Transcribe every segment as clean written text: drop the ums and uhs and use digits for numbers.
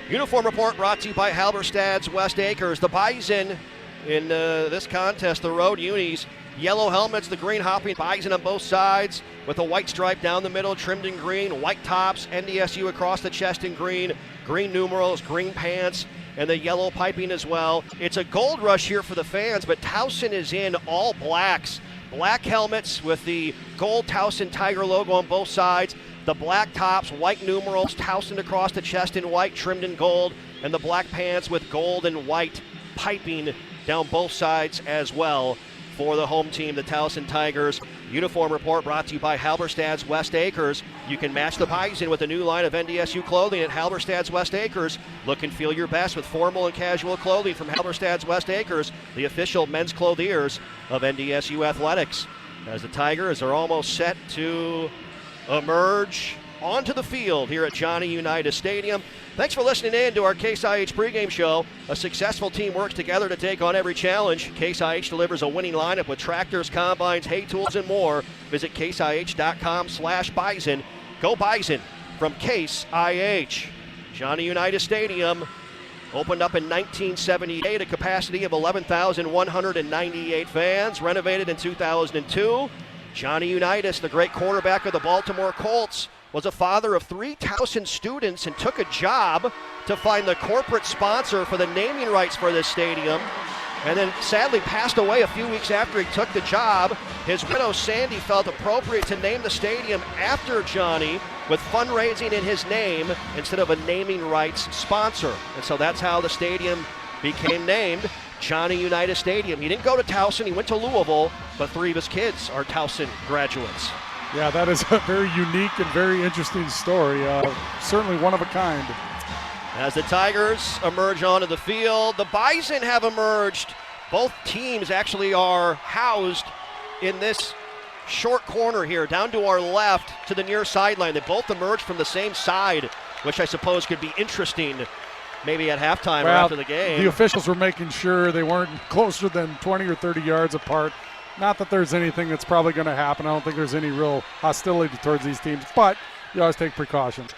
Uniform report brought to you by Halberstad's West Acres. The Bison in this contest, the road unis, yellow helmets, the green hopping Bison on both sides with a white stripe down the middle, trimmed in green, white tops, NDSU across the chest in green, green numerals, green pants, and the yellow piping as well. It's a gold rush here for the fans, but Towson is in all blacks. Black helmets with the gold Towson Tiger logo on both sides. The black tops, white numerals, Towson across the chest in white, trimmed in gold, and the black pants with gold and white piping down both sides as well for the home team, the Towson Tigers. Uniform report brought to you by Halberstad's West Acres. You can match the Bison with a new line of NDSU clothing at Halberstad's West Acres. Look and feel your best with formal and casual clothing from Halberstad's West Acres, the official men's clothiers of NDSU athletics. As the Tigers are almost set to emerge onto the field here at Johnny Unitas Stadium. Thanks for listening in to our Case IH pregame show. A successful team works together to take on every challenge. Case IH delivers a winning lineup with tractors, combines, hay tools, and more. Visit caseih.com/Bison. Go Bison from Case IH. Johnny Unitas Stadium opened up in 1978, a capacity of 11,198 fans, renovated in 2002. Johnny Unitas, the great quarterback of the Baltimore Colts, was a father of 3 Towson students and took a job to find the corporate sponsor for the naming rights for this stadium, and then sadly passed away a few weeks after he took the job. His widow Sandy felt appropriate to name the stadium after Johnny with fundraising in his name instead of a naming rights sponsor. And so that's how the stadium became named Johnny Unitas Stadium. He didn't go to Towson, he went to Louisville, but 3 of his kids are Towson graduates. Yeah, that is a very unique and very interesting story. Certainly one of a kind. As the Tigers emerge onto the field, the Bison have emerged. Both teams actually are housed in this short corner here, down to our left to the near sideline. They both emerged from the same side, which I suppose could be interesting maybe at halftime or after the game. The officials were making sure they weren't closer than 20 or 30 yards apart. Not that there's anything that's probably going to happen. I don't think there's any real hostility towards these teams, but you always take precautions.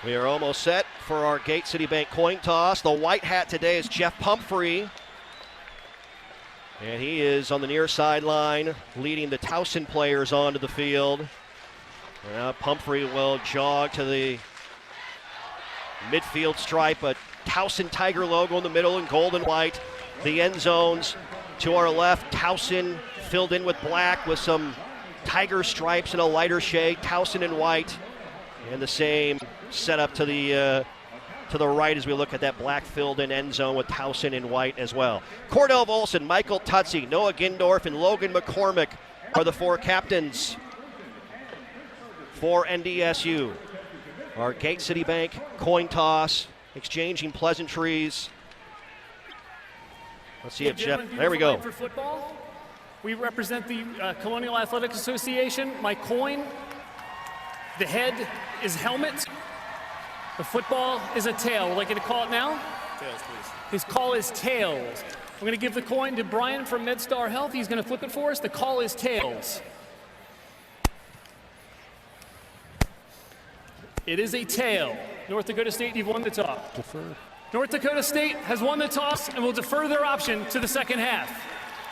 We are almost set for our Gate City Bank coin toss. The white hat today is Jeff Pumphrey, and he is on the near sideline leading the Towson players onto the field. Now Pumphrey will jog to the midfield stripe, a Towson Tiger logo in the middle in gold and white. The end zones to our left, Towson filled in with black with some tiger stripes and a lighter shade, Towson in white, and the same setup to the right as we look at that black filled in end zone with Towson in white as well. Cordell Volson, Michael Tutsi, Noah Gindorf, and Logan McCormick are the 4 captains for NDSU. Our Gate City Bank coin toss, exchanging pleasantries. Let's see if Jeff, there we go. For football, we represent the Colonial Athletic Association. My coin, the head is helmet. The football is a tail. Would like you to call it now? Tails, please. His call is tails. I'm going to give the coin to Brian from MedStar Health. He's going to flip it for us. The call is tails. It is a tail. North Dakota State, you've won the toss. Defer. North Dakota State has won the toss and will defer their option to the second half.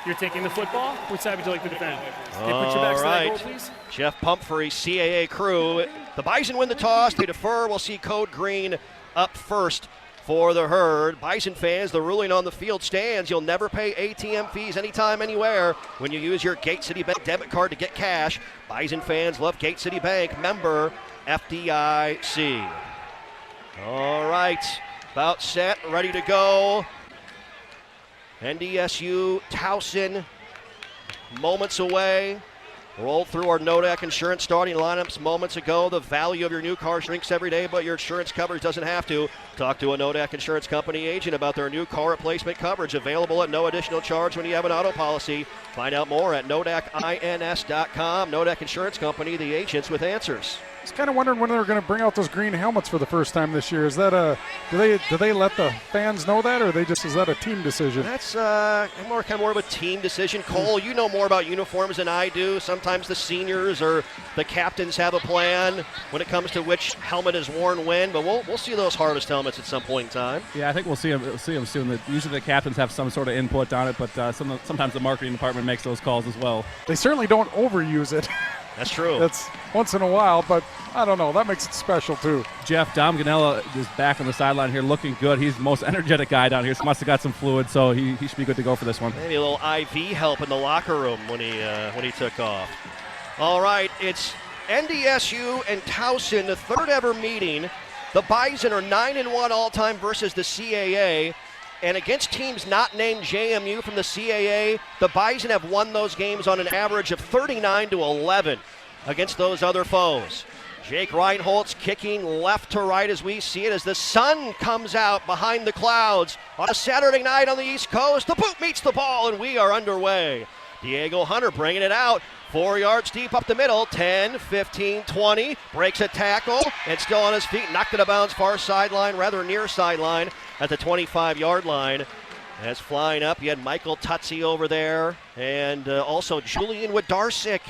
You're taking the football. Which side would you like to defend? Okay, put your backs to that goal, please. Jeff Pumphrey, CAA crew. The Bison win the toss. They defer. We'll see Code Green up first for the herd. Bison fans, the ruling on the field stands. You'll never pay ATM fees anytime, anywhere when you use your Gate City Bank debit card to get cash. Bison fans love Gate City Bank. Member FDIC. All right. About set, ready to go. NDSU, Towson, moments away. Rolled through our Nodak Insurance starting lineups moments ago. The value of your new car shrinks every day, but your insurance coverage doesn't have to. Talk to a Nodak Insurance Company agent about their new car replacement coverage, available at no additional charge when you have an auto policy. Find out more at nodakins.com. Nodak Insurance Company, the agents with answers. I was kind of wondering when they were going to bring out those green helmets for the first time this year. Is that do they let the fans know that, or is that a team decision? That's more of a team decision. Cole, you know more about uniforms than I do. Sometimes the seniors or the captains have a plan when it comes to which helmet is worn when, but we'll see those harvest helmets at some point in time. Yeah, I think we'll see them soon. Usually the captains have some sort of input on it, but sometimes the marketing department makes those calls as well. They certainly don't overuse it. That's true. That's once in a while, but I don't know. That makes it special, too. Jeff, Dom Ganella is back on the sideline here looking good. He's the most energetic guy down here. So must have got some fluid, so he should be good to go for this one. Maybe a little IV help in the locker room when he took off. All right, it's NDSU and Towson, the third ever meeting. The Bison are 9-1 all-time versus the CAA. And against teams not named JMU from the CAA, the Bison have won those games on an average of 39-11 against those other foes. Jake Reinholdt's kicking left to right as we see it as the sun comes out behind the clouds on a Saturday night on the East Coast. The boot meets the ball and we are underway. Diego Hunter bringing it out. 4 yards deep up the middle, 10, 15, 20, breaks a tackle, and still on his feet, knocked it out of bounds, far sideline, rather near sideline at the 25-yard line. As flying up, you had Michael Tutsi over there, and also Julian Wadarsik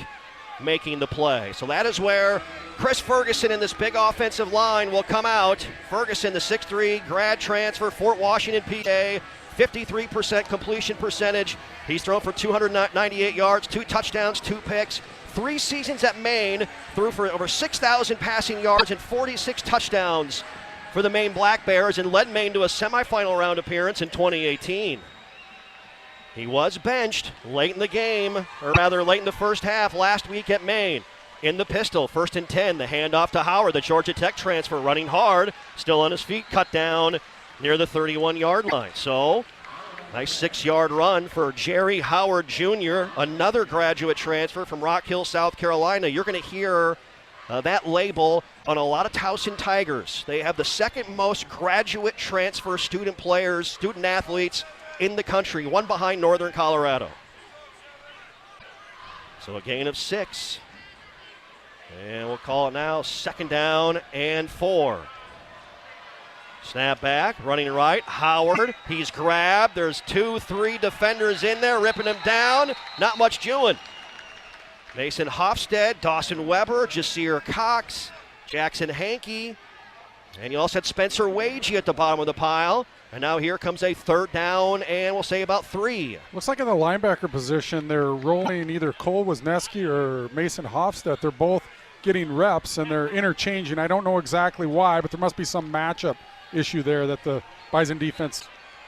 making the play. So that is where Chris Ferguson in this big offensive line will come out. Ferguson, the 6'3", grad transfer, Fort Washington, PA, 53% completion percentage. He's thrown for 298 yards, 2 touchdowns, 2 picks. 3 seasons at Maine, threw for over 6,000 passing yards and 46 touchdowns for the Maine Black Bears and led Maine to a semifinal round appearance in 2018. He was benched late in the game, or rather late in the first half last week at Maine. In the pistol, 1st and 10, the handoff to Howard, the Georgia Tech transfer, running hard, still on his feet, cut down near the 31-yard line. So, nice 6-yard run for Jerry Howard Jr., another graduate transfer from Rock Hill, South Carolina. You're going to hear that label on a lot of Towson Tigers. They have the second most graduate transfer student players, student athletes in the country, one behind Northern Colorado. So a gain of 6. And we'll call it now 2nd down and 4. Snap back, running right, Howard, he's grabbed. There's 2-3 defenders in there, ripping him down. Not much doing. Mason Hofstad, Dawson Weber, Jasir Cox, Jackson Hankey, and you also had Spencer Wagey at the bottom of the pile. And now here comes a 3rd down, and we'll say about 3. Looks like in the linebacker position, they're rolling either Cole Wisniewski or Mason Hofstad. They're both getting reps, and they're interchanging. I don't know exactly why, but there must be some matchup issue there that the Bison defense,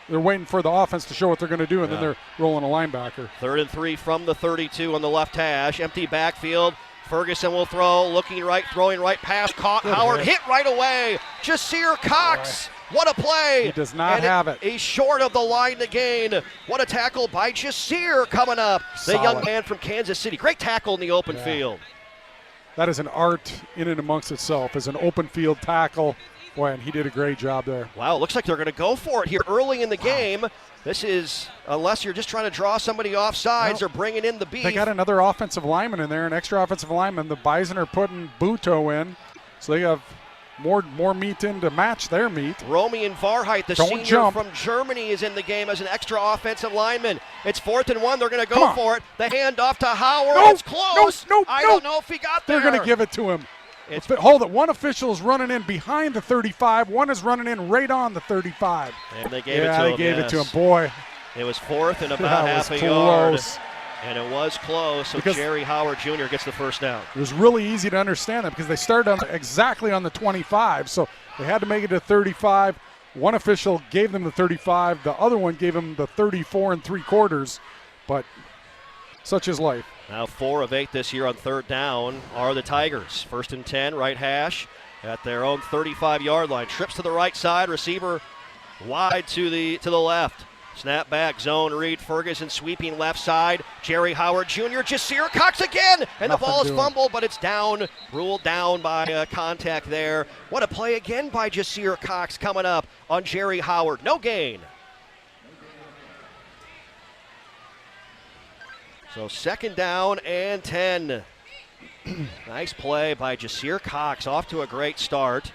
they're waiting for the offense to show what they're going to do, and then they're rolling a linebacker. 3rd and 3 from the 32 on the left hash. Empty backfield. Ferguson will throw, looking right, throwing right, pass caught. Good Howard hit right away. Jasir Cox. What a play. He does not have it. He's short of the line to gain. What a tackle by Jasir coming up. The young man from Kansas City. Great tackle in the open field. That is an art in and amongst itself, as an open field tackle. Boy, and he did a great job there. Wow, looks like they're going to go for it here early in the game. This is, unless you're just trying to draw somebody off sides or bringing in the beef. They got another offensive lineman in there, an extra offensive lineman. The Bison are putting Buto in, so they have more meat in to match their meat. Romian Varheit, the senior from Germany, is in the game as an extra offensive lineman. It's 4th and 1. They're going to go for it. The handoff to Howard. It's close. I don't know if he got there. They're going to give it to him. Hold it. One official is running in behind the 35. One is running in right on the 35. And they gave it to him. They gave it to him. Boy. It was 4th and about half a yard. And it was close, so Jerry Howard Jr. gets the 1st down. It was really easy to understand that because they started exactly on the 25, so they had to make it to 35. One official gave them the 35. The other one gave them the 34 3/4, but such is life. Now 4 of 8 this year on 3rd down are the Tigers. 1st and 10, right hash at their own 35-yard line. Trips to the right side, receiver wide to the left. Snap back, zone read, Ferguson sweeping left side. Jerry Howard Jr., Jasir Cox again, and the ball is fumbled, but it's down, ruled down by contact there. What a play again by Jasir Cox coming up on Jerry Howard. No gain. So 2nd down and 10. Nice play by Jasir Cox, off to a great start.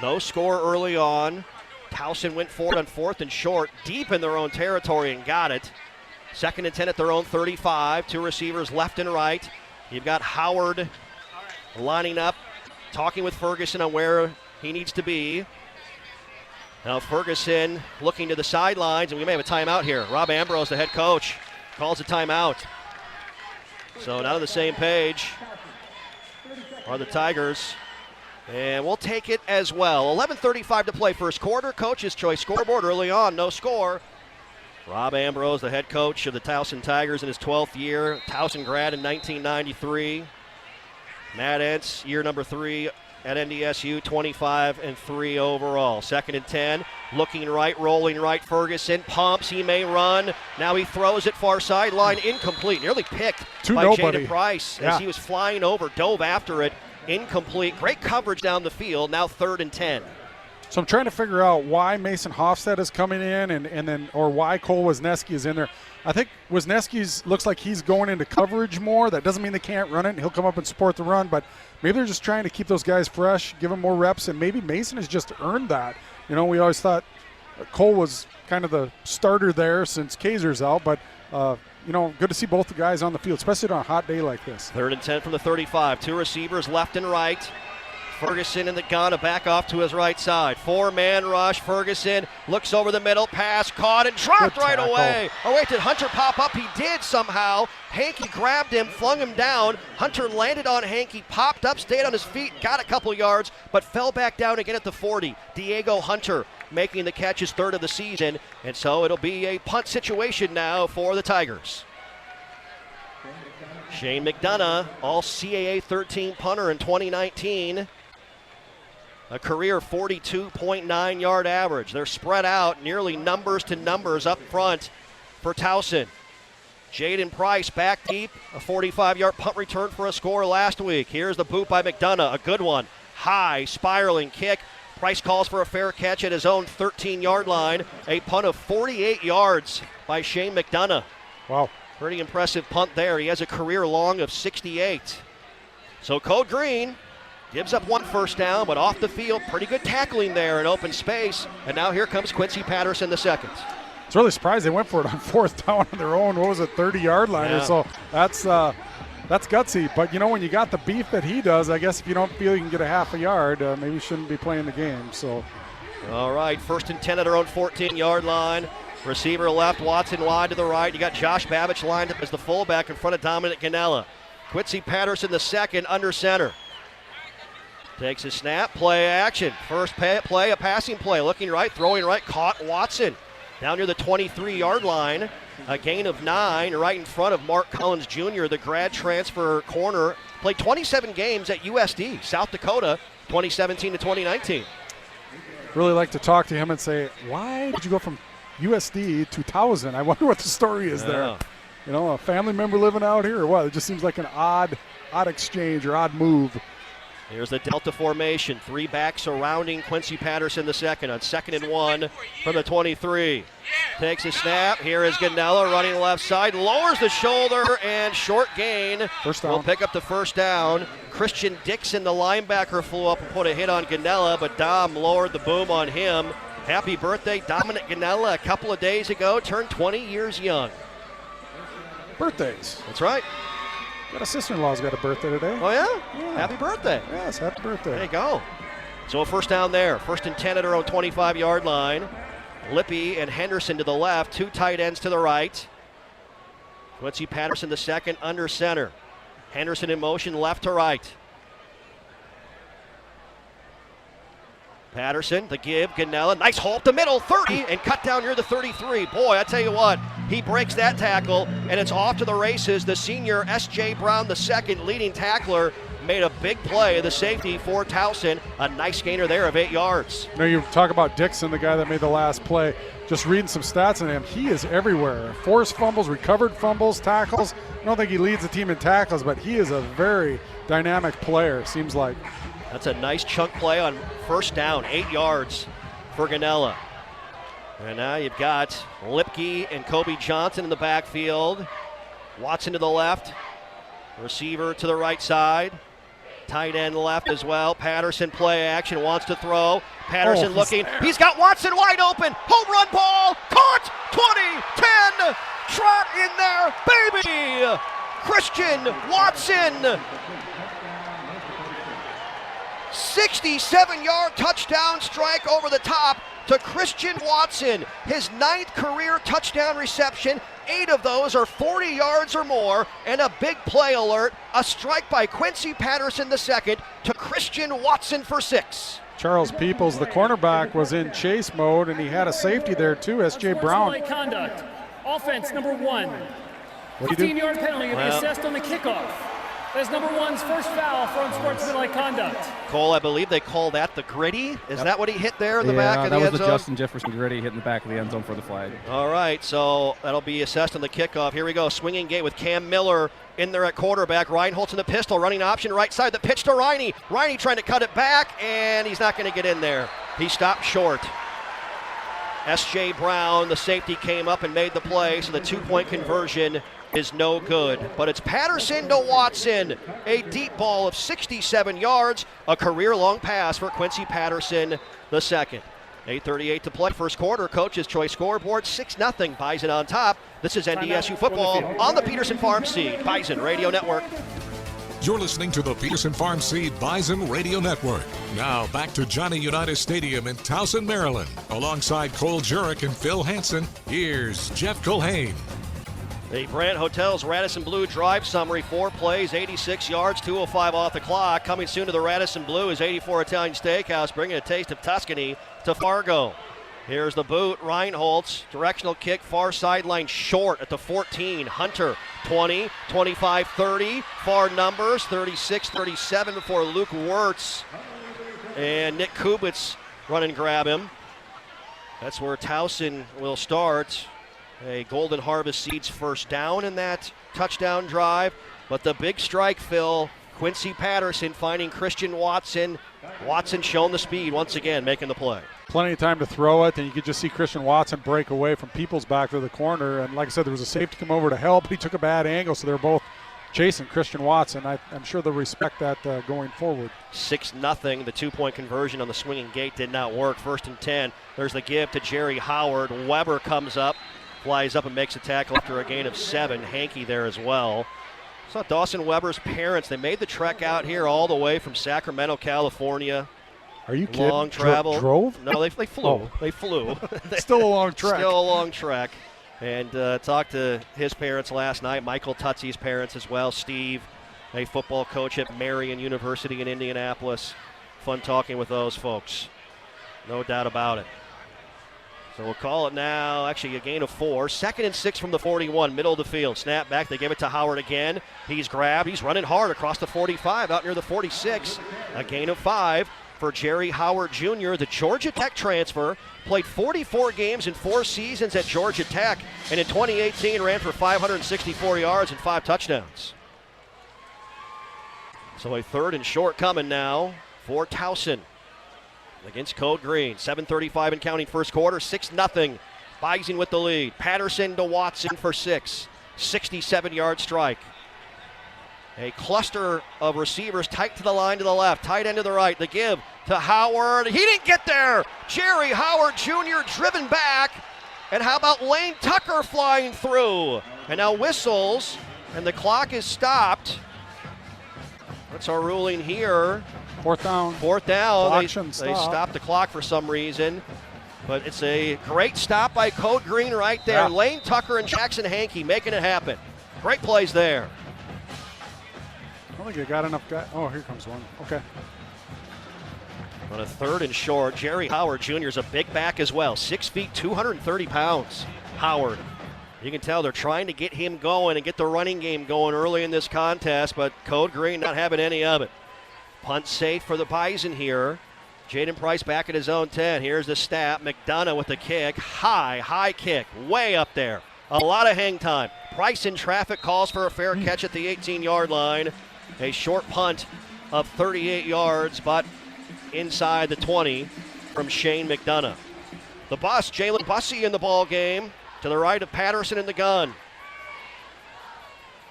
No score early on. Towson went forward on 4th and short, deep in their own territory and got it. 2nd and 10 at their own 35. 2 receivers left and right. You've got Howard lining up, talking with Ferguson on where he needs to be. Now Ferguson looking to the sidelines, and we may have a timeout here. Rob Ambrose, the head coach, calls a timeout. So not on the same page are the Tigers. And we'll take it as well. 11:35 to play first quarter. Coach's choice scoreboard early on, no score. Rob Ambrose, the head coach of the Towson Tigers in his 12th year. Towson grad in 1993. Matt Entz, year number 3 at NDSU, 25-3 overall. 2nd and 10, looking right, rolling right. Ferguson pumps, he may run. Now he throws it far sideline, incomplete. Nearly picked by Jaden Price as he was flying over, dove after it. Incomplete. Great coverage down the field. Now 3rd and 10. So I'm trying to figure out why Mason Hofstad is coming in and then or why Cole Wisniewski is in there. I think Wisniewski's looks like he's going into coverage more. That doesn't mean they can't run it. He'll come up and support the run, but maybe they're just trying to keep those guys fresh, give them more reps, and maybe Mason has just earned that. You know, we always thought Cole was kind of the starter there since Kaiser's out, but you know, good to see both the guys on the field, especially on a hot day like this. 3rd and 10 from the 35. 2 receivers left and right. Ferguson in the gun, a back off to his right side. 4-man rush. Ferguson looks over the middle, pass caught and dropped right away. Oh wait, did Hunter pop up? He did somehow. Hankey grabbed him, flung him down. Hunter landed on Hankey, popped up, stayed on his feet, got a couple yards, but fell back down again at the 40. Diego Hunter making the catch, his 3rd of the season, and so it'll be a punt situation now for the Tigers. Shane McDonough, all CAA 13 punter in 2019. A career 42.9 yard average. They're spread out, nearly numbers to numbers up front for Towson. Jaden Price back deep, a 45-yard punt return for a score last week. Here's the boot by McDonough, a good one. High, spiraling kick. Price calls for a fair catch at his own 13-yard line. A punt of 48 yards by Shane McDonough. Wow. Pretty impressive punt there. He has a career long of 68. So Code Green gives up 1 first down, but off the field, pretty good tackling there in open space. And now here comes Quincy Patterson, the second. It's really surprised they went for it on 4th down on their own, 30-yard line. Yeah. So that's gutsy. But, you know, when you got the beef that he does, I guess if you don't feel you can get a half a yard, maybe you shouldn't be playing the game. So, all right, 1st and 10 at our own 14-yard line. Receiver left, Watson wide to the right. You got Josh Babich lined up as the fullback in front of Dominic Ganella. Quincy Patterson, the second, under center. Takes a snap, play action. First play, a passing play. Looking right, throwing right, caught Watson. Down near the 23-yard line. A gain of 9 right in front of Mark Collins Jr., the grad transfer corner. Played 27 games at USD, South Dakota, 2017 to 2019. Really like to talk to him and say, why did you go from USD to Towson? I wonder what the story is there. You know, a family member living out here or what? It just seems like an odd exchange or odd move. Here's the Delta formation. 3 backs surrounding Quincy Patterson the second on 2nd and 1 from the 23. Takes a snap. Here is Ganella running left side. Lowers the shoulder and short gain. First down. Will pick up the first down. Christian Dixon, the linebacker, flew up and put a hit on Ganella, but Dom lowered the boom on him. Happy birthday, Dominic Ganella. A couple of days ago, turned 20 years young. Birthdays. That's right. Got a sister-in-law's got a birthday today. Oh, yeah? Yeah. Happy birthday. Yes, happy birthday. There you go. So a first down there. 1st and 10 at our own 25-yard line. Lippy and Henderson to the left. 2 tight ends to the right. Quincy Patterson the second, under center. Henderson in motion left to right. Patterson, the give, Ganella, nice hole up the middle, 30, and cut down near the 33. Boy, I tell you what, he breaks that tackle, and it's off to the races. The senior S.J. Brown, the second leading tackler, made a big play, the safety for Towson. A nice gainer there of 8 yards. You know, you talk about Dixon, the guy that made the last play. Just reading some stats on him, he is everywhere. Forced fumbles, recovered fumbles, tackles. I don't think he leads the team in tackles, but he is a very dynamic player, seems like. That's a nice chunk play on first down, 8 yards for Ganella. And now you've got Lipke and Kobe Johnson in the backfield. Watson to the left. Receiver to the right side. Tight end left as well. Patterson play action, wants to throw. Patterson looking. He's got Watson wide open. Home run ball. Caught. 20, 10. Trot in there, baby. Christian Watson. 67-yard touchdown strike over the top to Christian Watson. His 9th career touchdown reception. 8 of those are 40 yards or more, and a big play alert. A strike by Quincy Patterson II to Christian Watson for 6. Charles Peoples, the cornerback, was in chase mode, and he had a safety there too, S.J. Brown. Conduct. Offense number 1. What do you do? 15-yard penalty to be assessed on the kickoff. That's number 1's first foul for unsportsmanlike conduct. Cole, I believe they call that the gritty. Is that what he hit there in the back of the end zone? that was the Justin Jefferson gritty hitting the back of the end zone for the flag. All right, so that'll be assessed on the kickoff. Here we go, swinging gate with Cam Miller in there at quarterback. Reinholtz in the pistol, running option right side. The pitch to Riney. Riney trying to cut it back, and he's not going to get in there. He stopped short. S.J. Brown, the safety, came up and made the play, so the 2-point conversion is no good. But it's Patterson to Watson. A deep ball of 67 yards, a career-long pass for Quincy Patterson II. 8:38 to play. First quarter, Coach's Choice scoreboard, 6-0, Bison on top. This is NDSU football on the Peterson Farm Seed Bison Radio Network. You're listening to the Peterson Farm Seed Bison Radio Network. Now back to Johnny Unitas Stadium in Towson, Maryland. Alongside Cole Jurek and Phil Hansen, here's Jeff Culhane. The Brandt Hotels Radisson Blue drive summary, 4 plays, 86 yards, 2:05 off the clock. Coming soon to the Radisson Blue is 84 Italian Steakhouse, bringing a taste of Tuscany to Fargo. Here's the boot, Reinholtz, directional kick, far sideline short at the 14. Hunter, 20, 25, 30, far numbers, 36, 37 for Luke Wirtz. And Nick Kubitz run and grab him. That's where Towson will start. A Golden Harvest Seeds first down in that touchdown drive. But the big strike, Phil, Quincy Patterson finding Christian Watson. Watson showing the speed once again, making the play. Plenty of time to throw it, and you could just see Christian Watson break away from Peoples back to the corner. And like I said, there was a safety come over to help. He took a bad angle, so they're both chasing Christian Watson. I'm sure they'll respect that going forward. 6-0. The 2-point conversion on the swinging gate did not work. 1st and 10. There's the give to Jerry Howard. Weber comes up, flies up and makes a tackle after a gain of 7. Hankey there as well. Saw Dawson Weber's parents. They made the trek out here all the way from Sacramento, California. Are you kidding? Long travel. Drove? No, they flew. Oh. They flew. Still a long trek. Still a long trek. And talked to his parents last night, Michael Tutsey's parents as well, Steve, a football coach at Marion University in Indianapolis. Fun talking with those folks. No doubt about it. So we'll call it now, actually a gain of 4. 2nd and 6 from the 41, middle of the field. Snap back, they give it to Howard again. He's grabbed, he's running hard across the 45, out near the 46. A gain of 5 for Jerry Howard Jr., the Georgia Tech transfer. Played 44 games in 4 seasons at Georgia Tech, and in 2018 ran for 564 yards and 5 touchdowns. So a 3rd and short coming now for Towson against Code Green. 7:35 and counting first quarter, 6-0. Bison with the lead. Patterson to Watson for 6. 67-yard strike. A cluster of receivers tight to the line to the left, tight end to the right. The give to Howard. He didn't get there. Jerry Howard Jr. driven back. And how about Lane Tucker flying through? And now whistles, and the clock is stopped. What's our ruling here? 4th down. 4th down. They stopped the clock for some reason. But it's a great stop by Code Green right there. Yeah. Lane Tucker and Jackson Hankey making it happen. Great plays there. I don't think they got enough guys. Oh, here comes one. Okay. On a 3rd and short, Jerry Howard Jr. is a big back as well. 6 feet, 230 pounds. Howard. You can tell they're trying to get him going and get the running game going early in this contest, but Code Green not having any of it. Punt safe for the Bison here. Jaden Price back at his own 10. Here's the snap. McDonough with the kick. High kick. Way up there. A lot of hang time. Price in traffic, calls for a fair catch at the 18-yard line. A short punt of 38 yards, but inside the 20 from Shane McDonough. The bus, Jalen Bussey in the ball game. To the right of Patterson in the gun.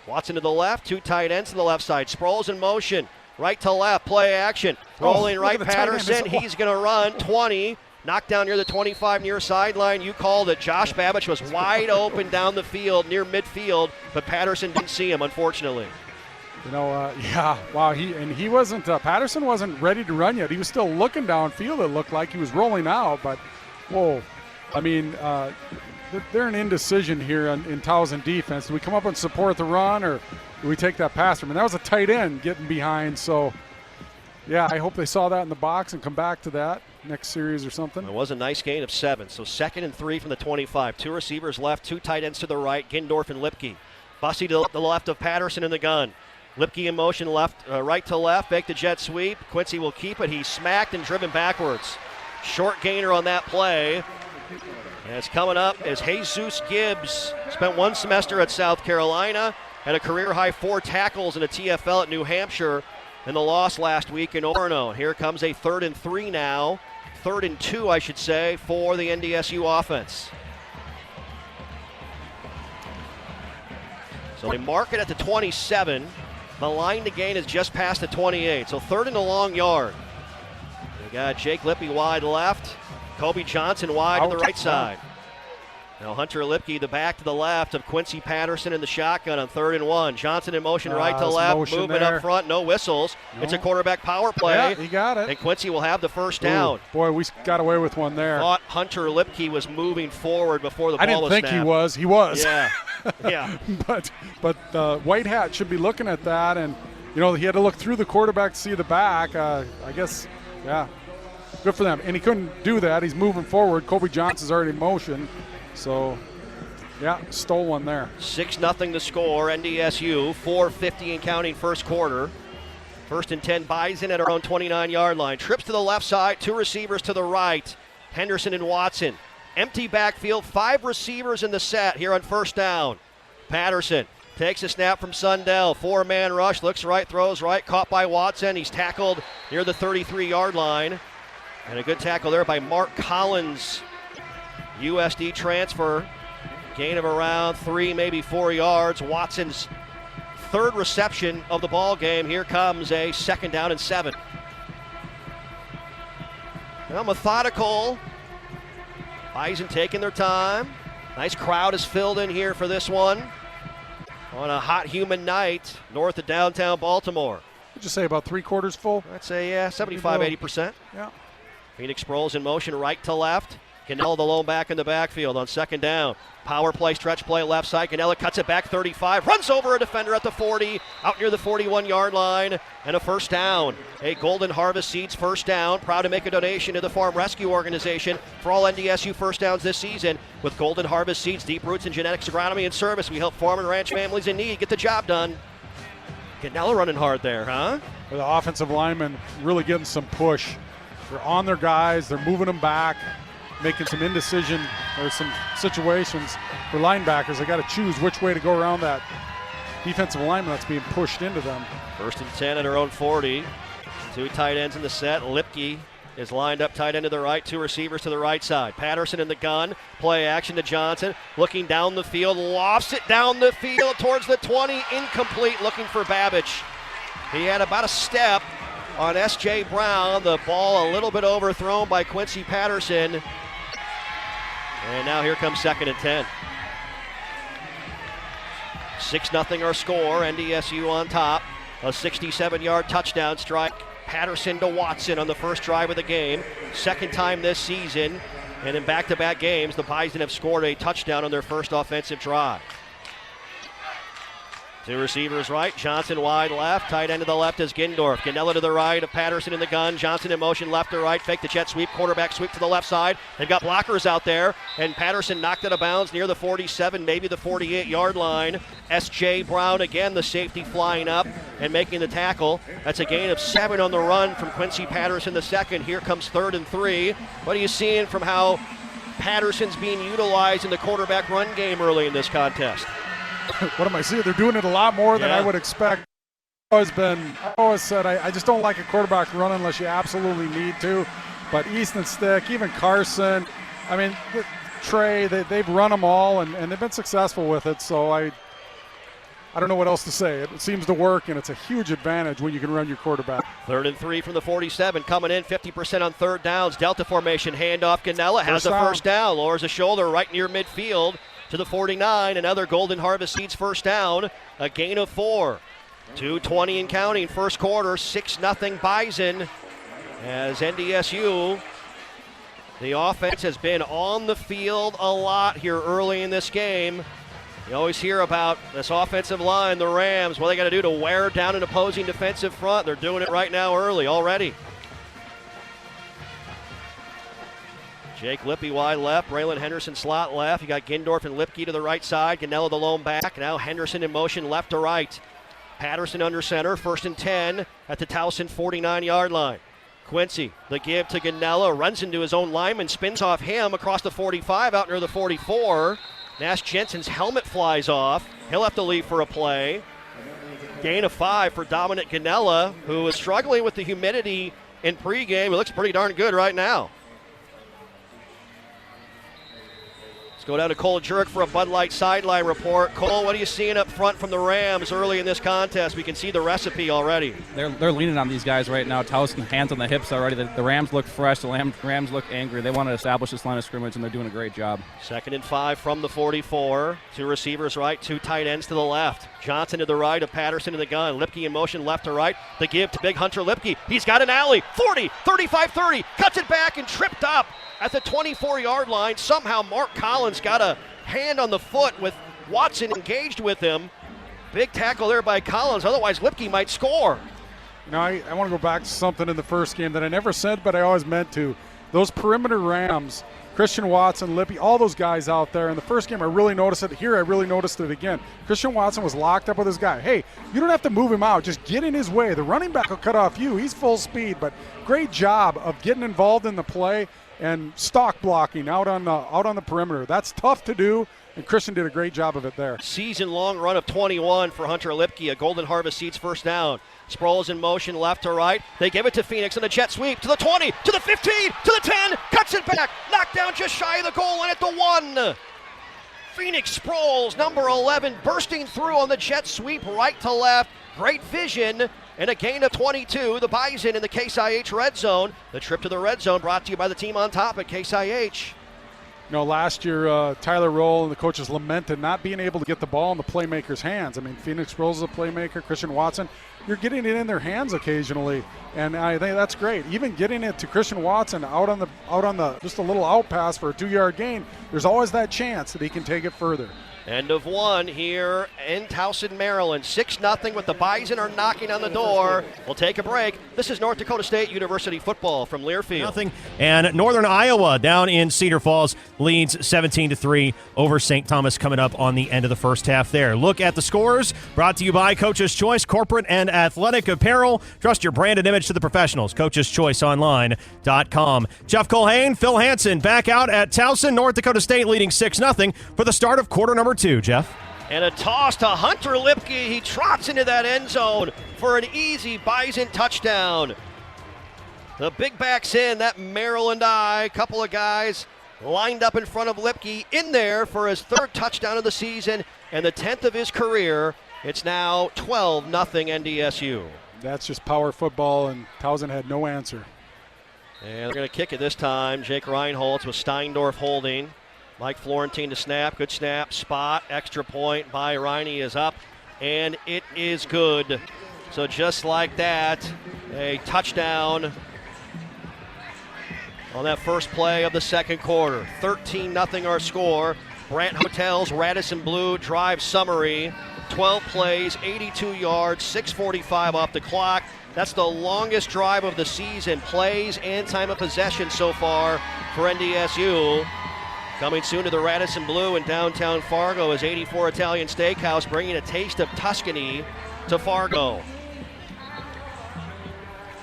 Watson to the left, 2 tight ends to the left side. Sproles in motion, right to left, play action. Rolling right, Patterson, he's going to run 20. Knocked down near the 25 near sideline. You called it. Josh Babich was wide open down the field, near midfield, but Patterson didn't see him, unfortunately. Yeah, wow. He wasn't. Patterson wasn't ready to run yet. He was still looking downfield. It looked like he was rolling out, but whoa. I mean, they're an indecision here in Towson defense. Do we come up and support the run, or do we take that pass from him? That was a tight end getting behind. So, yeah, I hope they saw that in the box and come back to that next series or something. It was a nice gain of 7. So 2nd and 3 from the 25. 2 receivers left, 2 tight ends to the right, Gindorf and Lipke. Bussey to the left of Patterson in the gun. Lipke in motion, right to left, fake the jet sweep. Quincy will keep it. He's smacked and driven backwards. Short gainer on that play. And it's coming up as Jesus Gibbs spent 1 semester at South Carolina, had a career-high 4 tackles in a TFL at New Hampshire in the loss last week in Orono. Here comes a 3rd and 3 now. 3rd and 2, I should say, for the NDSU offense. So they mark it at the 27. The line to gain is just past the 28. So 3rd and a long yard. We got Jake Lippy wide left. Kobe Johnson wide to the right side. Now Hunter Lipke, the back to the left of Quincy Patterson in the shotgun on 3rd and 1. Johnson in motion right to left, movement up front, no whistles. No. It's a quarterback power play. Yeah, he got it. And Quincy will have the first down. Boy, we got away with one there. Thought Hunter Lipke was moving forward before the ball was snapped. I didn't think he was. He was. Yeah, yeah. But White Hat should be looking at that, and he had to look through the quarterback to see the back. I guess, yeah, good for them. And he couldn't do that. He's moving forward. Kobe Johnson's already in motion. So, yeah, stole one there. 6-0 to score. NDSU, 4:50 and counting first quarter. 1st and 10, Bison at our own 29-yard line. Trips to the left side, 2 receivers to the right. Henderson and Watson. Empty backfield, 5 receivers in the set here on 1st down. Patterson takes a snap from Sundell. 4-man rush, looks right, throws right, caught by Watson. He's tackled near the 33-yard line. And a good tackle there by Mark Collins. USD transfer, gain of around 3, maybe 4 yards. Watson's 3rd reception of the ball game. Here comes a 2nd down and 7. Well, methodical. Bison taking their time. Nice crowd is filled in here for this one on a hot, humid night north of downtown Baltimore. Would you say about 3/4 full? I'd say, yeah, 75-80%. Yeah. Phoenix Sproles in motion right to left. Cannella the lone back in the backfield on 2nd down. Power play, stretch play, left side. Cannella cuts it back 35, runs over a defender at the 40, out near the 41-yard line, and a 1st down. A Golden Harvest Seeds 1st down. Proud to make a donation to the Farm Rescue Organization for all NDSU 1st downs this season. With Golden Harvest Seeds, deep roots in genetics, agronomy, and service, we help farm and ranch families in need get the job done. Cannella running hard there, huh? The offensive linemen really getting some push. They're on their guys. They're moving them back, making some indecision or some situations for linebackers. They got to choose which way to go around that defensive lineman that's being pushed into them. 1st and 10 at our own 40. 2 tight ends in the set. Lipke is lined up tight end to the right, 2 receivers to the right side. Patterson in the gun, play action to Johnson, looking down the field, lofts it down the field towards the 20, incomplete, looking for Babich. He had about a step on S.J. Brown. The ball a little bit overthrown by Quincy Patterson. And now here comes 2nd and 10. 6-0 our score. NDSU on top. A 67-yard touchdown strike. Patterson to Watson on the first drive of the game. 2nd time this season. And in back-to-back games, the Bison have scored a touchdown on their first offensive drive. 2 receivers right, Johnson wide left, tight end to the left is Gindorf. Cannella to the right of Patterson in the gun, Johnson in motion left to right, fake the jet sweep, quarterback sweep to the left side. They've got blockers out there, and Patterson knocked out of bounds near the 47, maybe the 48-yard line. S.J. Brown again, the safety flying up and making the tackle. That's a gain of 7 on the run from Quincy Patterson the 2nd. Here comes 3rd and 3. What are you seeing from how Patterson's being utilized in the quarterback run game early in this contest? What am I seeing? They're doing it a lot more than I would expect. I always said I just don't like a quarterback run unless you absolutely need to. But Easton Stick, even Carson, I mean, Trey, they've run them all and they've been successful with it. So I don't know what else to say. It seems to work, and it's a huge advantage when you can run your quarterback. 3rd and 3 from the 47, coming in 50% on 3rd downs. Delta formation, handoff. Ganella has a first down, lowers a shoulder right near midfield to the 49. Another Golden Harvest Seeds first down, a gain of 4. 2:20 and counting, first quarter, 6-0 Bison. As NDSU, the offense has been on the field a lot here early in this game. You always hear about this offensive line, the Rams, what they got to do to wear down an opposing defensive front. They're doing it right now early already. Jake Lippy wide left, Braylon Henderson slot left. You got Gindorf and Lipke to the right side, Ganella the lone back. Now Henderson in motion left to right. Patterson under center, 1st and 10 at the Towson 49-yard line. Quincy, the give to Ganella, runs into his own lineman, spins off him across the 45 out near the 44. Nash Jensen's helmet flies off. He'll have to leave for a play. Gain of 5 for Dominic Ganella, who is struggling with the humidity in pregame. It looks pretty darn good right now. Go down to Cole Jurek for a Bud Light sideline report. Cole, what are you seeing up front from the Rams early in this contest? We can see the recipe already. They're leaning on these guys right now. Towson, hands on the hips already. The Rams look fresh. The Rams look angry. They want to establish this line of scrimmage, and they're doing a great job. 2nd and 5 from the 44. 2 receivers right, 2 tight ends to the left. Johnson to the right of Patterson in the gun. Lipke in motion left to right. The give to big Hunter Lipke. He's got an alley. 40, 35, 30. Cuts it back and tripped up at the 24-yard line. Somehow Mark Collins got a hand on the foot with Watson engaged with him. Big tackle there by Collins. Otherwise, Lipke might score. You know, I want to go back to something in the first game that I never said, but I always meant to. Those perimeter Rams, Christian Watson, Lipke, all those guys out there. In the first game, I really noticed it. Here, I really noticed it again. Christian Watson was locked up with his guy. Hey, you don't have to move him out. Just get in his way. The running back will cut off you. He's full speed, but great job of getting involved in the play and stock blocking out on the perimeter. That's tough to do, and Christian did a great job of it there. Season-long run of 21 for Hunter Lipke, a Golden Harvest Seeds first down. Sproles in motion left to right. They give it to Phoenix on a jet sweep to the 20, to the 15, to the 10, cuts it back, knocked down just shy of the goal line at the 1. Phoenix Sproles, number 11, bursting through on the jet sweep right to left. Great vision. And a gain of 22, the Bison in the Case IH red zone. The trip to the red zone brought to you by the team on top at Case IH. You know, last year, Tyler Roll and the coaches lamented not being able to get the ball in the playmakers' hands. I mean, Phoenix Rose is a playmaker, Christian Watson. You're getting it in their hands occasionally, and I think that's great. Even getting it to Christian Watson out on the just a little out pass for a 2-yard gain, there's always that chance that he can take it further. End of 1 here in Towson, Maryland. 6-0 with the Bison are knocking on the door. We'll take a break. This is North Dakota State University football from Learfield. Nothing. And Northern Iowa down in Cedar Falls leads 17-3 over St. Thomas coming up on the end of the first half there. Look at the scores brought to you by Coach's Choice Corporate and Athletic Apparel. Trust your brand and image to the professionals. CoachesChoiceOnline.com. Jeff Colhane, Phil Hansen back out at Towson. North Dakota State leading 6-0 for the start of quarter number 2, Jeff. And a toss to Hunter Lipke. He trots into that end zone for an easy Bison touchdown. The big back's in, that Maryland eye. Couple of guys lined up in front of Lipke in there for his 3rd touchdown of the season and the 10th of his career. It's now 12-0 NDSU. That's just power football, and Towson had no answer. And they're going to kick it this time. Jake Reinholtz with Steindorf holding. Mike Florentine to snap. Good snap. Spot. Extra point by Riney is up. And it is good. So just like that, a touchdown on that first play of the second quarter. 13-0 our score. Brant Hotels, Radisson Blue drive summary. 12 plays, 82 yards, 6:45 off the clock. That's the longest drive of the season. Plays and time of possession so far for NDSU. Coming soon to the Radisson Blue in downtown Fargo is 84 Italian Steakhouse, bringing a taste of Tuscany to Fargo.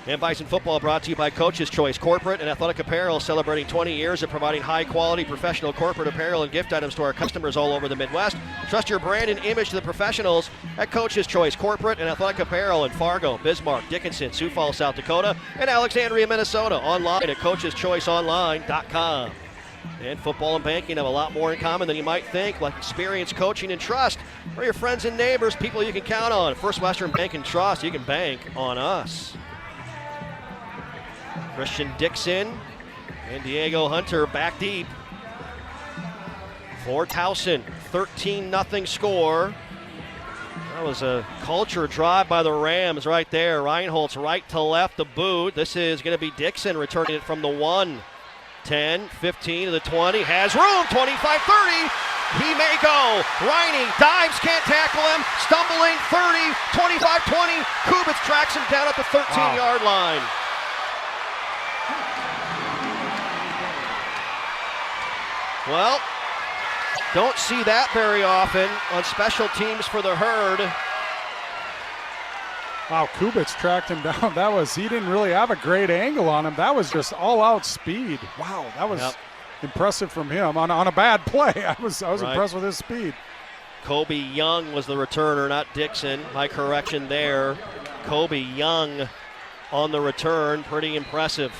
And Bison football brought to you by Coach's Choice Corporate and Athletic Apparel, celebrating 20 years of providing high-quality professional corporate apparel and gift items to our customers all over the Midwest. Trust your brand and image to the professionals at Coach's Choice Corporate and Athletic Apparel in Fargo, Bismarck, Dickinson, Sioux Falls, South Dakota, and Alexandria, Minnesota. Online at CoachesChoiceOnline.com. And football and banking have a lot more in common than you might think, like experience, coaching, and trust. We're your friends and neighbors, people you can count on. First Western Bank and Trust, you can bank on us. Christian Dixon and Diego Hunter back deep for Towson. 13-0 score. That was a culture drive by the Rams right there. Reinhold's right to left, the boot. This is going to be Dixon returning it from the 1. 10, 15 to the 20, has room, 25-30, he may go. Riney dives, can't tackle him, stumbling, 30, 25-20, Kubitz tracks him down at the 13-yard line. Well, don't see that very often on special teams for the Herd. Wow, Kubitz tracked him down. He didn't really have a great angle on him. That was just all-out speed. Wow, that was impressive from him on a bad play. I was impressed with his speed. Kobe Young was the returner, not Dixon. My correction there. Kobe Young on the return, pretty impressive.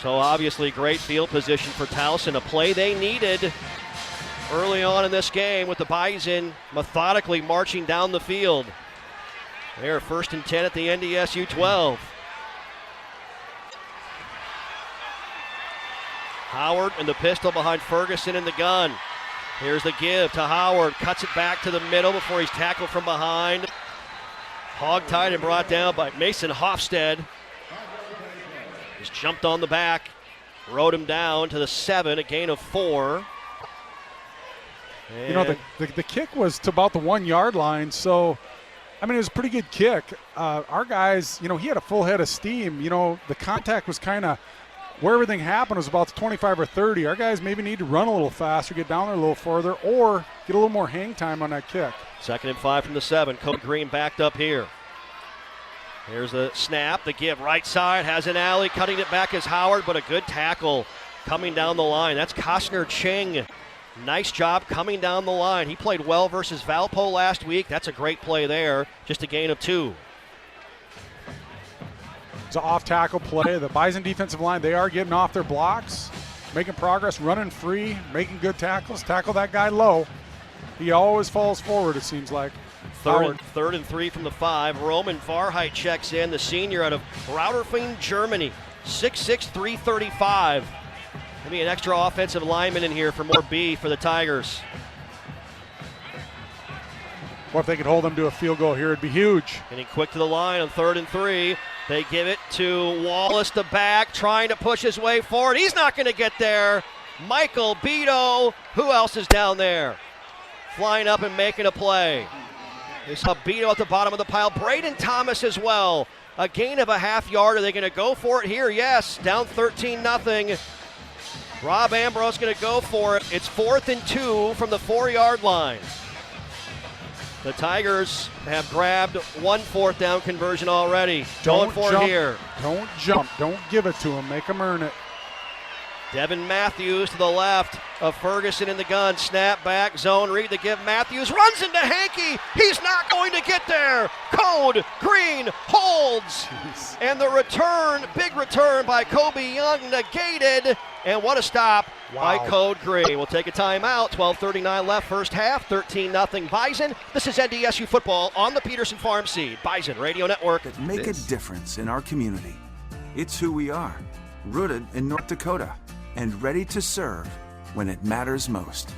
So obviously great field position for Towson, a play they needed early on in this game with the Bison methodically marching down the field. They're 1st and 10 at the NDSU 12. Howard and the pistol behind Ferguson in the gun. Here's the give to Howard. Cuts it back to the middle before he's tackled from behind. Hog-tied and brought down by Mason Hofstad. Just jumped on the back. Rode him down to the 7, a gain of 4. You know, the kick was to about the 1-yard line, so I mean, it was a pretty good kick. Our guys, you know, he had a full head of steam. You know, the contact was kind of where everything happened was about the 25 or 30. Our guys maybe need to run a little faster, get down there a little further, or get a little more hang time on that kick. 2nd and 5 from the 7. Cody Green backed up here. Here's the snap, the give right side, has an alley, cutting it back is Howard, but a good tackle coming down the line. That's Costner Ching. Nice job coming down the line. He played well versus Valpo last week. That's a great play there. Just a gain of 2. It's an off-tackle play. The Bison defensive line, they are getting off their blocks, making progress, running free, making good tackles. Tackle that guy low. He always falls forward, it seems like. Third and 3 from the 5. Roman Varheit checks in, the senior out of Rauterfing, Germany. 6'6", 335. Maybe an extra offensive lineman in here for more beef for the Tigers. Well, if they could hold them to a field goal here, it'd be huge. Getting quick to the line on 3rd and 3. They give it to Wallace, the back, trying to push his way forward. He's not going to get there. Michael Beto. Who else is down there? Flying up and making a play. They saw Beto at the bottom of the pile. Braden Thomas as well. A gain of a half yard. Are they going to go for it here? Yes. Down 13-0. Rob Ambrose going to go for it. It's 4th and 2 from the 4-yard line. The Tigers have grabbed 1 4th down conversion already. Going for it here. Don't jump. Don't give it to them. Make them earn it. Devin Matthews to the left of Ferguson in the gun. Snap back, zone read to give Matthews. Runs into Hankey. He's not going to get there. Code Green holds. Jeez. And the return, big return by Kobe Young negated. And what a stop by Code Green. We'll take a timeout. 12:39 left, first half. 13-0 Bison. This is NDSU football on the Peterson Farm Seed Bison Radio Network. Make a difference in our community. It's who we are. Rooted in North Dakota and ready to serve when it matters most.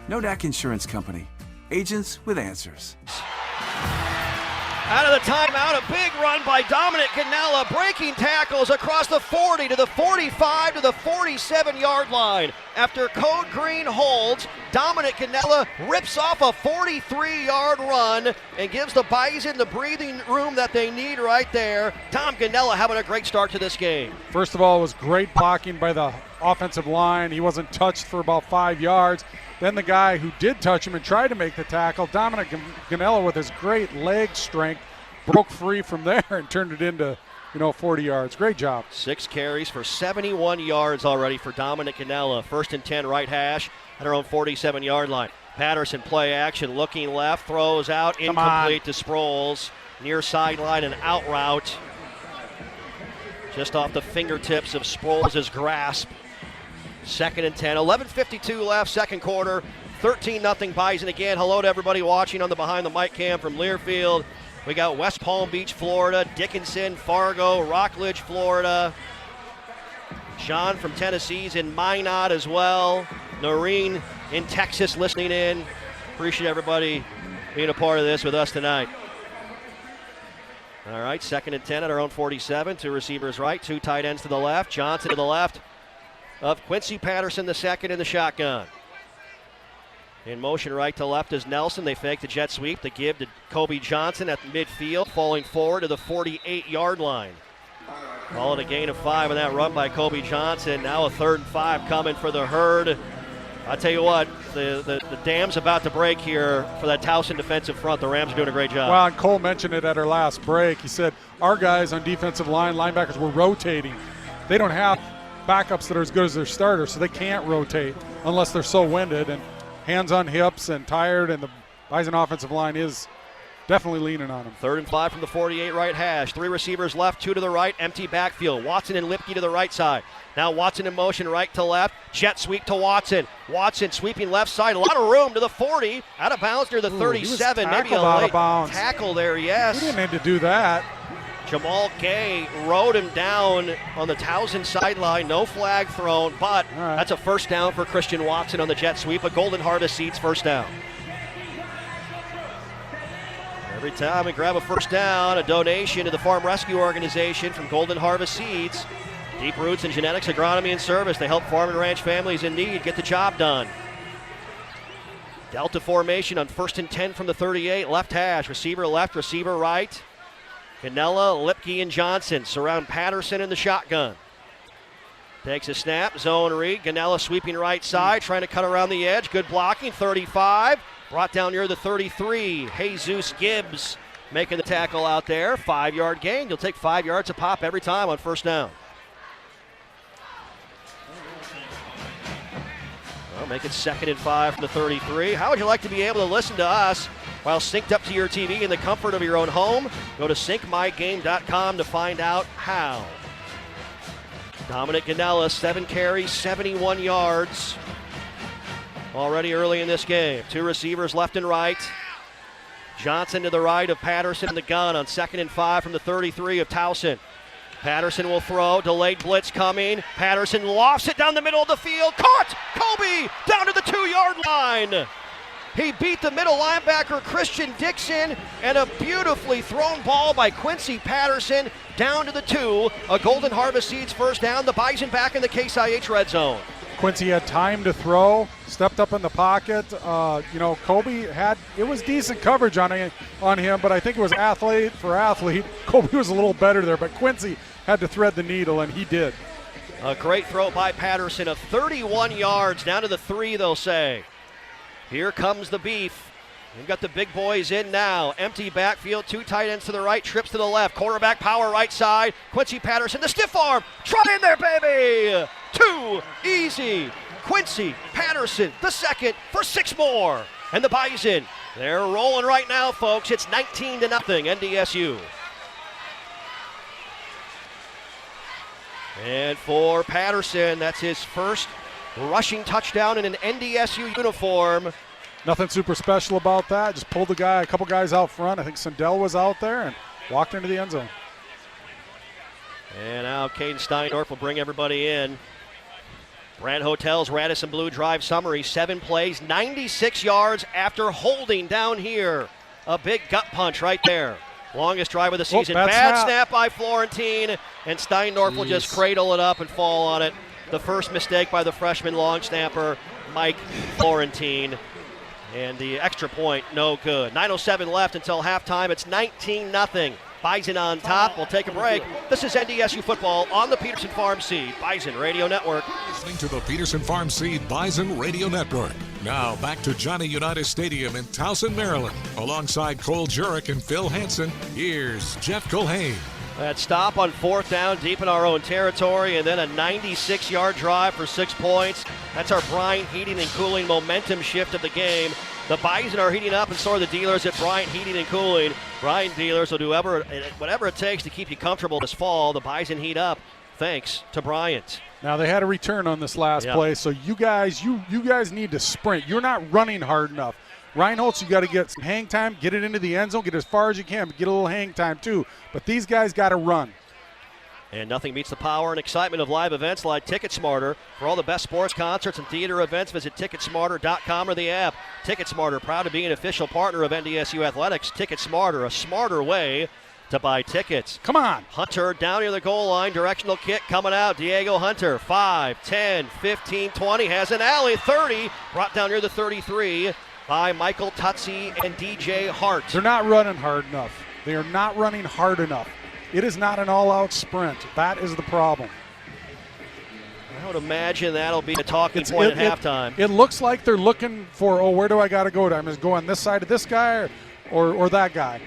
Nodak Insurance Company. Agents with answers. Out of the timeout, a big run by Dominic Ganella, breaking tackles across the 40 to the 45 to the 47-yard line. After Code Green holds, Dominic Ganella rips off a 43-yard run and gives the Bison the breathing room that they need right there. Tom Ganella having a great start to this game. First of all, it was great blocking by the offensive line. He wasn't touched for about 5 yards. Then the guy who did touch him and tried to make the tackle, Dominic Ganella, with his great leg strength, broke free from there and turned it into, 40 yards. Great job. 6 carries for 71 yards already for Dominic Ganella. 1st and 10 right hash at our own 47-yard line. Patterson play action, looking left, throws out, incomplete to Sproles. Near sideline and out route. Just off the fingertips of Sproles' grasp. 2nd and 10. 11:52 left, second quarter. 13-0 Bison again. Hello to everybody watching on the Behind the Mic cam from Learfield. We got West Palm Beach, Florida, Dickinson, Fargo, Rockledge, Florida. Sean from Tennessee's in Minot as well. Noreen in Texas listening in. Appreciate everybody being a part of this with us tonight. All right, 2nd and 10 at our own 47. 2 receivers right, 2 tight ends to the left. Johnson to the left of Quincy Patterson, the second in the shotgun. In motion right to left is Nelson. They fake the jet sweep. The give to Kobe Johnson at midfield, falling forward to the 48-yard line. Call it a gain of 5 on that run by Kobe Johnson. Now a 3rd and 5 coming for the Herd. I tell you what, the dam's about to break here for that Towson defensive front. The Rams are doing a great job. Well, and Cole mentioned it at our last break. He said our guys on defensive line, linebackers, were rotating. They don't have backups that are as good as their starters, so they can't rotate unless they're so winded and hands on hips and tired, and the Bison offensive line is definitely leaning on them. 3rd and 5 from the 48 right hash. 3 receivers left, 2 to the right, empty backfield. Watson and Lipke to the right side. Now Watson in motion right to left. Jet sweep to Watson. Watson sweeping left side. A lot of room to the 40. Out of bounds near the 37. Maybe a late tackle there, yes. He didn't need to do that. Jamal Gay rode him down on the Towson sideline. No flag thrown, but that's a first down for Christian Watson on the jet sweep. A Golden Harvest Seeds first down. Every time we grab a first down, a donation to the Farm Rescue Organization from Golden Harvest Seeds. Deep roots in genetics, agronomy, and service. They help farm and ranch families in need get the job done. Delta formation on 1st and 10 from the 38. Left hash, receiver left, receiver right. Canella, Lipke, and Johnson surround Patterson in the shotgun. Takes a snap, zone read. Ganella sweeping right side, trying to cut around the edge. Good blocking, 35. Brought down near the 33. Jesus Gibbs making the tackle out there. 5-yard gain. You'll take 5 yards a pop every time on first down. Well, make it 2nd and 5 from the 33. How would you like to be able to listen to us while synced up to your TV in the comfort of your own home? Go to syncmygame.com to find out how. Dominic Ganella, 7 carries, 71 yards. Already early in this game. 2 receivers left and right. Johnson to the right of Patterson in the gun on 2nd and 5 from the 33 of Towson. Patterson will throw, delayed blitz coming. Patterson lofts it down the middle of the field. Caught! Kobe down to the 2-yard line. He beat the middle linebacker Christian Dixon, and a beautifully thrown ball by Quincy Patterson down to the 2. A Golden Harvest Seeds first down. The Bison back in the Case IH red zone. Quincy had time to throw, stepped up in the pocket. Kobe it was decent coverage on him, but I think it was athlete for athlete. Kobe was a little better there, but Quincy had to thread the needle, and he did. A great throw by Patterson of 31 yards, down to the 3, they'll say. Here comes the beef. We've got the big boys in now. Empty backfield, 2 tight ends to the right, trips to the left. Quarterback power right side. Quincy Patterson, the stiff arm. Try in there, baby. 2, easy. Quincy Patterson, the second for 6 more. And the Bison, they're rolling right now, folks. It's 19-0, NDSU. And for Patterson, that's his first rushing touchdown in an NDSU uniform. Nothing super special about that. Just pulled a couple guys out front. I think Sandell was out there and walked into the end zone. And now Caden Steindorf will bring everybody in. Brand Hotel's Radisson Blue Drive summary, 7 plays, 96 yards after holding down here. A big gut punch right there. Longest drive of the season. Bad snap by Florentine, and Steindorf will just cradle it up and fall on it. The first mistake by the freshman long snapper, Mike Florentine. And the extra point, no good. 9:07 left until halftime. It's 19-0. Bison on top. We'll take a break. This is NDSU football on the Peterson Farm Seed Bison Radio Network. Listening to the Peterson Farm Seed Bison Radio Network. Now back to Johnny Unitas Stadium in Towson, Maryland. Alongside Cole Jurek and Phil Hansen, here's Jeff Culhane. That stop on 4th down deep in our own territory, and then a 96-yard drive for 6 points. That's our Bryant Heating and Cooling momentum shift of the game. The Bison are heating up, and so are the dealers at Bryant Heating and Cooling. Bryant dealers will do whatever it takes to keep you comfortable this fall. The Bison heat up thanks to Bryant. Now they had a return on this last play, so you guys need to sprint. You're not running hard enough. Reinholtz, you got to get some hang time, get it into the end zone, get as far as you can, but get a little hang time too. But these guys got to run. And nothing beats the power and excitement of live events like TicketSmarter. For all the best sports, concerts, and theater events, visit TicketSmarter.com or the app. TicketSmarter, proud to be an official partner of NDSU Athletics. TicketSmarter, a smarter way to buy tickets. Come on. Hunter down near the goal line. Directional kick coming out. Diego Hunter, 5, 10, 15, 20. Has an alley. 30. Brought down near the 33 by Michael Tutsi and DJ Hart. They're not running hard enough. They are not running hard enough. It is not an all-out sprint. That is the problem. I would imagine that'll be a talking point at halftime. It looks like they're looking for, where do I got to go? I'm just go on this side of this guy or that guy.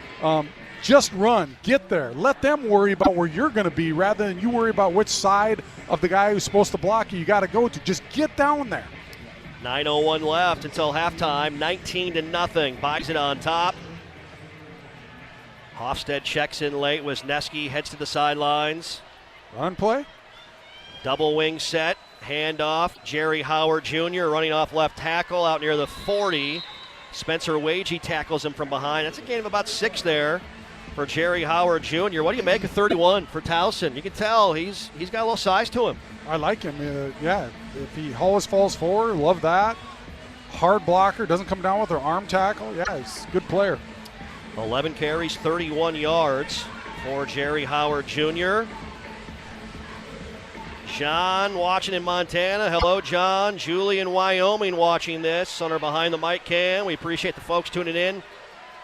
Just run. Get there. Let them worry about where you're going to be rather than you worry about which side of the guy who's supposed to block you got to go to. Just get down there. 9:01 left until halftime. 19-0. Bison on top. Hofstad checks in late. Wisniewski heads to the sidelines. Run play. Double wing set. Handoff. Jerry Howard Jr. running off left tackle out near the 40. Spencer Wagey tackles him from behind. That's a gain of about 6 there for Jerry Howard Jr. What do you make of 31 for Towson? You can tell he's got a little size to him. I like him. If he always falls forward, love that. Hard blocker. Doesn't come down with an arm tackle. Yeah, he's a good player. 11 carries, 31 yards for Jerry Howard Jr. John watching in Montana. Hello, John. Julie in Wyoming watching this on our Behind the Mic cam. We appreciate the folks tuning in.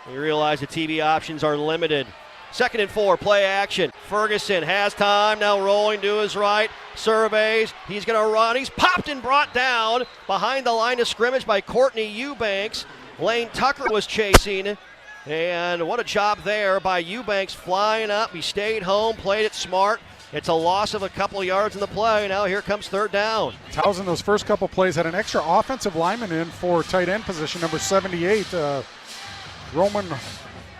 We realize the TV options are limited. 2nd and 4, play action. Ferguson has time, now rolling to his right. Surveys, he's going to run. He's popped and brought down behind the line of scrimmage by Courtney Eubanks. Lane Tucker was chasing. And what a job there by Eubanks, flying up. He stayed home, played it smart. It's a loss of a couple yards in the play. Now here comes 3rd down. Towson, those first couple plays, had an extra offensive lineman in for tight end position, number 78, Roman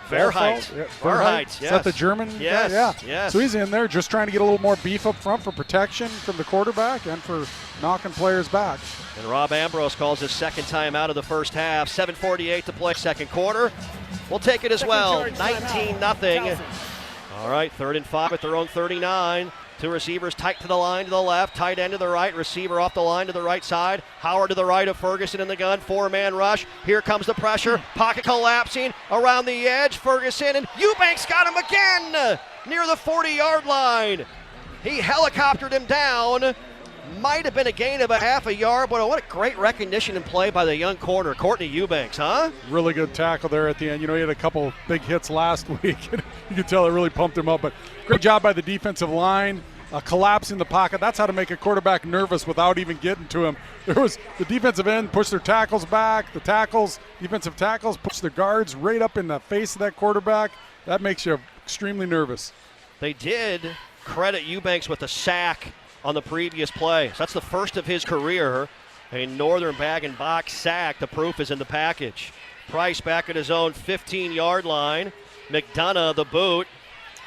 Verheit. Verheit, yes. Is that the German yes, guy? Yeah. Yes. So he's in there just trying to get a little more beef up front for protection from the quarterback and for knocking players back. And Rob Ambrose calls his 2nd time out of the first half. 7:48 to play, 2nd quarter. We'll take it as well. 19-0. All right, 3rd and 5 at their own 39. 2 receivers tight to the line to the left, tight end to the right, receiver off the line to the right side. Howard to the right of Ferguson in the gun, 4-man rush. Here comes the pressure, pocket collapsing around the edge. Ferguson and Eubanks got him again near the 40-yard line. He helicoptered him down. Might have been a gain of a half a yard, but what a great recognition and play by the young corner, Courtney Eubanks, huh? Really good tackle there at the end. He had a couple big hits last week. You could tell it really pumped him up, but great job by the defensive line. Collapsing the pocket. That's how to make a quarterback nervous without even getting to him. There was the defensive end pushed their tackles back. The defensive tackles pushed their guards right up in the face of that quarterback. That makes you extremely nervous. They did credit Eubanks with a sack on the previous play. So that's the first of his career. A Northern bag-and-box sack. The proof is in the package. Price back at his own 15-yard line. McDonough, the boot.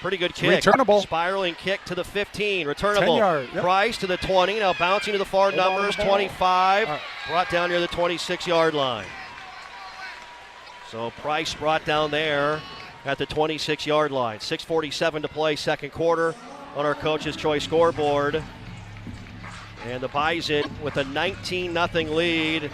Pretty good kick. Returnable. Spiraling kick to the 15. Returnable. 10-yard. Yep. Price to the 20. Now bouncing to the far numbers. 25. Right. Brought down near the 26-yard line. So Price brought down there at the 26-yard line. 6:47 to play, 2nd quarter on our Coach's Choice scoreboard. And the Bison with a 19-0 lead.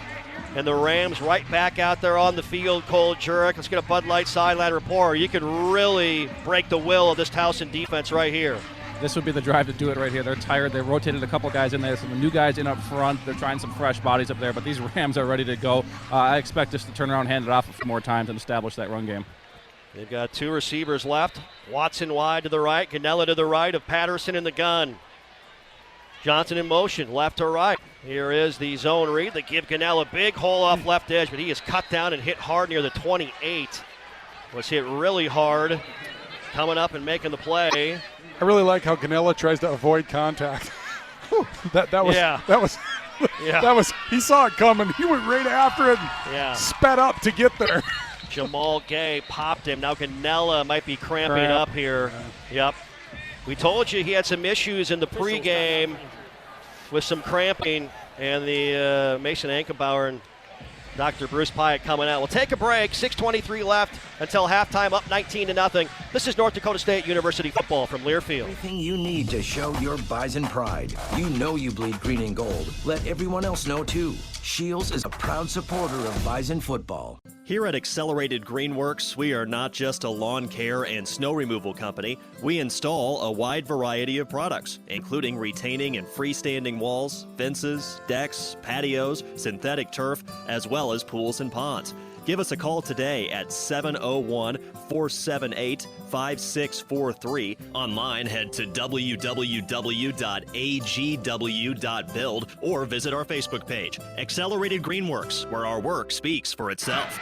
And the Rams right back out there on the field. Cole Jurek. Let's get a Bud Light sideline report. You could really break the will of this Towson defense right here. This would be the drive to do it right here. They're tired. They rotated a couple guys in there. Some new guys in up front. They're trying some fresh bodies up there. But these Rams are ready to go. I expect us to turn around, hand it off a few more times, and establish that run game. They've got 2 receivers left. Watson wide to the right. Ganella to the right of Patterson in the gun. Johnson in motion, left to right. Here is the zone read. They give Ganella a big hole off left edge, but he is cut down and hit hard near the 28. Was hit really hard. Coming up and making the play. I really like how Ganella tries to avoid contact. that was he saw it coming. He went right after it and sped up to get there. Jamal Gay popped him. Now Ganella might be cramping up here. Yep. We told you he had some issues in the pregame with some cramping, and the Mason Ankenbauer and Dr. Bruce Pyatt coming out. We'll take a break. 6:23 left until halftime, up 19-0. This is North Dakota State University football from Learfield. Everything you need to show your Bison pride. You know you bleed green and gold. Let everyone else know too. Shields is a proud supporter of Bison football. Here at Accelerated Greenworks, we are not just a lawn care and snow removal company. We install a wide variety of products, including retaining and freestanding walls, fences, decks, patios, synthetic turf, as well as pools and ponds. Give us a call today at 701-478-5643. Online, head to www.agw.build or visit our Facebook page. Accelerated Greenworks, where our work speaks for itself.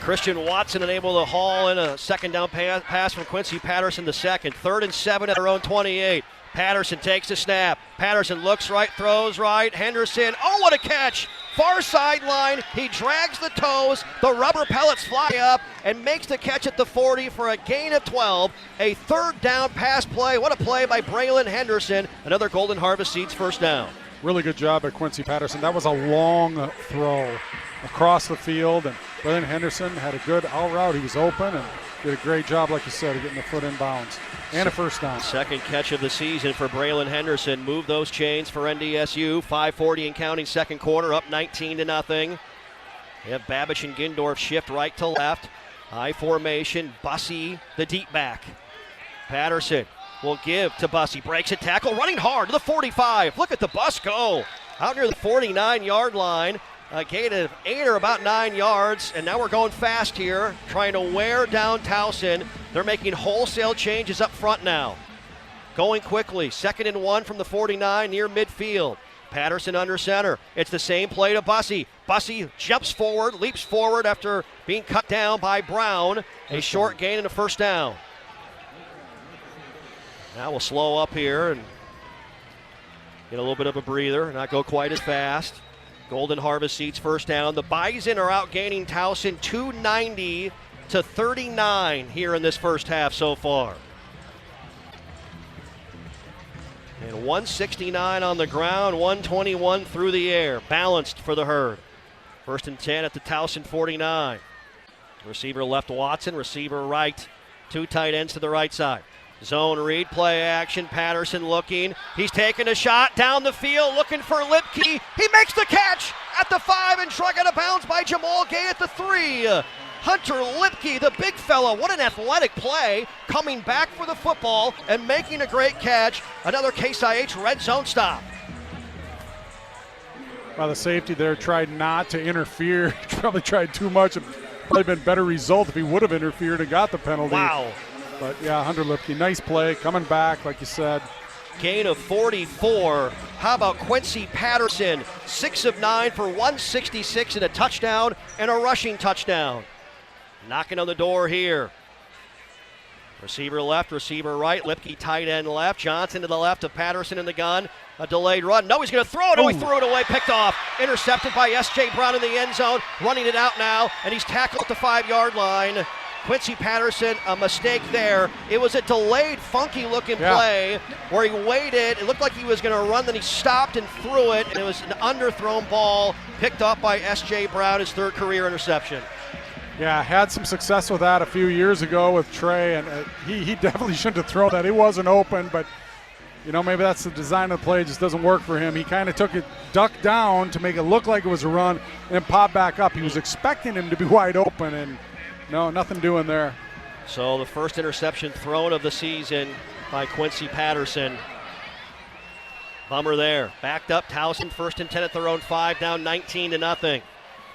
Christian Watson unable to haul in a second down pass from Quincy Patterson the second. 3rd and 7 at their own 28. Patterson takes the snap. Patterson looks right, throws right. Henderson, oh, what a catch! Far sideline, he drags the toes. The rubber pellets fly up and makes the catch at the 40 for a gain of 12. A 3rd down pass play. What a play by Braylon Henderson. Another Golden Harvest Seeds first down. Really good job by Quincy Patterson. That was a long throw across the field, and Braylon Henderson had a good out route. He was open and did a great job, like you said, of getting the foot in bounds. And a first down. Second catch of the season for Braylon Henderson. Move those chains for NDSU. 5:40 and counting, second quarter, up 19-0. You have Babbage and Gindorf shift right to left. High formation. Bussey, the deep back. Patterson will give to Bussey. Breaks a tackle, running hard to the 45. Look at the bus go. Out near the 49-yard line. A gain of 8 or about 9 yards, and now we're going fast here, trying to wear down Towson. They're making wholesale changes up front now. Going quickly, 2nd and 1 from the 49 near midfield. Patterson under center. It's the same play to Bussey. Bussey jumps forward, leaps forward after being cut down by Brown. A short gain and a first down. Now we'll slow up here and get a little bit of a breather, not go quite as fast. Golden Harvest Seeds first down. The Bison are outgaining Towson 290-39 here in this first half so far. And 169 on the ground, 121 through the air. Balanced for the herd. 1st and 10 at the Towson 49. Receiver left Watson, receiver right. 2 tight ends to the right side. Zone read, play action, Patterson looking. He's taking a shot down the field, looking for Lipke. He makes the catch at the 5 and struck out of bounds by Jamal Gay at the 3. Hunter Lipke, the big fella, what an athletic play, coming back for the football and making a great catch. Another Case IH red zone stop. Well, the safety there tried not to interfere. He probably tried too much. It probably been a better result if he would have interfered and got the penalty. Wow. But yeah, Hunter Lipke, nice play, coming back, like you said. Gain of 44. How about Quincy Patterson? 6 of 9 for 166 and a touchdown and a rushing touchdown. Knocking on the door here. Receiver left, receiver right. Lipke tight end left. Johnson to the left of Patterson in the gun. A delayed run. No, he's going to throw it. Oh, he threw it away. Picked off. Intercepted by S.J. Brown in the end zone. Running it out now, and he's tackled at the 5-yard line. Quincy Patterson, a mistake there. It was a delayed, funky-looking play where he waited. It looked like he was going to run, then he stopped and threw it, and it was an underthrown ball picked up by S.J. Brown, his 3rd career interception. Yeah, had some success with that a few years ago with Trey, and he definitely shouldn't have thrown that. It wasn't open, but, you know, maybe that's the design of the play. It just doesn't work for him. He kind of took it, ducked down to make it look like it was a run, and then popped back up. He was expecting him to be wide open, and no, nothing doing there. So the first interception thrown of the season by Quincy Patterson. Bummer there. Backed up, Towson 1st and 10 at their own 5, down 19-0.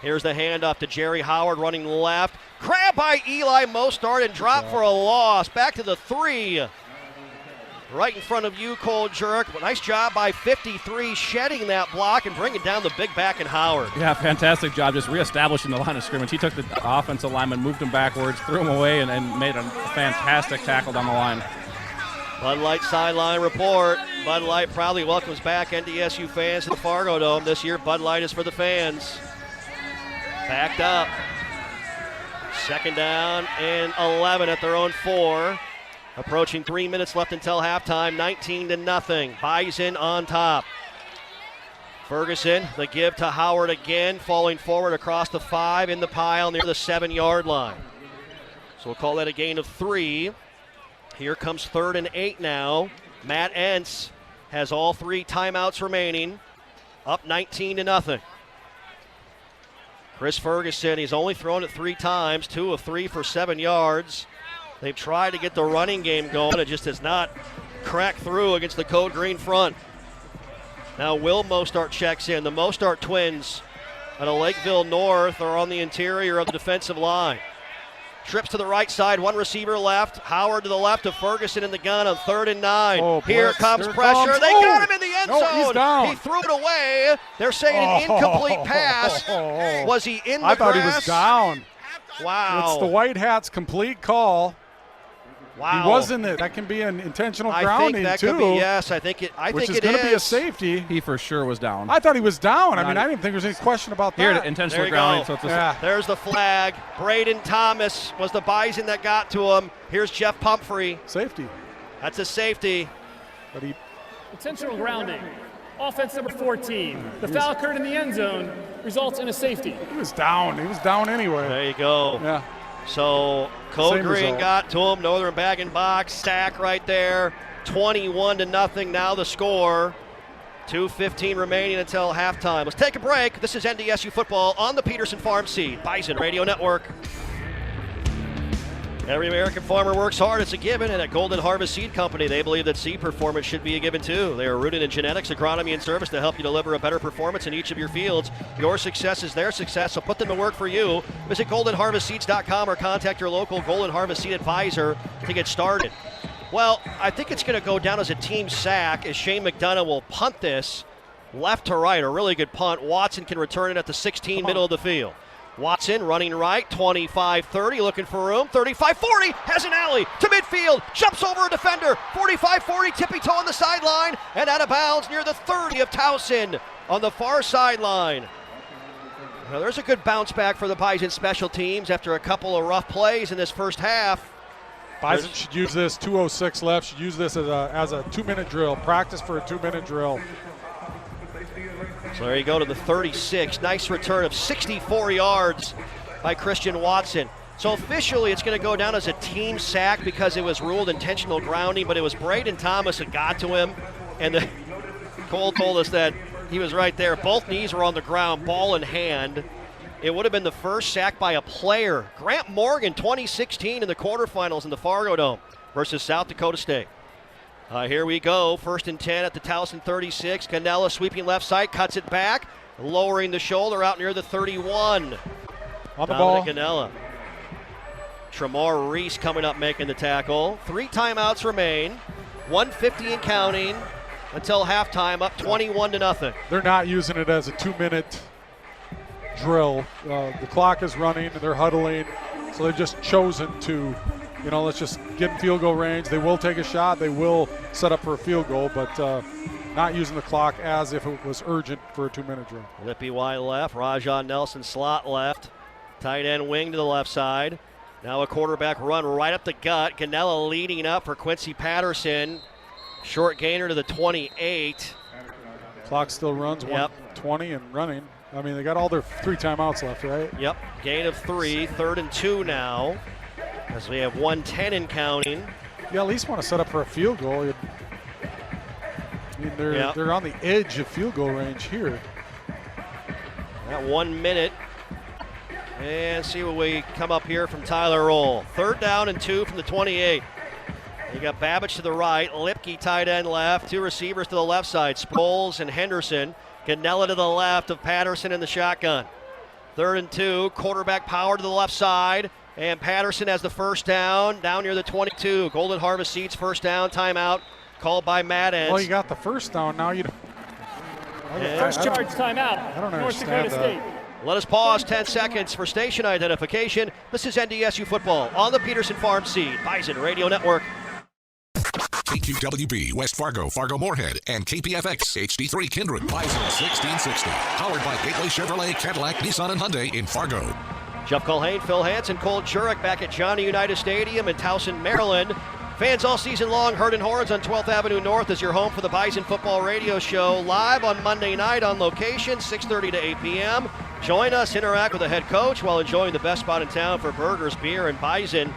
Here's the handoff to Jerry Howard running left. Grab by Eli Mostard and drop for a loss. Back to the 3. Right in front of you, Cole Jurek. Nice job by 53 shedding that block and bringing down the big back in Howard. Yeah, fantastic job just reestablishing the line of scrimmage. He took the offensive lineman, moved him backwards, threw him away, and made a fantastic tackle down the line. Bud Light sideline report. Bud Light proudly welcomes back NDSU fans to the Fargo Dome. This year, Bud Light is for the fans. Backed up. 2nd down and 11 at their own 4. Approaching 3 minutes left until halftime, 19-0. Bison on top. Ferguson, the give to Howard again, falling forward across the 5 in the pile near the 7-yard line. So we'll call that a gain of 3. Here comes 3rd and 8 now. Matt Entz has all 3 timeouts remaining, up 19-0. Chris Ferguson, he's only thrown it 3 times, 2 of 3 for 7 yards. They've tried to get the running game going. It just has not cracked through against the Code Green front. Now Will Mostart checks in. The Mostart twins out of Lakeville North are on the interior of the defensive line. Trips to the right side, 1 receiver left. Howard to the left of Ferguson in the gun on 3rd and 9. Oh, Here comes pressure. They got him in the end zone. He's down. He threw it away. They're saying an incomplete pass. Was he in the I thought grass? he was down. Wow. It's the White Hats' complete call. Wow. He wasn't it. That can be an intentional I grounding think that too. could be, yes, I think it which is is. going to be a safety. He for sure was down. I thought he was down. I mean, I didn't think there was any question about Here, that. intentional There you grounding. go. So it's a Yeah. There's the flag. Braden Thomas was the Bison that got to him. Here's Jeff Pumphrey. Safety. That's a safety. But he Intentional grounding. Offense number 14. The foul occurred in the end zone, results in a safety. was down. He was down anyway. There you go. Yeah. So Code Same Green result. got to him. Northern bag and box. Sack right there. 21-0 now the score. 2:15 remaining until halftime. Let's take a break. This is NDSU football on the Peterson Farm Seed Bison Radio Network. Every American farmer works hard. It's a given. And at Golden Harvest Seed Company, they believe that seed performance should be a given too. They are rooted in genetics, agronomy, and service to help you deliver a better performance in each of your fields. Your success is their success, so put them to work for you. Visit goldenharvestseeds.com or contact your local Golden Harvest Seed advisor to get started. Well, I think it's going to go down as a team sack as Shane McDonough will punt this left to right. A really good punt. Watson can return it at the 16, middle of the field. Watson running right, 25-30, looking for room, 35-40, has an alley to midfield, jumps over a defender, 45-40, tippy toe on the sideline, and out of bounds near the 30 of Towson on the far sideline. Now there's a good bounce back for the Bison special teams after a couple of rough plays in this first half. Bison should use this, 2:06 left, should use this as a 2-minute drill, practice for a 2-minute drill. So there you go to the 36. Nice return of 64 yards by Christian Watson. So officially it's going to go down as a team sack because it was ruled intentional grounding, but it was Braden Thomas that got to him. And Cole told us that he was right there. Both knees were on the ground, ball in hand. It would have been the first sack by a player. Grant Morgan, 2016 in the quarterfinals in the Fargo Dome versus South Dakota State. Here we go, 1st and 10 at the Towson 36. Cannella sweeping left side, cuts it back, lowering the shoulder out near the 31. On the ball. Cannella. Tremar Reese coming up making the tackle. 3 timeouts remain, 1:50 and counting until halftime, up 21-0. They're not using it as a 2-minute drill. The clock is running and they're huddling, so they've just chosen to, let's just get in field goal range. They will take a shot. They will set up for a field goal, but not using the clock as if it was urgent for a 2-minute drill. Lippy wide left, Rajon Nelson slot left. Tight end wing to the left side. Now a quarterback run right up the gut. Cannella leading up for Quincy Patterson. Short gainer to the 28. Clock still runs, 1:20 and running. I mean, they got all their 3 timeouts left, right? Yep, gain of 3, 3rd and 2 now. As we have 1:10 and counting. You at least want to set up for a field goal. I mean, they're on the edge of field goal range here. That 1 minute. And see what we come up here from Tyler Roll. 3rd down and 2 from the 28. You got Babbage to the right, Lipke tight end left, 2 receivers to the left side, Sproles and Henderson. Cannella to the left of Patterson in the shotgun. 3rd and 2, quarterback power to the left side. And Patterson has the first down near the 22. Golden Harvest Seeds first down, timeout called by Matt Entz. Well, you got the first down. Now you First charge timeout. I don't North understand Dakota that. State. Let us pause 10 seconds for station identification. This is NDSU football on the Peterson Farm Seed Bison Radio Network. KQWB, West Fargo, Fargo Moorhead, and KPFX, HD3 Kindred, Bison 1660. Powered by Gateway Chevrolet, Cadillac, Nissan, and Hyundai in Fargo. Jeff Culhane, Phil Hansen, Cole Jurek back at Johnny Unitas Stadium in Towson, Maryland. Fans all season long, Herd Horns on 12th Avenue North is your home for the Bison Football Radio Show, live on Monday night on location, 6:30 to 8 p.m. Join us, interact with the head coach while enjoying the best spot in town for burgers, beer, and Bison.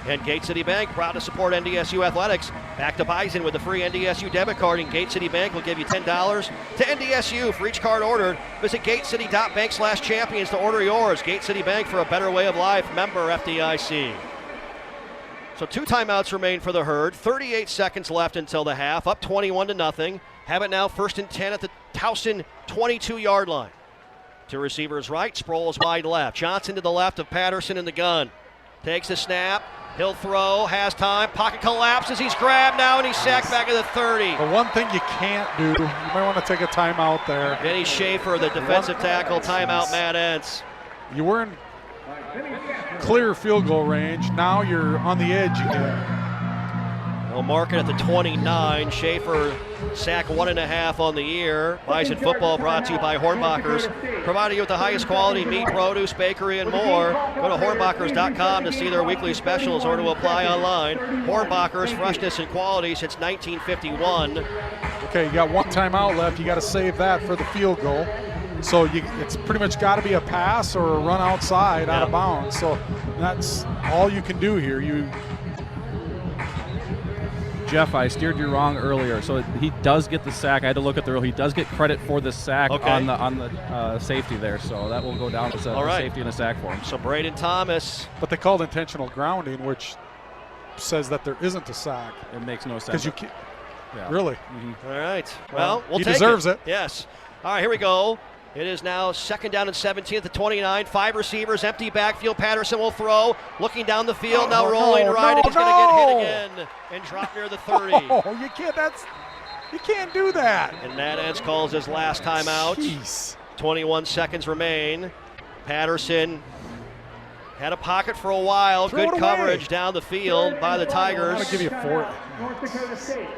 And Gate City Bank, proud to support NDSU athletics. Back to Bison with the free NDSU debit card, and Gate City Bank will give you $10 to NDSU for each card ordered. Visit gatecity.bank/champions to order yours. Gate City Bank, for a better way of life. Member FDIC. So 2 timeouts remain for the Herd. 38 seconds left until the half. Up 21-0. Have it now 1st and 10 at the Towson 22-yard line. 2 receivers right. Sproles wide left. Johnson to the left of Patterson in the gun. Takes a snap. He'll throw. Has time. Pocket collapses. He's grabbed now, and he's sacked back at the 30. The one thing you can't do, you might want to take a timeout there. Denny Schaefer, the defensive tackle. Timeout, Matt Entz. You were in clear field goal range. Now you're on the edge again. They'll mark it at the 29. Schaefer sack 1.5 on the year. Bison football brought to you by Hornbachers, providing you with the highest quality meat, produce, bakery, and more. Go to hornbachers.com to see their weekly specials or to apply online. Hornbachers, freshness and quality since 1951. Okay, you got 1 timeout left. You got to save that for the field goal. So it's pretty much got to be a pass or a run outside out of bounds. So that's all you can do here. Jeff, I steered you wrong earlier. So he does get the sack. I had to look at the rule. He does get credit for the sack on the safety there. So that will go down as a safety and a sack for him. So Braden Thomas. But they called intentional grounding, which says that there isn't a sack. It makes no sense. Because you can't. Really? Mm-hmm. All right. Well, we'll he take deserves it. Yes. All right, here we go. It is now 2nd down and 17 at the 29. 5 receivers, empty backfield. Patterson will throw. Looking down the field, now rolling right. He's going to get hit again and drop near the 30. Oh, you can't do that. And Matt Entz calls his last timeout. Jeez. 21 seconds remain. Patterson had a pocket for a while. Good coverage down the field by the Tigers. I'll give you 4. North Dakota State.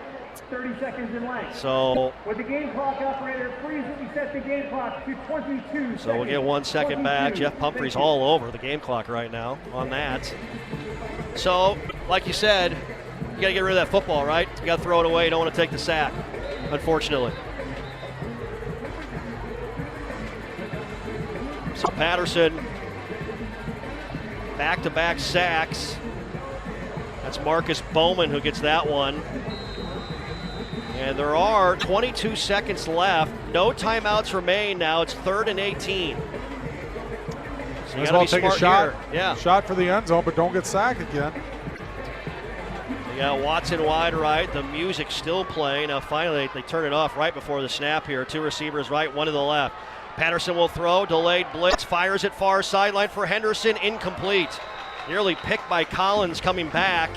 30 seconds in length. So with the game clock operator, please reset the game clock to 22 seconds. So we'll get 1 second back. Jeff Pumphrey's all over the game clock right now on that. So, like you said, you got to get rid of that football, right? You got to throw it away. You don't want to take the sack, unfortunately. So Patterson, back-to-back sacks. That's Marcus Bowman who gets that one. And there are 22 seconds left. No timeouts remain now. It's 3rd and 18. So you got to be take a smart shot. here. Yeah. Shot for the end zone, but don't get sacked again. You got Watson wide right. The music still playing. Now finally they turn it off right before the snap here. 2 receivers right, 1 to the left. Patterson will throw. Delayed blitz. Fires it far sideline for Henderson. Incomplete. Nearly picked by Collins coming back.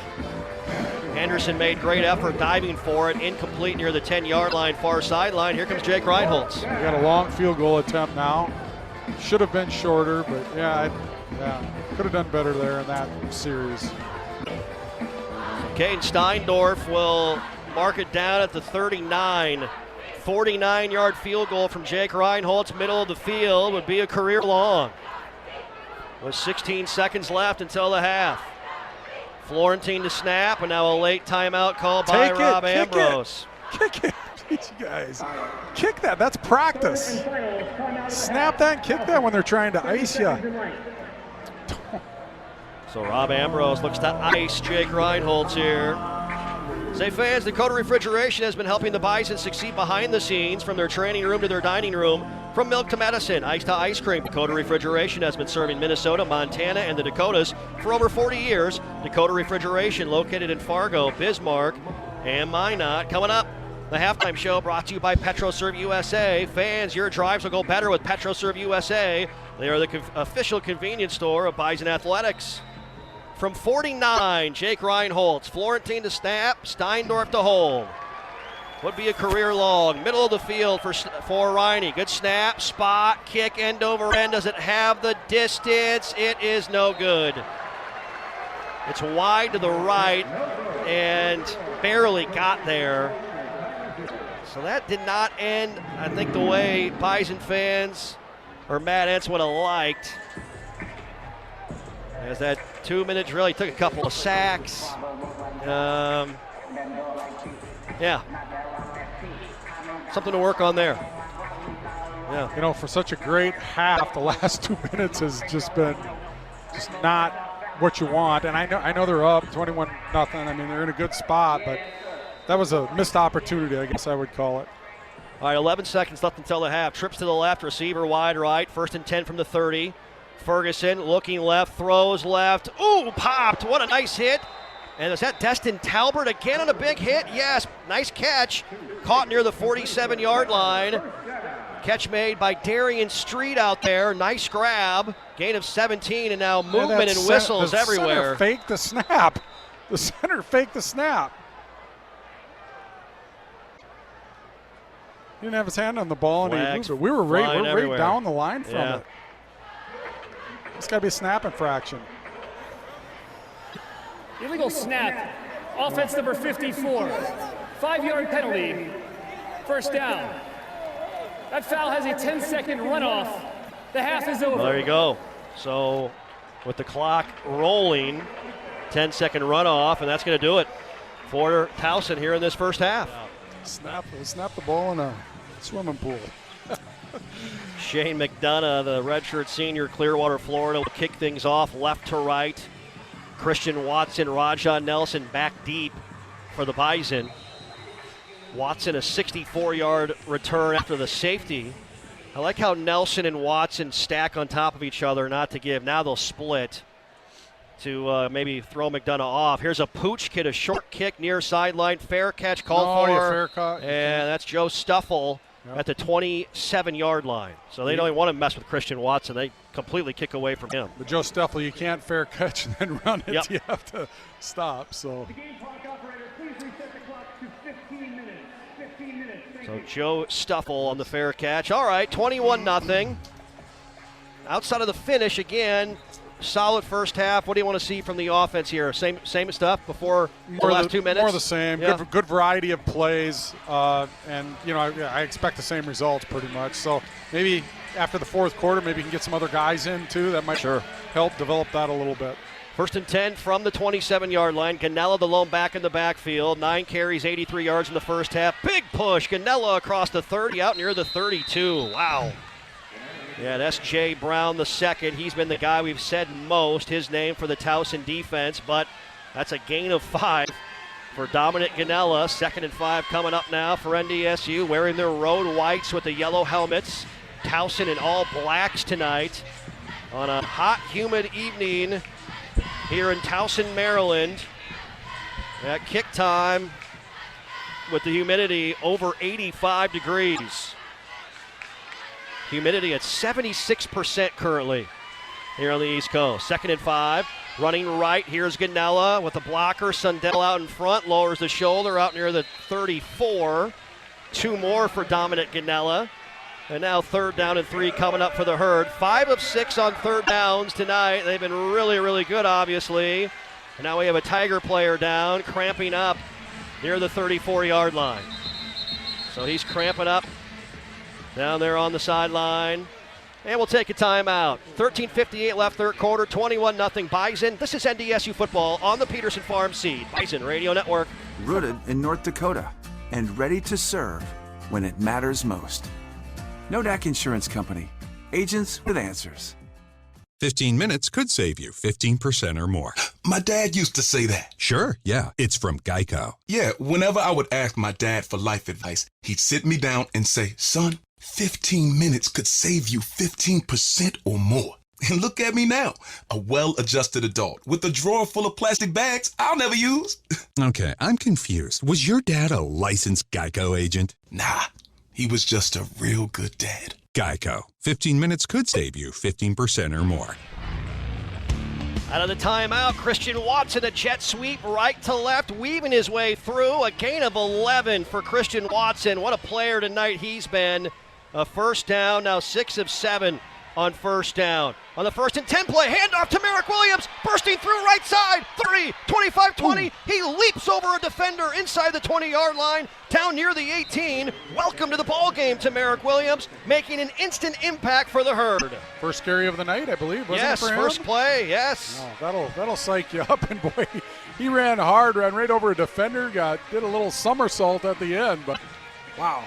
Henderson made great effort diving for it. Incomplete near the 10-yard line, far sideline. Here comes Jake Reinholtz. We got a long field goal attempt now. Should have been shorter, but could have done better there in that series. Caden Steindorf will mark it down at the 39. 49-yard field goal from Jake Reinholtz, middle of the field, would be a career long. With 16 seconds left until the half. Florentine to snap, and now a late timeout called by Rob Ambrose. Kick it. Jeez, you guys. Kick that. That's practice. Snap that and kick that when they're trying to ice you. So Rob Ambrose looks to ice Jake Reinholtz here. Say fans, Dakota Refrigeration has been helping the Bison succeed behind the scenes, from their training room to their dining room, from milk to medicine, ice to ice cream. Dakota Refrigeration has been serving Minnesota, Montana, and the Dakotas for over 40 years. Dakota Refrigeration, located in Fargo, Bismarck, and Minot. Coming up, the halftime show brought to you by PetroServe USA. Fans, your drives will go better with PetroServe USA. They are the official convenience store of Bison Athletics. From 49, Jake Reinholtz. Florentine to snap, Steindorf to hold. Would be a career long. Middle of the field for Riney. Good snap, spot, kick, end over end. Does it have the distance? It is no good. It's wide to the right and barely got there. So that did not end, I think, the way Bison fans or Matt Entz would have liked. As that 2 minutes really took a couple of sacks. Yeah. Something to work on there. Yeah. You know, for such a great half, the last 2 minutes has just been just not what you want. And I know they're up 21-0. I mean, they're in a good spot, but that was a missed opportunity, I guess I would call it. All right, 11 seconds left until the half. Trips to the left, receiver wide right. 1st and 10 from the 30. Ferguson looking left, throws left. Ooh, popped. What a nice hit. And is that Destin Talbert again on a big hit? Yes, nice catch. Caught near the 47-yard line. Catch made by Darian Street out there. Nice grab. Gain of 17, and now movement and whistles everywhere. The center faked the snap. The center faked the snap. He didn't have his hand on the ball, and he moved it. We're right down the line from it. It's got to be a snap infraction. Illegal snap. Offense number 54. 5-yard penalty. First down. That foul has a 10-second runoff. The half is over. Well, there you go. So with the clock rolling, 10-second runoff, and that's going to do it for Towson here in this first half. Snap the ball in a swimming pool. Shane McDonough, the redshirt senior, Clearwater, Florida, will kick things off left to right. Christian Watson, Rajah Nelson back deep for the Bison. Watson a 64-yard return after the safety. I like how Nelson and Watson stack on top of each other, not to give. Now they'll split to maybe throw McDonough off. Here's a pooch kid, a short kick near sideline. Fair catch called for. Fair cut. And that's Joe Stuffle at the 27-yard line. So they don't even want to mess with Christian Watson. They completely kick away from him. But Joe Stuffle, you can't fair catch and then run it. Yep. You have to stop. So. The game clock operator, please reset the clock to 15 minutes. 15 minutes. So Joe Stuffle on the fair catch. All right, 21-0. Outside of the finish, again, solid first half. What do you want to see from the offense here? Same stuff before the last 2 minutes? More the same. Yeah. Good variety of plays. And, you know, I expect the same results pretty much. So maybe after the fourth quarter, maybe you can get some other guys in too. That might help develop that a little bit. 1st and 10 from the 27-yard line. Ganella, the lone back in the backfield. 9 carries, 83 yards in the first half. Big push. Ganella across the 30, out near the 32. Wow. Yeah, that's Jay Brown the second. He's been the guy we've said most, his name for the Towson defense, but that's a gain of 5 for Dominic Ganella. 2nd and 5 coming up now for NDSU, wearing their road whites with the yellow helmets. Towson in all blacks tonight on a hot, humid evening here in Towson, Maryland. At kick time with the humidity over 85 degrees. Humidity at 76% currently here on the East Coast. 2nd and 5, running right. Here's Ganella with a blocker. Sundell out in front, lowers the shoulder out near the 34. 2 more for Dominic Ganella. And now 3rd down and 3 coming up for the Herd. 5 of 6 on 3rd downs tonight. They've been really, really good, obviously. And now we have a Tiger player down, cramping up near the 34-yard line. So he's cramping up down there on the sideline. And we'll take a timeout. 13:58 left, third quarter, 21-0 Bison. This is NDSU football on the Peterson Farm Seed Bison Radio Network. Rooted in North Dakota and ready to serve when it matters most. Nodak Insurance Company. Agents with answers. 15 minutes could save you 15% or more. My dad used to say that. Sure, yeah. It's from Geico. Yeah, whenever I would ask my dad for life advice, he'd sit me down and say, son, 15 minutes could save you 15% or more. And look at me now, a well-adjusted adult with a drawer full of plastic bags I'll never use. Okay, I'm confused. Was your dad a licensed Geico agent? Nah, he was just a real good dad. Geico. 15 minutes could save you 15% or more. Out of the timeout, Christian Watson, a jet sweep right to left, weaving his way through. A gain of 11 for Christian Watson. What a player tonight he's been. A first down, now 6 of 7 on first down. On the 1st and 10 play, handoff to Merrick Williams, bursting through right side, 30, 25, 20. He leaps over a defender inside the 20-yard line, down near the 18. Welcome to the ball game to Merrick Williams, making an instant impact for the Herd. First carry of the night, I believe, wasn't it for him? Yes, first play, yes. Oh, that'll psych you up, and boy, He ran hard, ran right over a defender, did a little somersault at the end, but wow.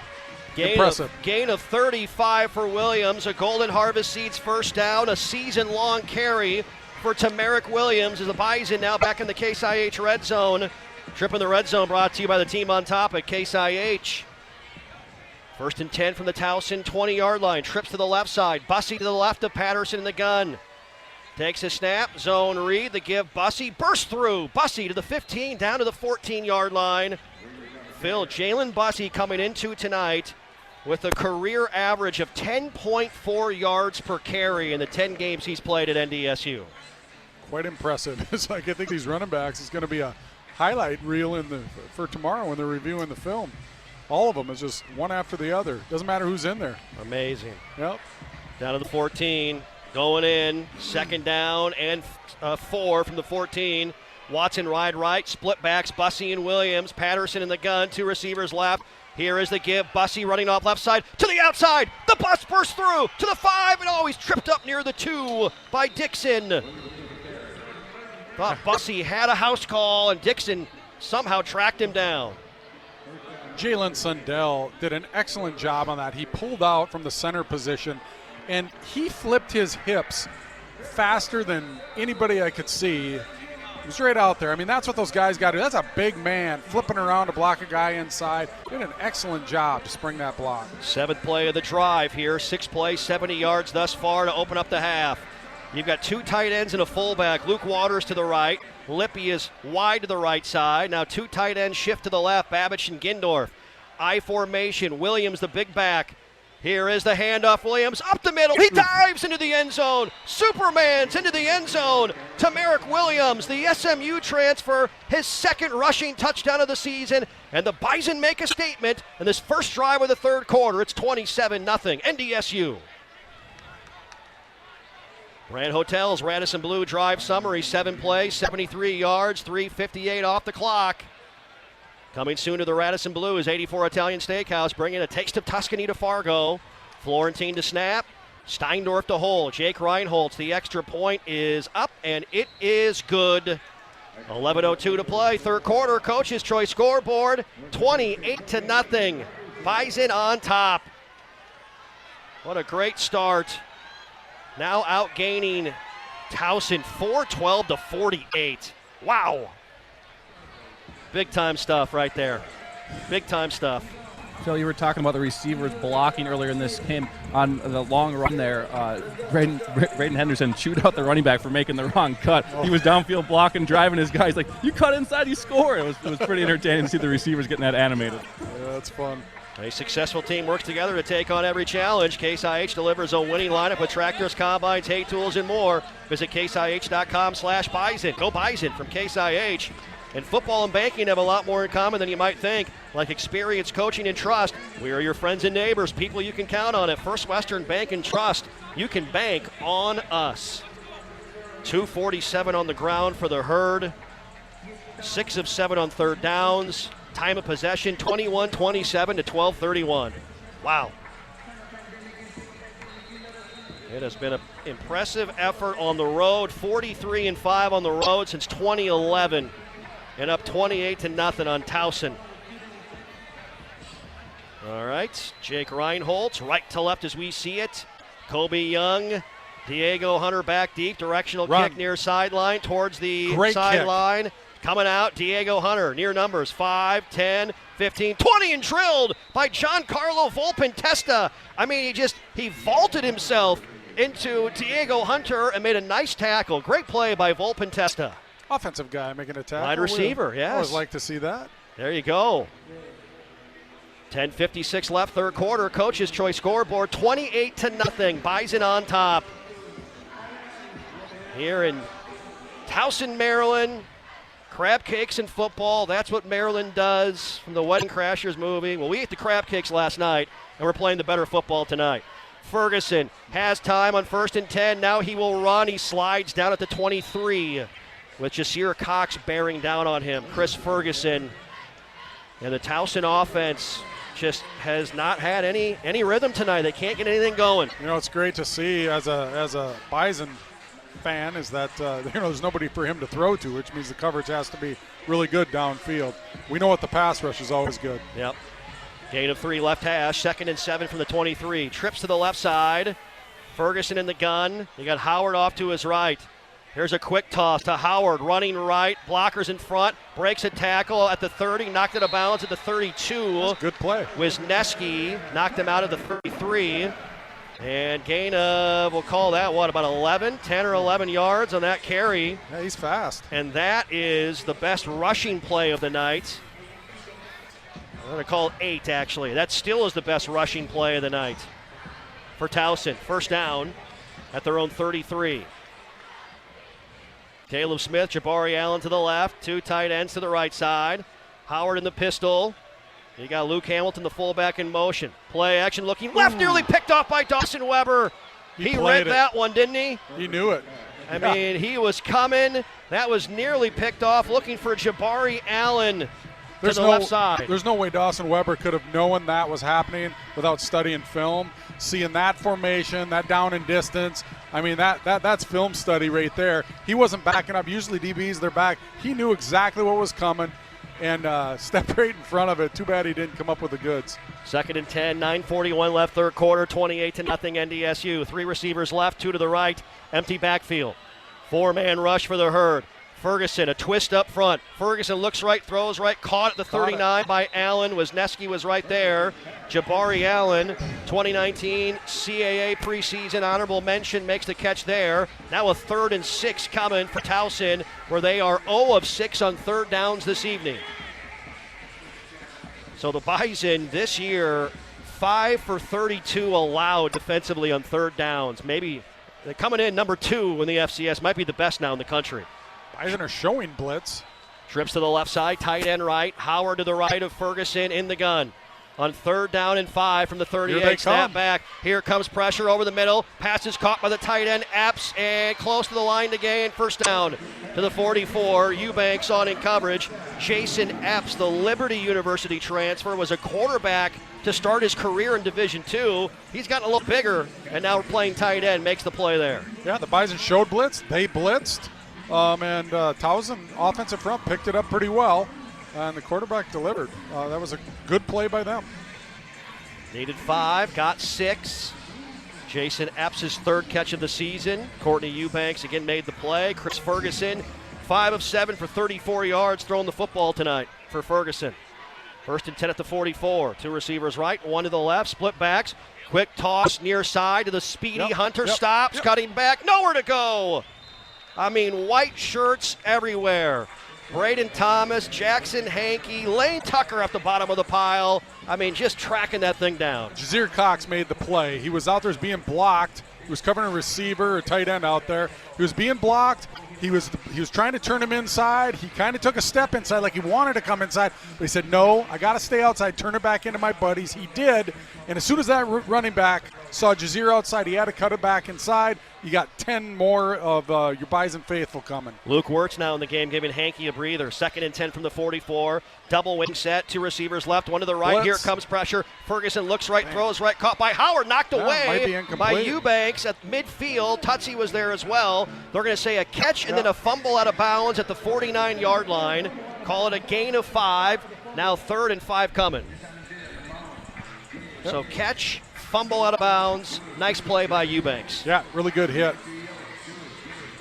Impressive. Gain of 35 for Williams. A Golden Harvest Seeds first down. A season-long carry for Tamarick Williams as the Bison now back in the Case IH red zone. Trip in the red zone brought to you by the team on top at Case IH. First and 10 from the Towson 20-yard line. Trips to the left side. Bussey to the left of Patterson in the gun. Takes a snap. Zone read. The give. Bussey bursts through. Bussey to the 15, down to the 14-yard line. Jalen Bussey coming into tonight with a career average of 10.4 yards per carry in the 10 games he's played at NDSU. Quite impressive. It's like I think these running backs is going to be a highlight reel for tomorrow when they're reviewing the film. All of them is just one after the other. Doesn't matter who's in there. Amazing. Yep. Down to the 14, going in, second down and 4 from the 14. Watson right, split backs, Bussey and Williams. Patterson in the gun, 2 receivers left. Here is the give. Bussey running off left side to the outside. The bus bursts through to the 5, and he's tripped up near the 2 by Dixon. Thought Bussey had a house call, and Dixon somehow tracked him down. Jalen Sundell did an excellent job on that. He pulled out from the center position, and he flipped his hips faster than anybody I could see. He was right out there. I mean, that's what those guys got to do. That's a big man flipping around to block a guy inside. Did an excellent job to spring that block. 7th play of the drive here. 6 plays, 70 yards thus far to open up the half. You've got 2 tight ends and a fullback. Luke Waters to the right. Lippy is wide to the right side. Now 2 tight ends shift to the left. Babich and Gindorf. I formation. Williams, the big back. Here is the handoff. Williams up the middle. He dives into the end zone. Superman's into the end zone. Tamarick Williams, the SMU transfer, his 2nd rushing touchdown of the season. And the Bison make a statement in this first drive of the 3rd quarter. It's 27-0. NDSU. Rand Hotels, Radisson Blue drive summary. 7 plays, 73 yards, 3:58 off the clock. Coming soon to the Radisson Blue is 84 Italian Steakhouse, bringing a taste of Tuscany to Fargo. Florentine to snap. Steindorf to hold. Jake Reinholtz, the extra point is up, and it is good. 11:02 to play, 3rd quarter. Coach's Choice scoreboard, 28-0. Bison on top. What a great start. Now outgaining Towson, 412 to 48. Wow. Big time stuff right there. Big time stuff. Phil, you were talking about the receivers blocking earlier in this game on the long run there. Braden Henderson chewed out the running back for making the wrong cut. Oh. He was downfield blocking, driving his guys like, you cut inside, you score. It was pretty entertaining to see the receivers getting that animated. Yeah, that's fun. A successful team works together to take on every challenge. Case IH delivers a winning lineup with tractors, combines, hay tools, and more. Visit caseih.com/Bison. Go Bison from Case IH. And football and banking have a lot more in common than you might think, like experience, coaching, and trust. We are your friends and neighbors, people you can count on at First Western Bank and Trust. You can bank on us. 2:47 on the ground for the Herd. 6 of 7 on 3rd downs. Time of possession, 21-27 to 12:31. Wow. It has been an impressive effort on the road. 43-5 on the road since 2011. And up 28-0 on Towson. All right, Jake Reinholtz, right to left as we see it. Kobe Young, Diego Hunter back deep, directional kick near sideline towards the sideline. Coming out, Diego Hunter, near numbers, 5, 10, 15, 20, and drilled by Giancarlo Volpintesta. I mean, he vaulted himself into Diego Hunter and made a nice tackle. Great play by Volpintesta. Offensive guy making a tackle. Wide receiver, yes. I always like to see that. There you go. 10:56 left, 3rd quarter. Coach's Choice scoreboard, 28-0. Bison on top. Here in Towson, Maryland. Crab cakes and football, that's what Maryland does from the Wedding Crashers movie. Well, we ate the crab cakes last night, and we're playing the better football tonight. Ferguson has time on 1st and 10. Now he will run. He slides down at the 23 with Jasir Cox bearing down on him. Chris Ferguson. And the Towson offense just has not had any rhythm tonight. They can't get anything going. You know, it's great to see as a Bison fan is that there's nobody for him to throw to, which means the coverage has to be really good downfield. We know what the pass rush is always good. Yep. Gain of 3 left hash, 2nd and 7 from the 23. Trips to the left side. Ferguson in the gun. You got Howard off to his right. Here's a quick toss to Howard, running right. Blockers in front. Breaks a tackle at the 30. Knocked it out of bounds at the 32. Good play. Wisniewski knocked him out of the 33. And gain of, we'll call that, about 10 or 11 yards on that carry. Yeah, he's fast. And that is the best rushing play of the night. I'm going to call it 8, actually. That still is the best rushing play of the night for Towson. First down at their own 33. Caleb Smith, Jabari Allen to the left, 2 tight ends to the right side. Howard in the pistol. You got Luke Hamilton, the fullback, in motion. Play action looking left, nearly picked off by Dawson Weber. He read that one, didn't he? He knew it. I mean, he was coming. That was nearly picked off, looking for Jabari Allen to the left side. There's no way Dawson Weber could have known that was happening without studying film, seeing that formation, that down and distance. I mean, that's film study right there. He wasn't backing up. Usually DBs, they're back. He knew exactly what was coming and stepped right in front of it. Too bad he didn't come up with the goods. 2nd and 10, 9:41 left, third quarter, 28-0 NDSU. 3 receivers left, 2 to the right, empty backfield. 4-man rush for the Herd. Ferguson, a twist up front. Ferguson looks right, throws right, caught at the 39 by Allen. Wisniewski was right there. Jabari Allen, 2019 CAA preseason honorable mention, makes the catch there. Now a 3rd and 6 coming for Towson, where they are 0 of 6 on third downs this evening. So the Bison this year, 5 for 32 allowed defensively on third downs. Maybe they're coming in number 2 in the FCS, might be the best now in the country. Bison are showing blitz. Trips to the left side, tight end right. Howard to the right of Ferguson in the gun. On 3rd down and 5 from the 38, snap back. Here comes pressure over the middle. Pass is caught by the tight end, Epps, and close to the line to gain. First down to the 44. Eubanks on in coverage. Jason Epps, the Liberty University transfer, was a quarterback to start his career in Division II. He's gotten a little bigger, and now playing tight end, makes the play there. Yeah, the Bison showed blitz. They blitzed. And Towson, offensive front, picked it up pretty well, and the quarterback delivered. That was a good play by them. Needed 5, got 6. Jason Epps' 3rd catch of the season. Courtney Eubanks again made the play. Chris Ferguson, 5 of 7 for 34 yards throwing the football tonight for Ferguson. 1st and 10 at the 44. 2 receivers right, 1 to the left, split backs. Quick toss near side to the speedy Hunter. Stops, cutting back, nowhere to go. I mean, white shirts everywhere. Braden Thomas, Jackson Hankey, Lane Tucker at the bottom of the pile. I mean, just tracking that thing down. Jazeer Cox made the play. He was out there being blocked. He was covering a receiver or tight end out there. He was being blocked. He was trying to turn him inside. He kind of took a step inside like he wanted to come inside. But he said, no, I got to stay outside, turn it back into my buddies. He did. And as soon as that running back saw Jazeer outside, he had to cut it back inside. You got 10 more of your Bison faithful coming. Luke Wirtz now in the game, giving Hankey a breather. 2nd and 10 from the 44. Double wing set, 2 receivers left, 1 to the right. Blitz. Here comes pressure. Ferguson looks right, throws right, caught by Howard, knocked away by Eubanks at midfield. Tutsi was there as well. They're going to say a catch and then a fumble out of bounds at the 49-yard line. Call it a gain of 5. Now 3rd and 5 coming. So catch, fumble out of bounds. Nice play by Eubanks. Yeah, really good hit.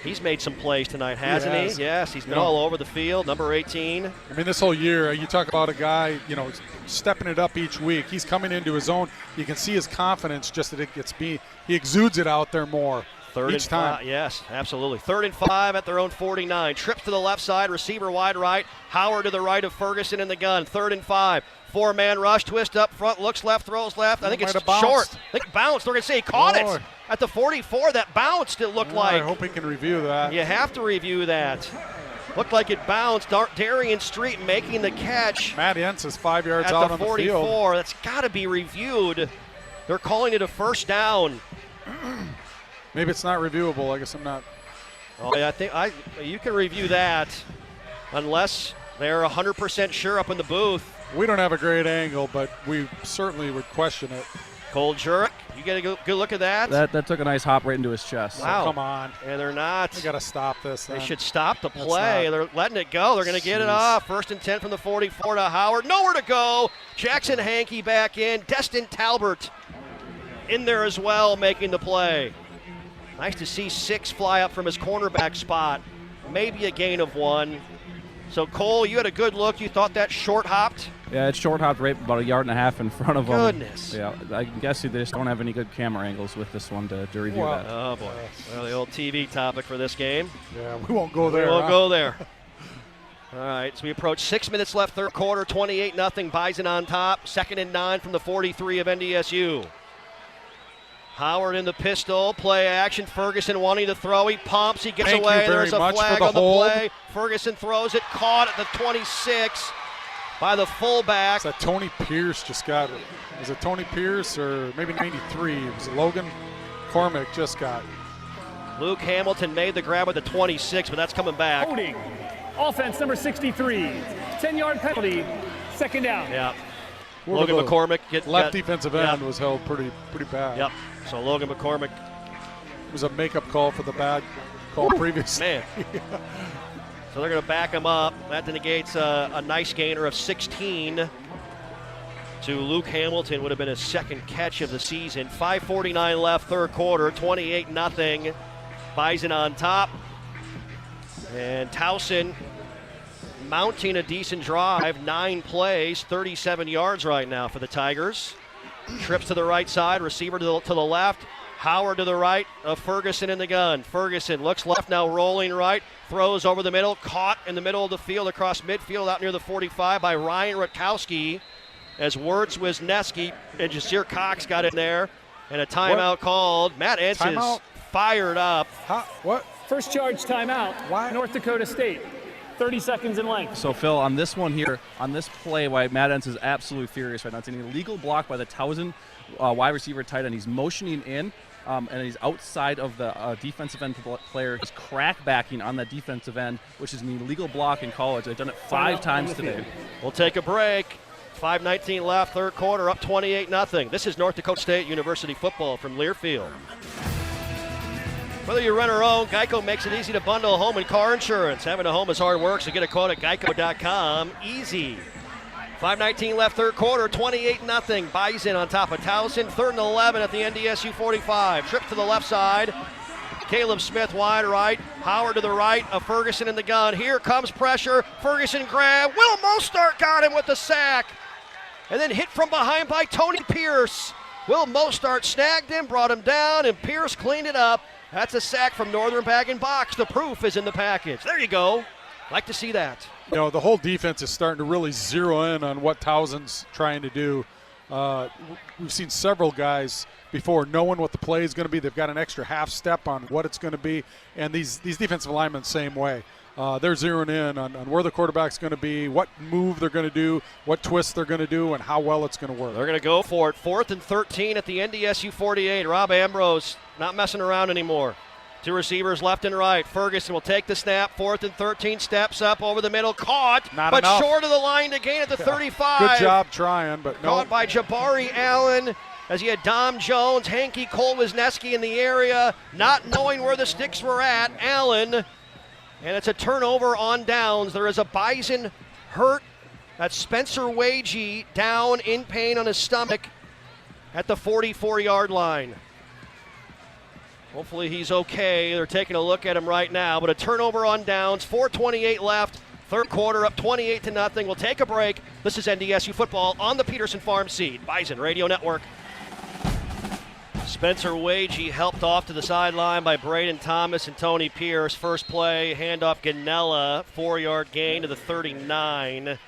He's made some plays tonight, hasn't he? Yes, he's been all over the field, number 18. I mean, this whole year, you talk about a guy, stepping it up each week. He's coming into his own. You can see his confidence just that he exudes it out there more. 3rd each and time. 5, yes, absolutely. 3rd and 5 at their own 49. Trips to the left side, receiver wide right. Howard to the right of Ferguson in the gun. 3rd and 5. 4-man rush, twist up front, looks left, throws left. I think it's short. I think bounced. They're going to say he caught it at the 44. That bounced, it looked like. I hope he can review that. You have to review that. Looked like it bounced. Darian Street making the catch. Matt Entz is 5 yards out on the field. At the 44. That's got to be reviewed. They're calling it a first down. Maybe it's not reviewable. I guess I'm not. Oh, yeah, I think you can review that unless they're 100% sure up in the booth. We don't have a great angle, but we certainly would question it. Cole Jurek, you get a good look at that? That took a nice hop right into his chest. Wow. Oh, come on. And they're not. They got to stop this. They then. should stop the play. They're letting it go. They're going to get it off. 1st and 10 from the 44 to Howard. Nowhere to go. Jackson Hankey back in. Destin Talbert in there as well, making the play. Nice to see 6 fly up from his cornerback spot. Maybe a gain of 1. So, Cole, you had a good look. You thought that short hopped? Yeah, it's short hopped right about a yard and a half in front of him. Goodness. Yeah, I guess they just don't have any good camera angles with this one to review that. Oh, boy. Well, the old TV topic for this game. Yeah, we won't go there. We won't go there. All right, so we approach 6 minutes left, third quarter, 28-0, Bison on top. 2nd and 9 from the 43 of NDSU. Howard in the pistol, play action. Ferguson wanting to throw. He pumps, he gets away. There's a flag on the play. Ferguson throws it, caught at the 26 by the fullback. That Tony Pierce just got it. Was it Tony Pierce or maybe 93? It was Logan Cormick just got it. Luke Hamilton made the grab at the 26, but that's coming back. Holding. Offense number 63. 10-yard penalty. 2nd down. Yeah. Logan McCormick left defensive end was held pretty bad. Yep. So Logan McCormick. It was a makeup call for the bad call previous. Man. So they're going to back him up. That negates a nice gainer of 16 to Luke Hamilton. Would have been his 2nd catch of the season. 5:49 left, third quarter, 28-0. Bison on top. And Towson mounting a decent drive. 9 plays, 37 yards right now for the Tigers. Trips to the right side, receiver to the left. Howard to the right of Ferguson in the gun. Ferguson looks left, now rolling right. Throws over the middle, caught in the middle of the field across midfield out near the 45 by Ryan Rutkowski as Wertz Wisniewski and Jasir Cox got in there. And a timeout called. Matt Entz is fired up. What? First charge timeout. Why? North Dakota State. 30 seconds in length. So, Phil, on this one here, on this play, why Matt Entz is absolutely furious right now. It's an illegal block by the Towson wide receiver tight end. He's motioning in, and he's outside of the defensive end player. He's crack backing on that defensive end, which is an illegal block in college. They've done it 5 times today. We'll take a break. 5:19 left, third quarter, up 28-0. This is North Dakota State University football from Learfield. Whether you rent or own, Geico makes it easy to bundle home and car insurance. Having a home is hard work, so get a quote at geico.com. Easy. 5:19 left, third quarter, 28-0. Bison on top of Towson. 3rd and 11 at the NDSU 45. Trip to the left side. Caleb Smith wide right. Howard to the right of Ferguson in the gun. Here comes pressure. Ferguson grab. Will Mostart got him with the sack. And then hit from behind by Tony Pierce. Will Mostart snagged him, brought him down, and Pierce cleaned it up. That's a sack from Northern Bag and Box. The proof is in the package. There you go. Like to see that. You know, the whole defense is starting to really zero in on what Towson's trying to do. We've seen several guys before knowing what the play is going to be. They've got an extra half step on what it's going to be. And these defensive linemen, same way. They're zeroing in on where the quarterback's going to be, what move they're going to do, what twist they're going to do, and how well it's going to work. They're going to go for it. 4th and 13 at the NDSU 48. Rob Ambrose not messing around anymore. 2 receivers left and right. Ferguson will take the snap. 4th and 13, steps up over the middle. Caught, but enough. Short of the line to gain at the 35. Good job trying, but no. Caught by Jabari Allen as he had Dom Jones, Hankey, Cole Wisniewski in the area, not knowing where the sticks were at. Allen, and it's a turnover on downs. There is a Bison hurt. That's Spencer Wagee down in pain on his stomach at the 44-yard line. Hopefully he's okay. They're taking a look at him right now, but a turnover on downs. 4:28 left. Third quarter up 28-0. We'll take a break. This is NDSU football on the Peterson Farm Seed Bison Radio Network. Spencer Wagee helped off to the sideline by Braden Thomas and Tony Pierce. First play, handoff Ganella, 4-yard gain to the 39.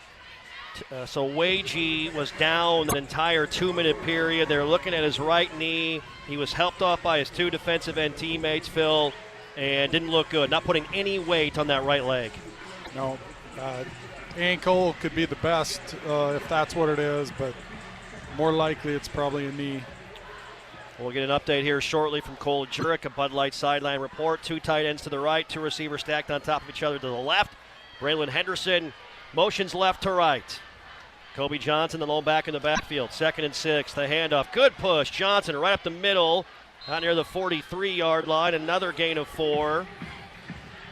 So Wagee was down the entire 2-minute period. They're looking at his right knee. He was helped off by his 2 defensive end teammates, Phil, and didn't look good. Not putting any weight on that right leg. No, ankle could be the best if that's what it is, but more likely it's probably a knee. We'll get an update here shortly from Cole Jurek, a Bud Light sideline report. 2 tight ends to the right, 2 receivers stacked on top of each other to the left. Braylon Henderson motions left to right. Kobe Johnson, the lone back in the backfield. 2nd and 6. The handoff. Good push. Johnson right up the middle. Out near the 43-yard line. Another gain of 4.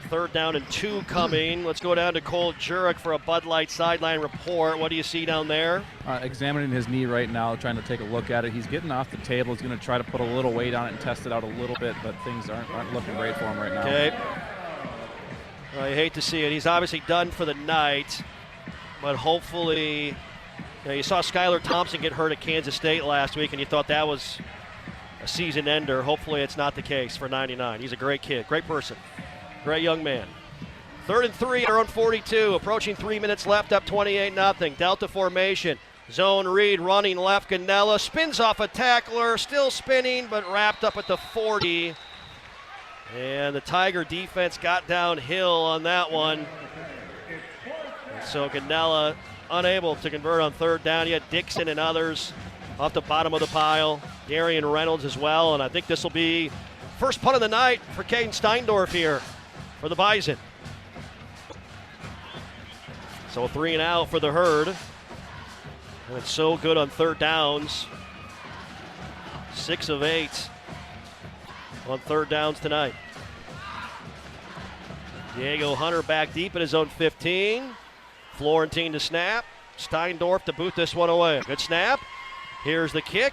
3rd down and 2 coming. Let's go down to Cole Jurek for a Bud Light sideline report. What do you see down there? Examining his knee right now, trying to take a look at it. He's getting off the table. He's going to try to put a little weight on it and test it out a little bit, but things aren't looking great for him right now. Okay. I hate to see it. He's obviously done for the night, but hopefully, you saw Skylar Thompson get hurt at Kansas State last week, and you thought that was a season ender. Hopefully it's not the case for 99. He's a great kid, great person, great young man. 3rd and 3, our own 42, approaching 3 minutes left, up 28-0. Delta formation, zone read, running left, Ganella spins off a tackler, still spinning, but wrapped up at the 40. And the Tiger defense got downhill on that one. And so Ganella unable to convert on 3rd down. Yet Dixon and others off the bottom of the pile. Darian Reynolds as well. And I think this will be first punt of the night for Caden Steindorf here for the Bison. So 3 and out for the Herd. And it's so good on 3rd downs. 6 of 8. On 3rd downs tonight. Diego Hunter back deep in his own 15. Florentine to snap. Steindorf to boot this one away. Good snap. Here's the kick.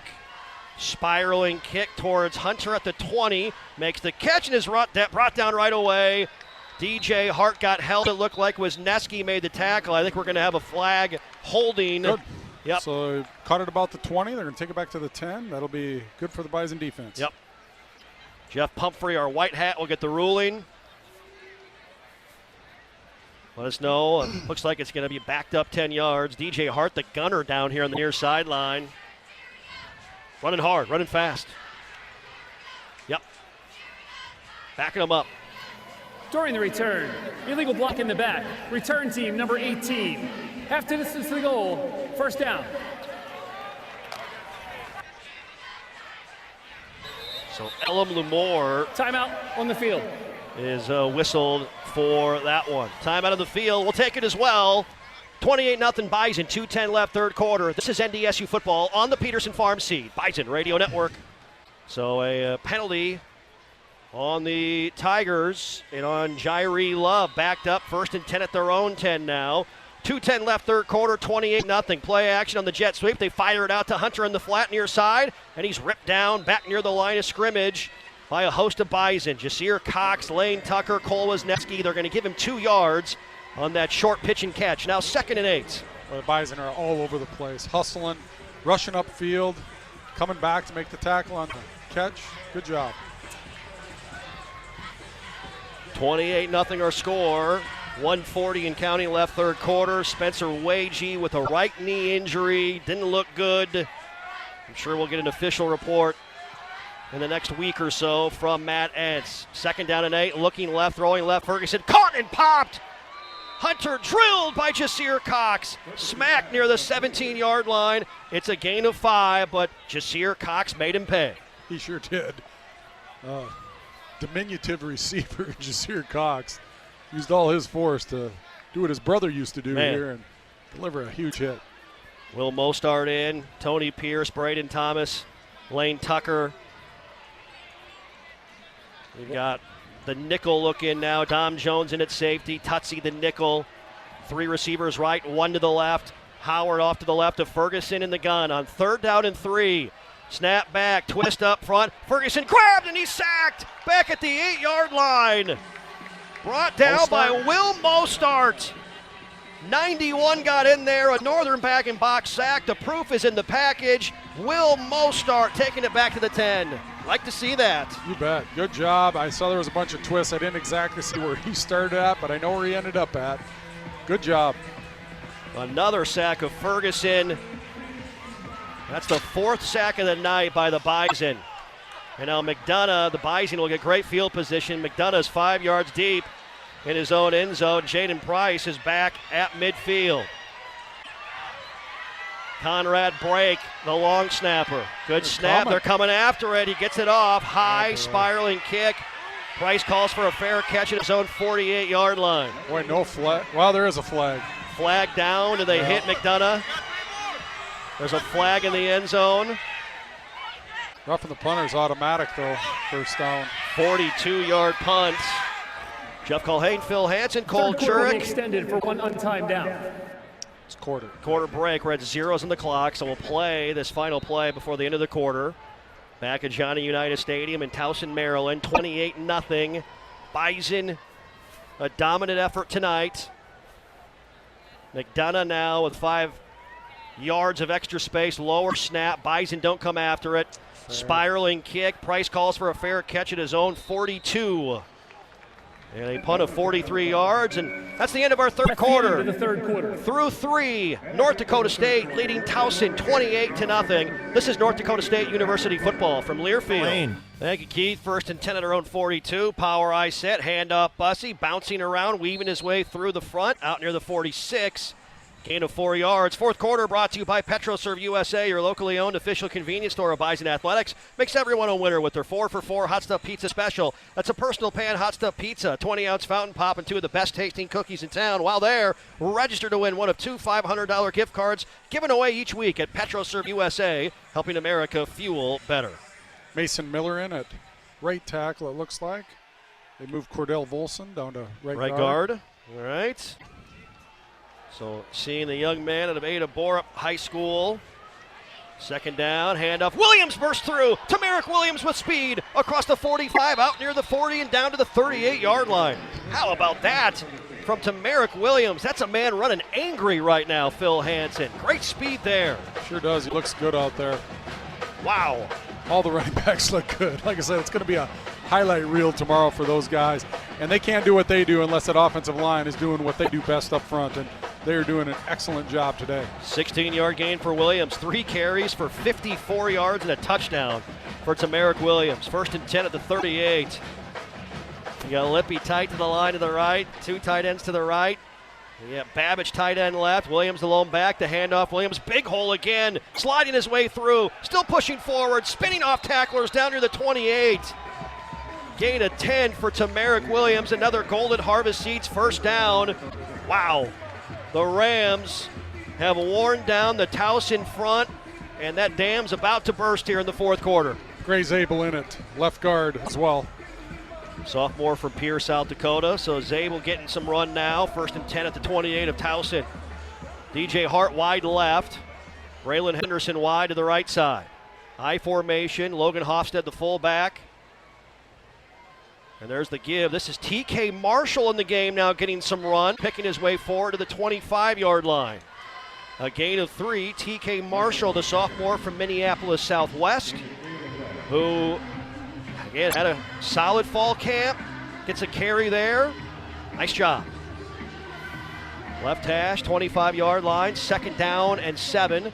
Spiraling kick towards Hunter at the 20. Makes the catch and is brought down right away. DJ Hart got held. It looked like Wisniewski made the tackle. I think we're going to have a flag holding. Good. Yep. So caught it about the 20. They're going to take it back to the 10. That'll be good for the Bison defense. Yep. Jeff Pumphrey, our white hat, will get the ruling. Let us know. Looks like it's going to be backed up 10 yards. DJ Hart, the gunner down here on the near sideline. Running hard, running fast. Yep. Backing them up. During the return, illegal block in the back. Return team number 18. Half distance to the goal. 1st down. So Elam Lumore. Timeout on the field. Is whistled for that one. Timeout of the field. We'll take it as well. 28-0 Bison. 2:10 left, 3rd quarter. This is NDSU football on the Peterson Farm Seed Bison Radio Network. So a penalty on the Tigers and on Jairi Love. Backed up 1st and 10 at their own 10 now. 2:10 left, 3rd quarter, 28-0. Play action on the jet sweep. They fire it out to Hunter on the flat near side, and he's ripped down back near the line of scrimmage by a host of Bison. Jasir Cox, Lane Tucker, Cole Wisniewski. They're going to give him 2 yards on that short pitch and catch. Now 2nd and 8. Well, the Bison are all over the place, hustling, rushing upfield, coming back to make the tackle on the catch. Good job. 28-0 our score. 140 and counting left, 3rd quarter. Spencer Wagee with a right knee injury. Didn't look good. I'm sure we'll get an official report in the next week or so from Matt Entz. 2nd down and 8. Looking left, throwing left. Ferguson caught and popped. Hunter drilled by Jasir Cox. Smacked near the 17-yard line. It's a gain of 5, but Jasir Cox made him pay. He sure did. Diminutive receiver, Jasir Cox, used all his force to do what his brother used to do here and deliver a huge hit. Will Mostart in, Tony Pierce, Braden Thomas, Lane Tucker. We've got the nickel look in now. Dom Jones in at safety, Tutsi the nickel. 3 receivers right, 1 to the left. Howard off to the left of Ferguson in the gun on 3rd down and 3. Snap back, twist up front. Ferguson grabbed and he's sacked back at the 8-yard line. Brought down by Will Mostart. 91 got in there, a Northern bag and box sack. The proof is in the package. Will Mostart taking it back to the 10. Like to see that. You bet. Good job. I saw there was a bunch of twists. I didn't exactly see where he started at, but I know where he ended up at. Good job. Another sack of Ferguson. That's the 4th sack of the night by the Bison. And now McDonough, the Bison will get great field position. McDonough's 5 yards deep in his own end zone. Jaden Price is back at midfield. Conrad Brake, the long snapper. Good snap. They're coming after it. He gets it off. High spiraling kick. Price calls for a fair catch at his own 48-yard line. Boy, no flag. Well, there is a flag. Flag down. Do they hit McDonough? There's a flag in the end zone. Roughing the punter's automatic, though. First down. 42-yard punt. Jeff Culhane, Phil Hansen, Cole Third quarter will be Jurek. extended for one untimed down. It's quarter. Quarter break. We're at zeros on the clock, so we'll play this final play before the end of the quarter. Back at Johnny Unitas Stadium in Towson, Maryland. 28-0. Bison, a dominant effort tonight. McDonough now with 5 yards of extra space. Lower snap. Bison don't come after it. Spiraling kick. Price calls for a fair catch at his own 42. And a punt of 43 yards, and that's the end of our third quarter. The third quarter. Through 3, North Dakota State leading Towson 28-0. This is North Dakota State University football from Learfield. Lane. Thank you, Keith. First and 10 at our own 42. Power eye set, hand off Bussey, bouncing around, weaving his way through the front, out near the 46. Gain of 4 yards. Fourth quarter brought to you by PetroServe USA, your locally owned official convenience store of Bison Athletics. Makes everyone a winner with their 4-for-4 hot stuff pizza special. That's a personal pan hot stuff pizza, 20-ounce fountain pop, and 2 of the best tasting cookies in town. While there, register to win one of 2 $500 gift cards given away each week at PetroServe USA, helping America fuel better. Mason Miller in at right tackle, it looks like. They move Cordell Volson down to right guard. All right. So seeing the young man out of Ada Borup High School. Second down, handoff. Williams bursts through. Tamarick Williams with speed across the 45, out near the 40 and down to the 38-yard line. How about that from Tamarick Williams? That's a man running angry right now, Phil Hansen. Great speed there. Sure does. He looks good out there. Wow. All the running backs look good. Like I said, it's going to be a highlight reel tomorrow for those guys. And they can't do what they do unless that offensive line is doing what they do best up front. And they're doing an excellent job today. 16-yard gain for Williams. 3 carries for 54 yards and a touchdown for Tamarick Williams. First and 10 at the 38. You got Lippy tight to the line to the right. 2 tight ends to the right. You got Babbage tight end left. Williams alone back. The handoff. Williams big hole again. Sliding his way through. Still pushing forward. Spinning off tacklers down near the 28. Gain of 10 for Tamarick Williams. Another Golden Harvest Seeds first down. Wow. The Rams have worn down the Towson front, and that dam's about to burst here in the fourth quarter. Gray Zabel in it. Left guard as well. Sophomore from Pierre, South Dakota. So Zabel getting some run now. First and 10 at the 28 of Towson. DJ Hart wide left. Braylon Henderson wide to the right side. I formation. Logan Hofstad the fullback. And there's the give. This is TK Marshall in the game now getting some run, picking his way forward to the 25-yard line. A gain of 3. TK Marshall, the sophomore from Minneapolis Southwest, who, again, had a solid fall camp, gets a carry there. Nice job. Left hash, 25-yard line, second down and 7.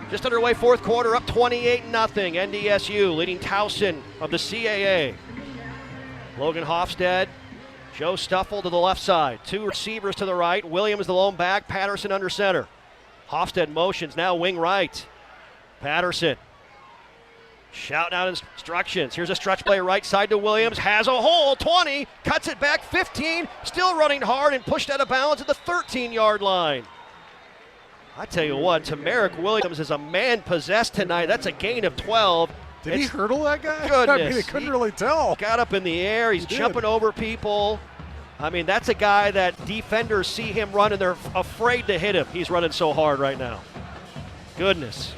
Just underway fourth quarter, up 28-0. NDSU leading Towson of the CAA. Logan Hofstad, Joe Stuffle to the left side. 2 receivers to the right. Williams the lone back. Patterson under center. Hofstad motions now wing right. Patterson shouting out instructions. Here's a stretch play right side to Williams. Has a hole. 20. Cuts it back. 15. Still running hard and pushed out of bounds at the 13-yard line. I tell you what, Tamarick Williams is a man possessed tonight. That's a gain of 12. Did he hurdle that guy? Goodness. I mean, he couldn't really tell. Got up in the air. He's jumping over people. I mean, that's a guy that defenders see him run and they're afraid to hit him. He's running so hard right now. Goodness.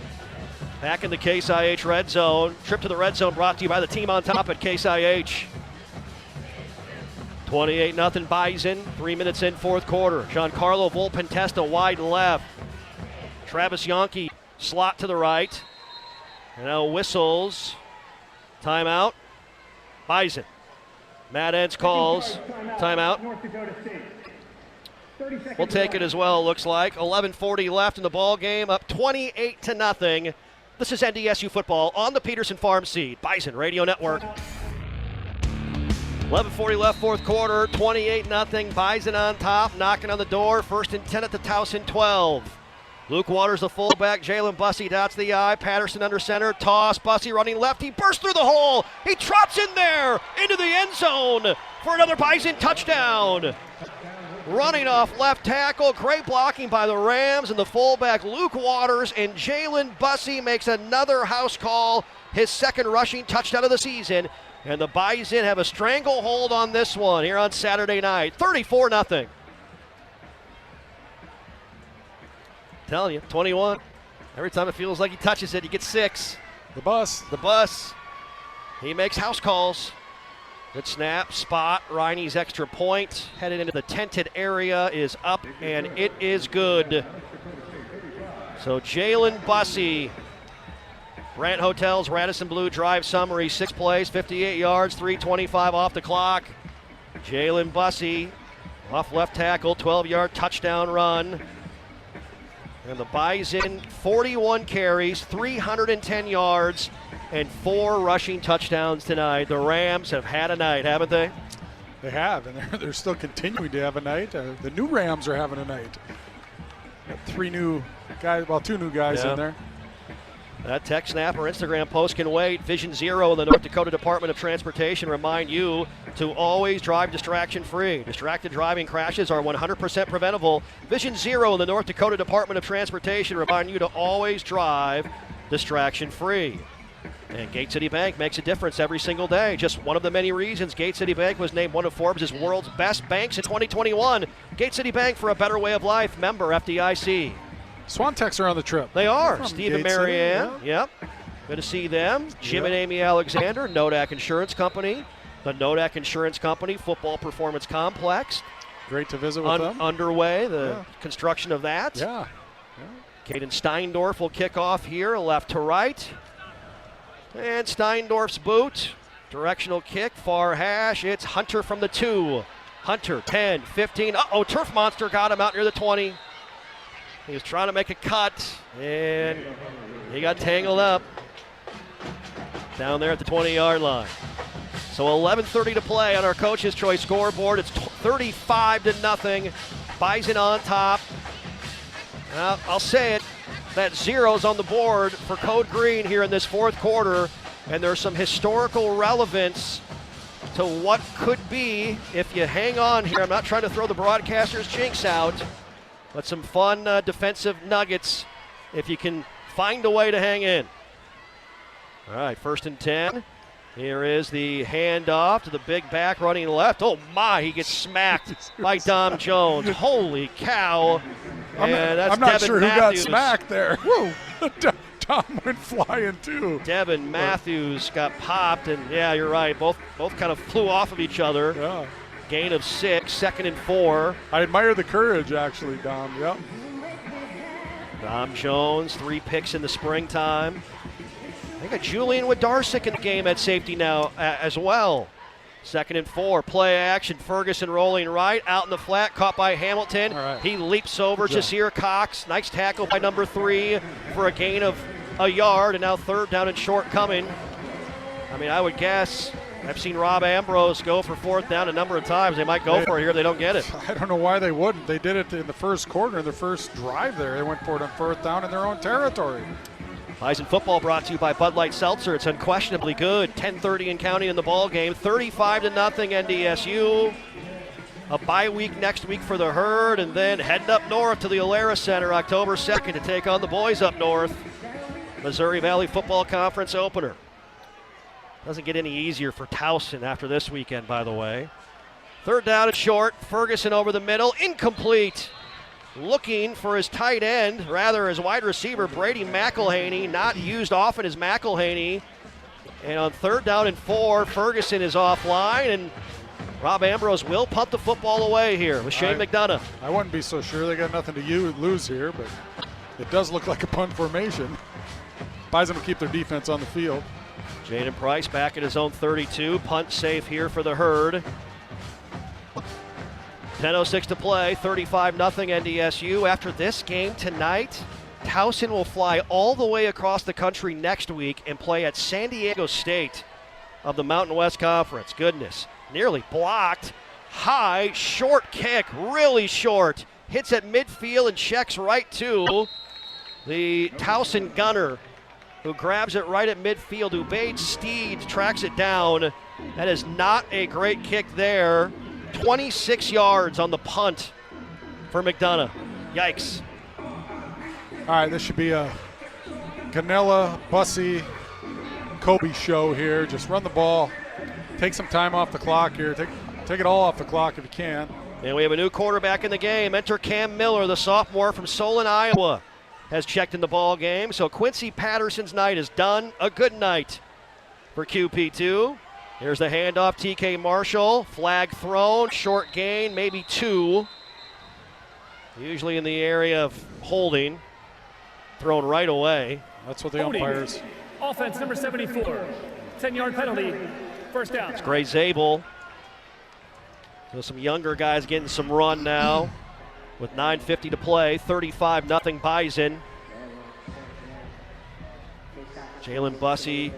Back in the Case IH red zone. Trip to the red zone brought to you by the team on top at Case IH. 28-0 Bison. 3 minutes in fourth quarter. Giancarlo Volpentesta wide left. Travis Yonke slot to the right. And now whistles. Timeout. Bison. Matt Entz calls. Timeout. We'll take it as well, looks like. 11:40 left in the ball game. Up 28-0. This is NDSU football on the Peterson Farm Seed. Bison Radio Network. 11:40 left fourth quarter. 28-0. Bison on top. Knocking on the door. First and 10 at the Towson 12. Luke Waters, the fullback. Jalen Bussey dots the I. Patterson under center. Toss. Bussey running left. He bursts through the hole. He trots in there into the end zone for another Bison touchdown. running off left tackle. Great blocking by the Rams, and the fullback Luke Waters, and Jalen Bussey makes another house call, his second rushing touchdown of the season. And the Bison have a stranglehold on this one here on Saturday night. 34-0. Telling you, 21. Every time it feels like he touches it, he gets 6. The bus. He makes house calls. Good snap, spot, Riney's extra point. Headed into the tented area is up, and it is good. So Jalen Bussey, Brant Hotels, Radisson Blue Drive summary, 6 plays, 58 yards, 3:25 off the clock. Jalen Bussey off left tackle, 12-yard touchdown run. And the Bison, 41 carries, 310 yards, and 4 rushing touchdowns tonight. The Rams have had a night, haven't they? They have, and they're still continuing to have a night. The new Rams are having a night. Got 2 new guys in there. That tech snap or Instagram post can wait. Vision Zero in the North Dakota Department of Transportation remind you to always drive distraction-free. Distracted driving crashes are 100% preventable. Vision Zero in the North Dakota Department of Transportation remind you to always drive distraction-free. And Gate City Bank makes a difference every single day. Just one of the many reasons Gate City Bank was named one of Forbes' world's best banks in 2021. Gate City Bank, for a better way of life. Member FDIC. Swantex are on the trip. They are. Steve and Marianne. Yep. Good to see them. Jim and Amy Alexander, Nodak Insurance Company. The Nodak Insurance Company Football Performance Complex. Great to visit with them. Underway, the construction of that. Yeah. Caden Steindorf will kick off here, left to right. And Steindorf's boot. Directional kick, far hash. It's Hunter from the 2. Hunter, 10, 15. Uh-oh, Turf Monster got him out near the 20. He was trying to make a cut, and he got tangled up down there at the 20-yard line. So 11:30 to play on our Coach's Choice scoreboard. It's 35-0. Bison on top. Now, I'll say it, that zero's on the board for Code Green here in this fourth quarter, and there's some historical relevance to what could be if you hang on here. I'm not trying to throw the broadcaster's jinx out, but some fun defensive nuggets if you can find a way to hang in. All right, 1st and 10. Here is the handoff to the big back running left. Oh my, he gets smacked by Dom Jones. Holy cow. And that's I'm not Devin sure Matthews. Who got smacked there. Woo! Tom went flying too. Devin Matthews got popped, and yeah, you're right. Both kind of flew off of each other. Yeah. Gain of 6, 2nd and 4. I admire the courage, actually, Dom. Yep. Dom Jones, 3 picks in the springtime. I got Julian Wadarsik in the game at safety now as well. 2nd and 4. Play action. Ferguson rolling right. Out in the flat. Caught by Hamilton. Right. He leaps over Jasir Cox. Nice tackle by number 3 for a gain of a yard. And now 3rd down and short coming. I mean, I would guess, I've seen Rob Ambrose go for 4th down a number of times. They might go for it here if they don't get it. I don't know why they wouldn't. They did it in the first quarter, in the first drive there. They went for it on 4th down in their own territory. Bison football brought to you by Bud Light Seltzer. It's unquestionably good. 10:30 and counting in the ball game. 35-0 NDSU. A bye week next week for the Herd, and then heading up north to the Alara Center October 2nd to take on the boys up north. Missouri Valley Football Conference opener. Doesn't get any easier for Towson after this weekend, by the way. 3rd down and short. Ferguson over the middle. Incomplete. Looking for his tight end, rather his wide receiver, Brady McElhaney. Not used often as McElhaney. And on 3rd down and 4, Ferguson is offline, and Rob Ambrose will punt the football away here with Shane McDonough. I wouldn't be so sure. They got nothing to lose here, but it does look like a punt formation. Bison will keep their defense on the field. Jaden Price back at his own 32. Punt safe here for the Herd. 10:06 to play, 35-0 NDSU. After this game tonight, Towson will fly all the way across the country next week and play at San Diego State of the Mountain West Conference. Goodness, nearly blocked. High, short kick, really short. Hits at midfield and checks right to the Towson gunner, who grabs it right at midfield. Ubaid Steed tracks it down. That is not a great kick there. 26 yards on the punt for McDonough. Yikes. All right, this should be a Ganella, Bussey, Kobe show here. Just run the ball. Take some time off the clock here. Take it all off the clock if you can. And we have a new quarterback in the game. Enter Cam Miller, the sophomore from Solon, Iowa, has checked in the ball game. So Quincy Patterson's night is done. A good night for QP2. Here's the handoff, TK Marshall. Flag thrown, short gain, maybe 2. Usually in the area of holding. Thrown right away. That's what the umpires. Offense number 74. 10-yard penalty. First down. It's Gray Zabel. So some younger guys getting some run now with 9:50 to play. 35-0 Bison. Jalen Bussey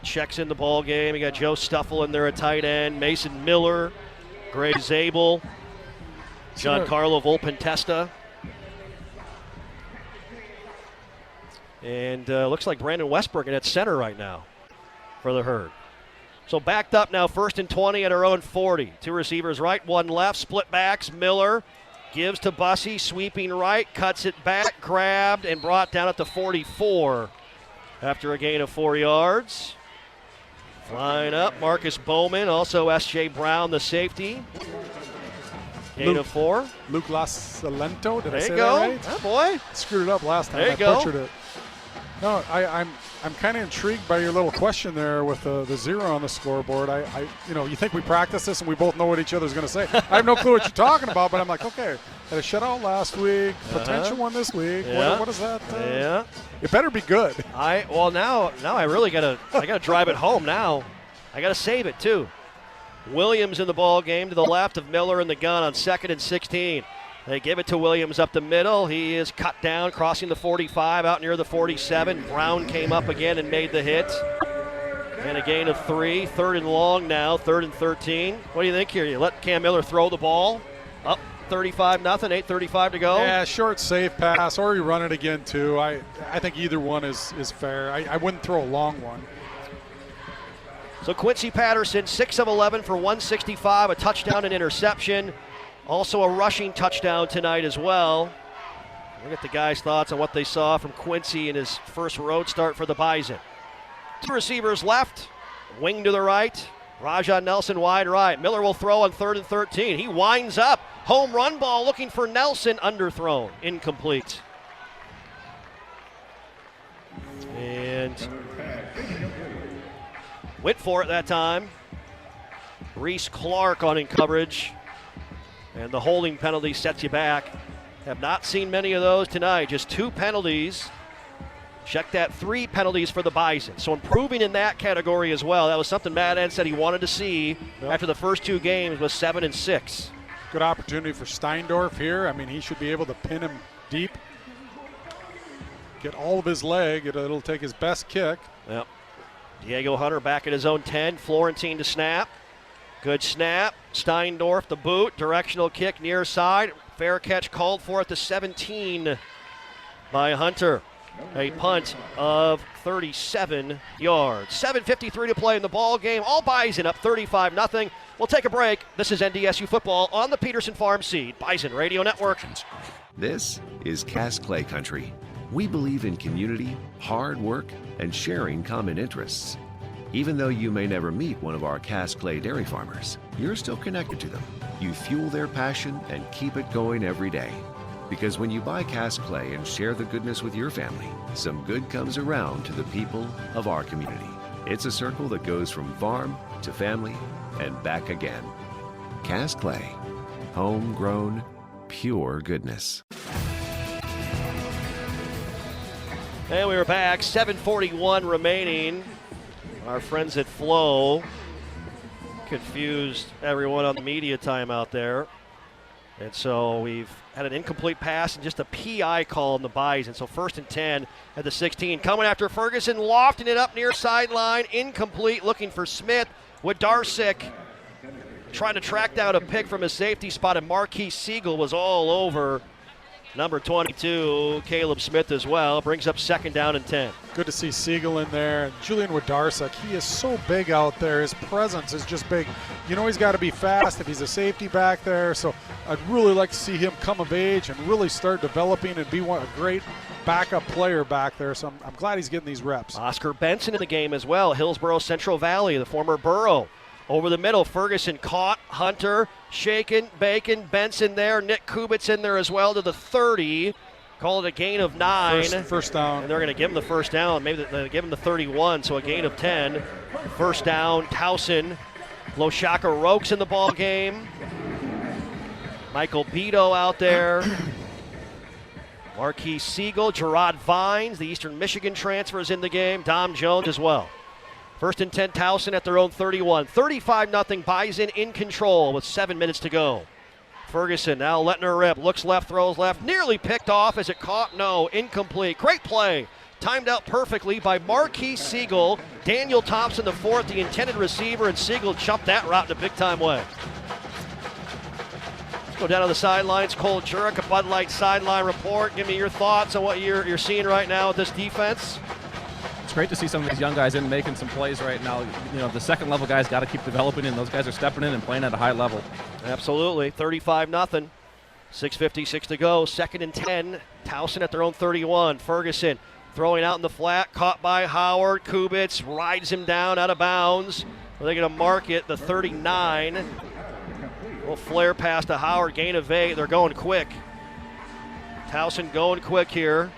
checks in the ball game. You got Joe Stuffle in there at tight end. Mason Miller, Gray Zabel, Giancarlo Volpentesta. And looks like Brandon Westbrook at center right now for the Herd. So backed up now, 1st and 20 at our own 40. 2 receivers right, 1 left, split backs. Miller gives to Bussey, sweeping right, cuts it back, grabbed, and brought down at the 44 after a gain of 4 yards. Flying up, Marcus Bowman, also S.J. Brown, the safety. Gain of 4. Luke Lasalento, did I say there you go. that right? Oh, boy. Screwed it up last time. There you I go. butchered it. No, I'm kind of intrigued by your little question there with the 0 on the scoreboard. You think we practice this and we both know what each other's going to say. I have no clue what you're talking about, but I'm like, okay, had a shutout last week, potential one this week. Yeah. What is that? Yeah. It better be good. Now I really gotta drive it home now. I gotta save it too. Williams in the ball game to the left of Miller in the gun on 2nd and 16. They give it to Williams up the middle. He is cut down, crossing the 45, out near the 47. Brown came up again and made the hit. And a gain of 3. 3rd and long now, 3rd and 13. What do you think here? You let Cam Miller throw the ball? Up 35-0, 8:35 to go. Yeah, short safe pass, or you run it again too. I think either one is fair. I wouldn't throw a long one. So Quincy Patterson, 6 of 11 for 165, a touchdown and interception. Also a rushing touchdown tonight as well. We'll get the guys' thoughts on what they saw from Quincy in his first road start for the Bison. 2 receivers left, wing to the right. Rajah Nelson wide right. Miller will throw on 3rd and 13. He winds up. Home run ball looking for Nelson, underthrown, incomplete. And went for it that time. Reese Clark on in coverage. And the holding penalty sets you back. Have not seen many of those tonight. Just 2 penalties. Check that, 3 penalties for the Bison. So improving in that category as well. That was something Matt Ed said he wanted to see after the first 2 games was 7 and 6. Good opportunity for Steindorf here. I mean, he should be able to pin him deep. Get all of his leg. It'll take his best kick. Yep. Diego Hunter back at his own 10. Florentine to snap. Good snap. Steindorf the boot. Directional kick near side. Fair catch called for at the 17 by Hunter. A punt of 37 yards. 7:53 to play in the ball game. All Bison up 35-0. We'll take a break. This is NDSU football on the Peterson Farm Seed Bison Radio Network. This is Cass Clay Country. We believe in community, hard work, and sharing common interests. Even though you may never meet one of our Cass Clay dairy farmers, you're still connected to them. You fuel their passion and keep it going every day. Because when you buy Cass Clay and share the goodness with your family, some good comes around to the people of our community. It's a circle that goes from farm to family and back again. Cass Clay, homegrown, pure goodness. And we are back, 7:41 remaining. Our friends at Flow confused everyone on the media time out there. And so we've had an incomplete pass and just a PI call in the Bison. So 1st and 10 at the 16. Coming after Ferguson, lofting it up near sideline. Incomplete, looking for Smith. Wadarsik trying to track down a pick from his safety spot, and Marquis Siegel was all over number 22, Caleb Smith as well. Brings up 2nd down and 10. Good to see Siegel in there. And Julian Wadarsek, he is so big out there. His presence is just big. You know he's got to be fast if he's a safety back there. So I'd really like to see him come of age and really start developing and be a great backup player back there. So I'm glad he's getting these reps. Oscar Benson in the game as well. Hillsborough Central Valley, the former Borough. Over the middle, Ferguson caught, Hunter, shaken, Bacon, Benson there, Nick Kubitz in there as well to the 30. Call it a gain of 9. First down. And they're going to give him the first down. Maybe they'll give him the 31, so a gain of 10. First down, Towson. Loshaka Rokes in the ball game. Michael Beto out there. Marquis Siegel, Gerard Vines, the Eastern Michigan transfer, is in the game. Dom Jones as well. 1st and 10, Towson at their own 31. 35-0, Bison in control with 7 minutes to go. Ferguson now letting her rip. Looks left, throws left. Nearly picked off. Is it caught? No. Incomplete. Great play. Timed out perfectly by Marquis Siegel. Daniel Thompson, the 4th, the intended receiver, and Siegel jumped that route in a big-time way. Let's go down to the sidelines. Cole Jurek, a Bud Light sideline report. Give me your thoughts on what you're seeing right now with this defense. It's great to see some of these young guys in making some plays right now. You know, the second level guys got to keep developing, and those guys are stepping in and playing at a high level. Absolutely. 35-0. 6:56 to go. 2nd and 10. Towson at their own 31. Ferguson throwing out in the flat. Caught by Howard. Kubitz rides him down out of bounds. Are they going to mark it? The 39. Little flare pass to Howard. Gain of 8. They're going quick. Towson going quick here.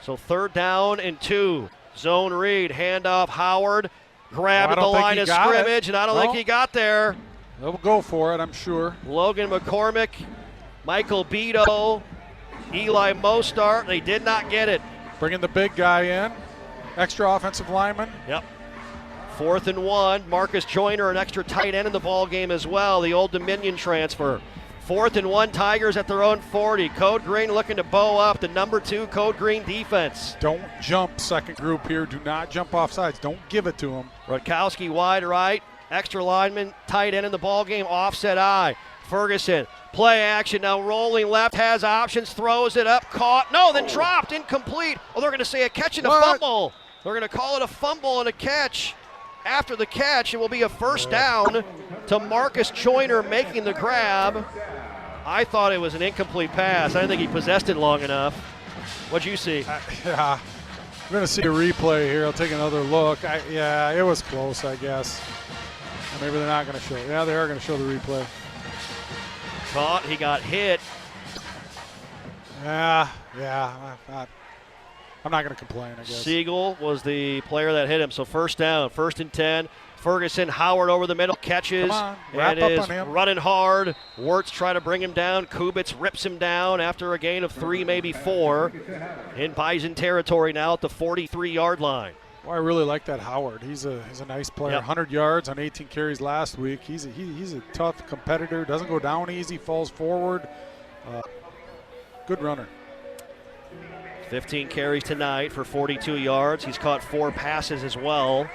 So 3rd down and 2. Zone read, handoff Howard. Grabbed at the line of scrimmage, and I don't think he got there. They'll go for it, I'm sure. Logan McCormick, Michael Beto, Eli Mostart, they did not get it. Bringing the big guy in. Extra offensive lineman. Yep. 4th and 1. Marcus Joyner, an extra tight end in the ball game as well, the Old Dominion transfer. 4th and 1, Tigers at their own 40. Code Green looking to bow up the number 2 Code Green defense. Don't jump, second group here. Do not jump off sides. Don't give it to them. Rutkowski wide right. Extra lineman, tight end in the ball game, offset eye. Ferguson, play action now, rolling left, has options, throws it up, caught. No, then dropped, incomplete. Oh, they're going to say a catch and a fumble. They're going to call it a fumble and a catch. After the catch, it will be a first down to Marcus Joyner making the grab. I thought it was an incomplete pass. I didn't think he possessed it long enough. What'd you see? Yeah, I'm going to see a replay here. I'll take another look. Yeah, it was close, I guess. Maybe they're not going to show it. Yeah, they are going to show the replay. Caught. He got hit. Yeah. I'm not going to complain, I guess. Siegel was the player that hit him. So first down, 1st and 10. Ferguson, Howard over the middle, catches, and is running hard. Wirtz try to bring him down. Kubitz rips him down after a gain of 3, maybe 4. In Bison territory now at the 43-yard line. Well, I really like that Howard. He's a nice player. Yep. 100 yards on 18 carries last week. He's a tough competitor. Doesn't go down easy. Falls forward. Good runner. 15 carries tonight for 42 yards. He's caught 4 passes as well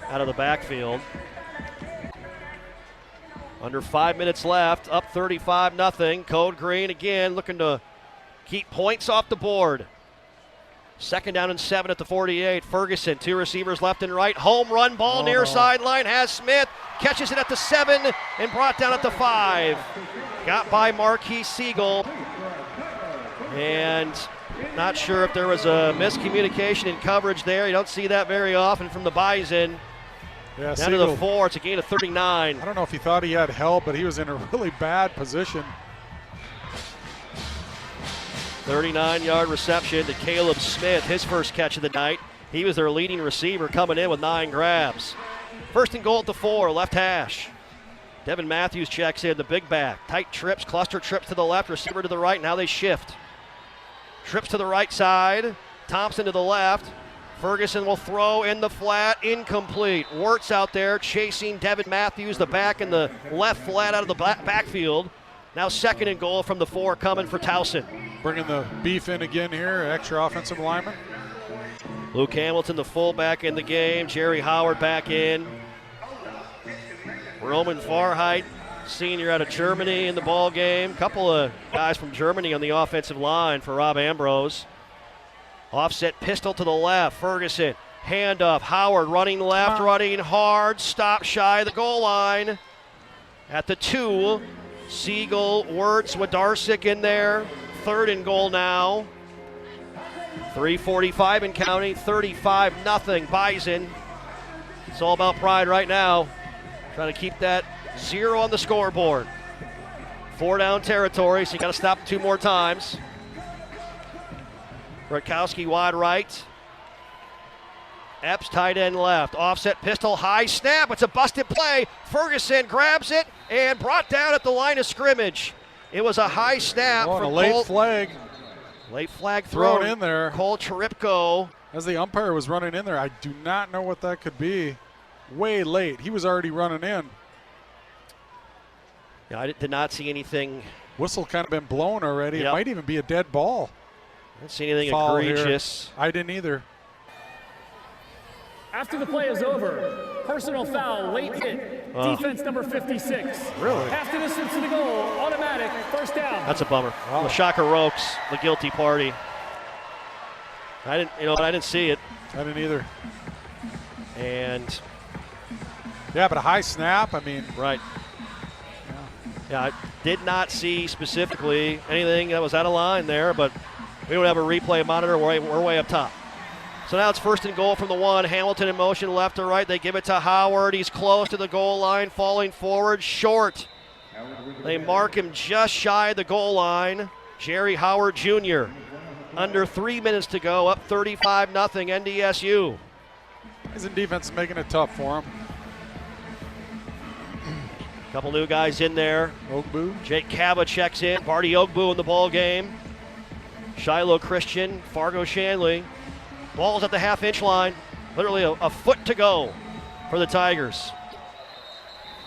out of the backfield. Under 5 minutes left, up 35-0. Code Green again looking to keep points off the board. 2nd down and 7 at the 48. Ferguson, 2 receivers left and right. Home run ball near sideline, has Smith. Catches it at the 7 and brought down at the 5. Got by Marquis Siegel. And not sure if there was a miscommunication in coverage there. You don't see that very often from the Bison. Yeah, down to the 4. It's a gain of 39. I don't know if he thought he had help, but he was in a really bad position. 39-yard reception to Caleb Smith, his first catch of the night. He was their leading receiver coming in with 9 grabs. 1st and goal at the 4, left hash. Devin Matthews checks in, the big back. Tight trips, cluster trips to the left, receiver to the right. Now they shift. Trips to the right side. Thompson to the left. Ferguson will throw in the flat, incomplete. Wirtz out there chasing Devin Matthews, the back in the left flat out of the backfield. Now 2nd and goal from the 4 coming for Towson. Bringing the beef in again here, extra offensive lineman. Luke Hamilton, the fullback in the game. Jerry Howard back in. Roman Farheit senior out of Germany in the ball game. Couple of guys from Germany on the offensive line for Rob Ambrose. Offset pistol to the left. Ferguson, handoff. Howard running left, running hard. Stop shy of the goal line. At the 2, Siegel, Wirtz, Wadarsik in there. 3rd and goal now. 3:45 and counting. 35-0 Bison. It's all about pride right now. Trying to keep that 0 on the scoreboard. 4 down territory, so you got to stop 2 more times. Rutkowski wide right. Epps tight end left. Offset pistol, high snap. It's a busted play. Ferguson grabs it and brought down at the line of scrimmage. It was a high snap from a late flag. Late flag thrown in there. Cole Cheripko. As the umpire was running in there, I do not know what that could be. Way late. He was already running in. Yeah, I did not see anything. Whistle kind of been blown already. Yep. It might even be a dead ball. I didn't see anything Foul egregious. Here. I didn't either. After the play is over, personal foul, late hit, defense number 56. Really? Half the distance to the goal, automatic, first down. That's a bummer. Wow. Shaka Rokes, the guilty party. I didn't see it. I didn't either. And yeah, but a high snap, I mean. Right. Yeah, I did not see specifically anything that was out of line there, but we don't have a replay monitor. We're way up top. So now it's 1st and goal from the 1. Hamilton in motion left to right. They give it to Howard. He's close to the goal line, falling forward, short. They mark him just shy of the goal line. Jerry Howard Jr. Under 3 minutes to go, up 35-0 NDSU. Isn't defense making it tough for him? Couple new guys in there. Ogbu. Jake Kaba checks in. Barty Ogbu in the ball game. Shiloh Christian, Fargo Shanley. Ball's at the half-inch line. Literally a foot to go for the Tigers.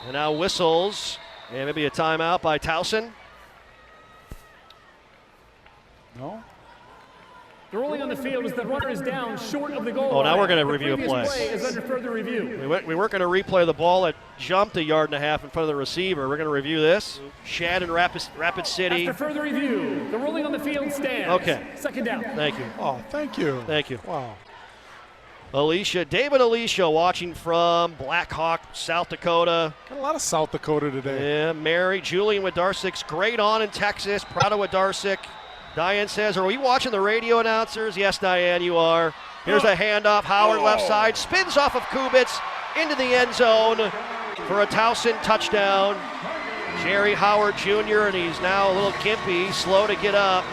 And now whistles. And maybe a timeout by Towson. No. The ruling on the field is the runner is down short of the goal line. Oh, now we're going to review a play play. is under further review. We weren't going to replay the ball that jumped 1.5 yards in front of the receiver. We're going to review this. Shannon, Rapid City. After further review, the ruling on the field stands. Okay. 2nd down. Thank you. Oh, thank you. Thank you. Wow. David Alicia watching from Black Hawk, South Dakota. Got a lot of South Dakota today. Yeah, Mary, Julian Wadarsyk's great on in Texas. Proud of Wadarsyk. Diane says, are we watching the radio announcers? Yes, Diane, you are. Here's a handoff. Howard left side. Spins off of Kubitz into the end zone for a Towson touchdown. Jerry Howard Jr., and he's now a little gimpy, slow to get up.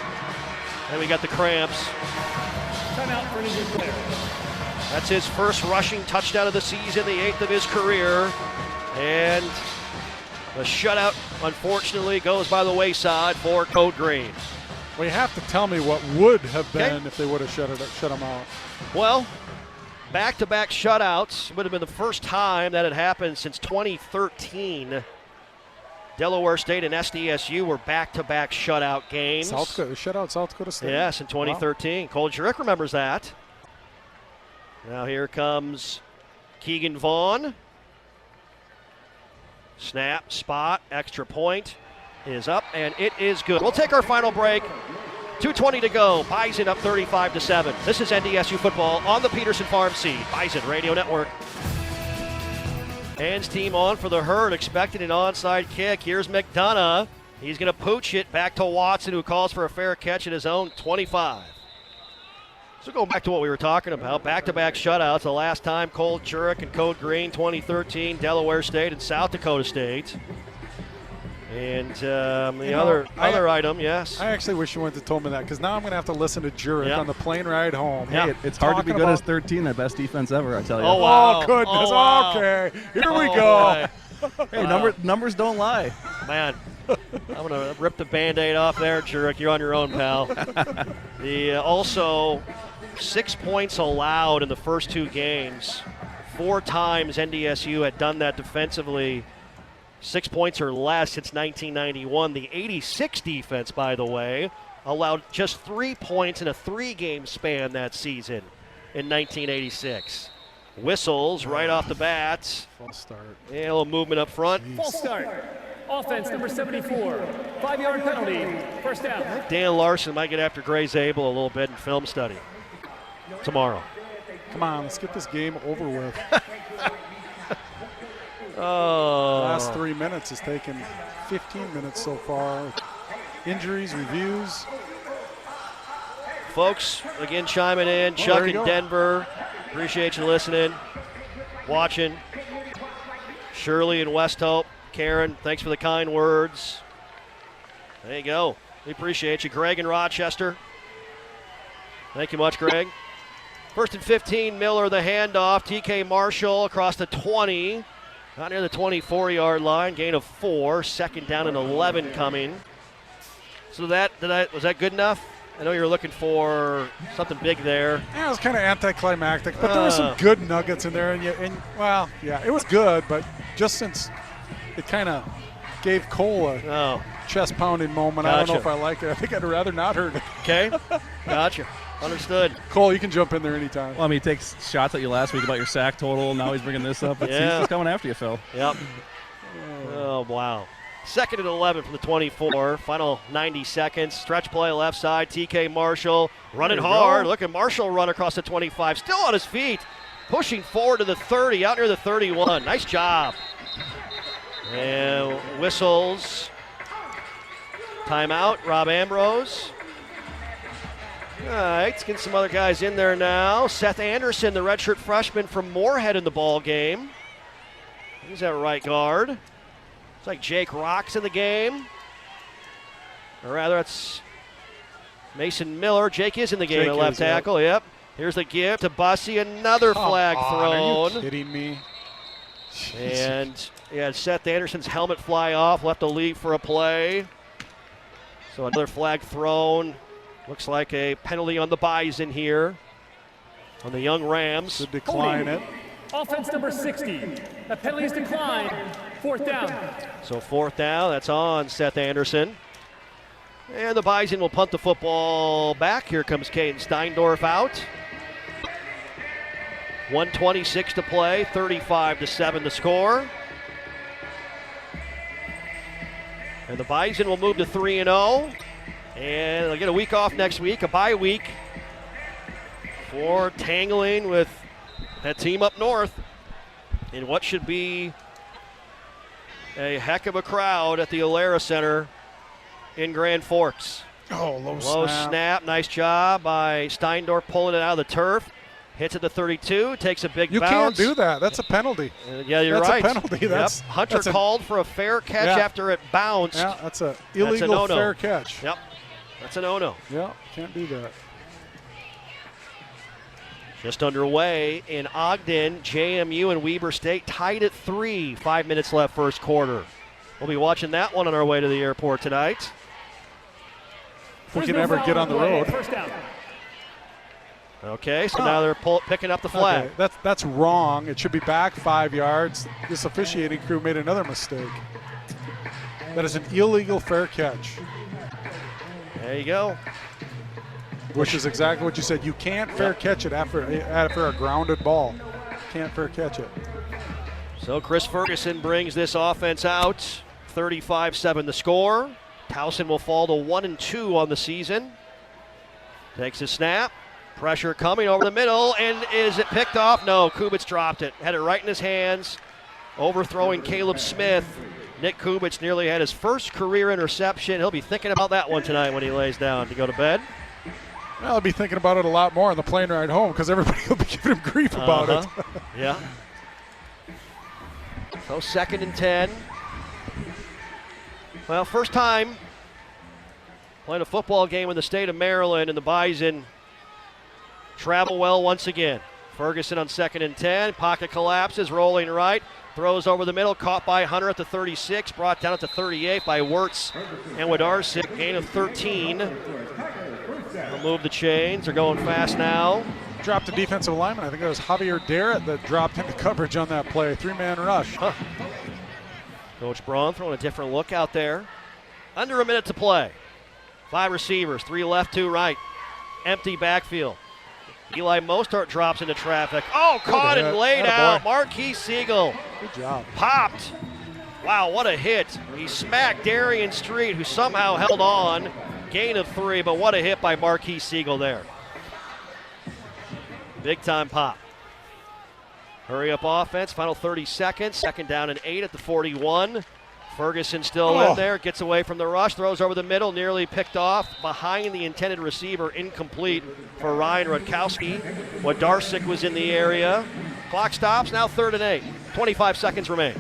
And we got the cramps. Timeout for an injured player. That's his first rushing touchdown of the season, the 8th of his career. And the shutout, unfortunately, goes by the wayside for Code Green. Well, you have to tell me what would have been if they would have shut him out. Well, back-to-back shutouts would have been the first time that had happened since 2013. Delaware State and SDSU were back-to-back shutout games. South Dakota State. Yes, in 2013. Wow. Cole Jurek remembers that. Now here comes Keegan Vaughn. Snap, spot, extra point is up, and it is good. We'll take our final break. 2:20 to go. Bison up 35-7. This is NDSU football on the Peterson Farm Seed. Bison Radio Network. Hands team on for the Herd, expecting an onside kick. Here's McDonough. He's going to pooch it back to Watson, who calls for a fair catch at his own 25. So going back to what we were talking about, back-to-back shutouts. The last time Cole Jurek and Code Green, 2013, Delaware State and South Dakota State. And the other item, yes. I actually wish you wouldn't have told me that, because now I'm going to have to listen to Jurek on the plane ride home. Hey, it's hard to be good as 13, the best defense ever, I tell you. Oh, wow. Oh, goodness. Oh, wow. Okay. Here we go. Hey, numbers don't lie. Man, I'm going to rip the Band-Aid off there, Jurek. You're on your own, pal. Also, 6 points allowed in the first 2 games. 4 times NDSU had done that defensively. 6 points or less since 1991. The 86 defense, by the way, allowed just 3 points in a 3-game span that season in 1986. Whistles right off the bat. False start. Yeah, a little movement up front. False start. Offense number 74. 5-yard penalty. First down. Dan Larson might get after Gray Zabel a little bit in film study tomorrow. Come on, let's get this game over with. Oh. Last 3 minutes has taken 15 minutes so far. Injuries, reviews. Folks, again chiming in. Chuck in Denver. Appreciate you listening, watching. Shirley in West Hope. Karen, thanks for the kind words. There you go. We appreciate you. Greg in Rochester. Thank you much, Greg. First and 15, Miller the handoff. TK Marshall across the 20. Not near the 24-yard line. Gain of 4. Second down and 11 coming. So was that good enough? I know you were looking for something big there. Yeah, it was kind of anticlimactic, but there were some good nuggets in there. Well, yeah, it was good, but just since it kind of gave Cole a chest-pounding moment, I don't know if I like it. I think I'd rather not hurt it. Okay, gotcha. Understood. Cole, you can jump in there anytime. Well, I mean, he takes shots at you last week about your sack total. Now he's bringing this up. He's just coming after you, Phil. Yep. Oh, wow. Second and 11 from the 24. Final 90 seconds. Stretch play left side. TK Marshall running hard. Look at Marshall run across the 25. Still on his feet. Pushing forward to the 30, out near the 31. Nice job. And whistles. Timeout. Rob Ambrose. All right, let's get some other guys in there now. Seth Anderson, the redshirt freshman from Moorhead in the ball game. He's at right guard. It's like Jake Rock's in the game. Or rather, it's Mason Miller. Jake is in the game at left tackle. Yep. Here's the give to Bussey. Another flag thrown. Are you kidding me? And Seth Anderson's helmet fly off. Left to leave for a play. So another flag thrown. Looks like a penalty on the Bison here. On the young Rams. To decline it. Offense number 60. That penalty is declined. Fourth down. So fourth down, that's on Seth Anderson. And the Bison will punt the football back. Here comes Caden Steindorf out. 1:26 to play, 35-7 to score. And the Bison will move to 3-0. And they'll get a week off next week, a bye week for tangling with that team up north in what should be a heck of a crowd at the Alara Center in Grand Forks. Oh, low snap. Nice job by Steindorf pulling it out of the turf. Hits at the 32, takes a big bounce. You can't do that. That's a penalty. Yeah, you're right. That's a penalty. Hunter called for a fair catch after it bounced. Yeah, that's an illegal fair catch. Yep, that's a no-no. Yeah, can't do that. Just underway in Ogden, JMU and Weber State tied at 3. 5 minutes left first quarter. We'll be watching that one on our way to the airport tonight. If we can ever get on the road. First down. Okay, so now they're picking up the flag. Okay, that's wrong. It should be back 5 yards. This officiating crew made another mistake. That is an illegal fair catch. There you go. Which is exactly what you said. You can't fair catch it after a grounded ball. Can't fair catch it. So Chris Ferguson brings this offense out. 35-7 the score. Towson will fall to 1-2 on the season. Takes a snap. Pressure coming over the middle, and is it picked off? No, Kubitz dropped it. Had it right in his hands. Overthrowing Caleb Smith. Nick Kubitz nearly had his first career interception. He'll be thinking about that one tonight when he lays down to go to bed. Well, I'll be thinking about it a lot more on the plane ride home because everybody will be giving him grief about it. Yeah. So 2nd and 10. Well, first time playing a football game in the state of Maryland, and the Bison travel well once again. Ferguson on 2nd and 10. Pocket collapses, rolling right. Throws over the middle, caught by Hunter at the 36, brought down at the 38 by Wirtz and Wadarsik. Gain of 13. Remove the chains. They're going fast now. Dropped a defensive lineman. I think it was Javier Darrett that dropped into coverage on that play. 3-man rush. Coach Braun throwing a different look out there. Under a minute to play. 5 receivers, 3 left, 2 right. Empty backfield. Eli Mostert drops into traffic. Oh, caught and laid out. Marquis Siegel. Good job. Popped. Wow, what a hit. He smacked Darian Street, who somehow held on. Gain of 3, but what a hit by Marquis Siegel there. Big time pop. Hurry up offense, final 30 seconds. 2nd down and 8 at the 41. Ferguson still in there, gets away from the rush, throws over the middle, nearly picked off behind the intended receiver, incomplete for Ryan Rutkowski. Wadarsik was in the area. Clock stops, now 3rd and 8. 25 seconds remain.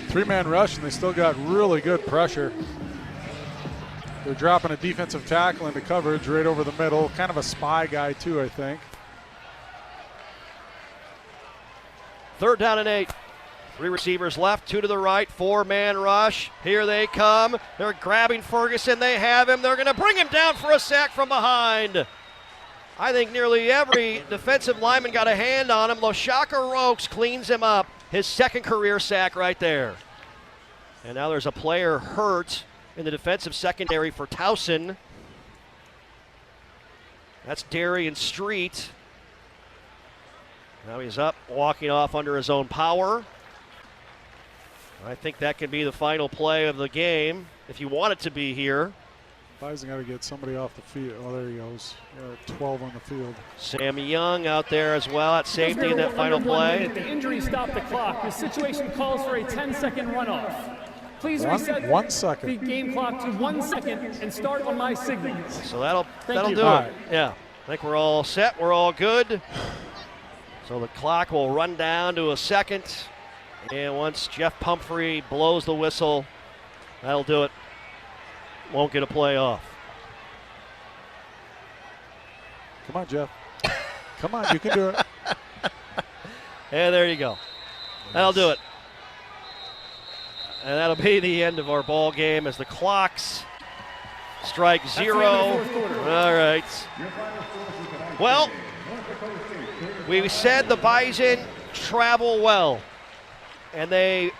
3-man rush, and they still got really good pressure. They're dropping a defensive tackle into coverage right over the middle. Kind of a spy guy, too, I think. 3rd down and 8. 3 receivers left, 2 to the right, 4-man rush. Here they come. They're grabbing Ferguson. They have him. They're going to bring him down for a sack from behind. I think nearly every defensive lineman got a hand on him. Loshaka Rokes cleans him up. His 2nd career sack right there. And now there's a player hurt in the defensive secondary for Towson. That's Darian Street. Now he's up, walking off under his own power. I think that could be the final play of the game, if you want it to be here. Bison got to get somebody off the field. Oh, there he goes. 12 on the field. Sam Young out there as well at safety in that final play. The injury stopped the clock. The situation calls for a 10-second runoff. Please reset 1 second. the game clock to 1 second and start on my signal. So that'll do you. it. Right. Yeah, I think we're all set. We're all good. So the clock will run down to a second. And once Jeff Pumphrey blows the whistle, that'll do it. Won't get a play off. Come on, Jeff. Come on, you can do it. And there you go. That'll do it. And that'll be the end of our ball game as the clocks strike 0. All right. Well, we said the Bison travel well, and they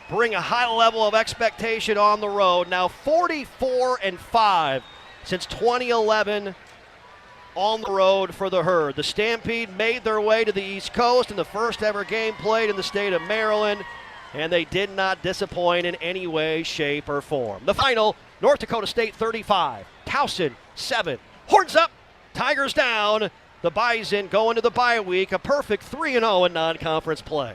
bring a high level of expectation on the road. Now 44-5 since 2011 on the road for the Herd. The Stampede made their way to the East Coast in the first ever game played in the state of Maryland, and they did not disappoint in any way, shape, or form. The final, North Dakota State 35, Towson 7. Horns up, Tigers down. The Bison go into the bye week, a perfect 3-0 in non-conference play.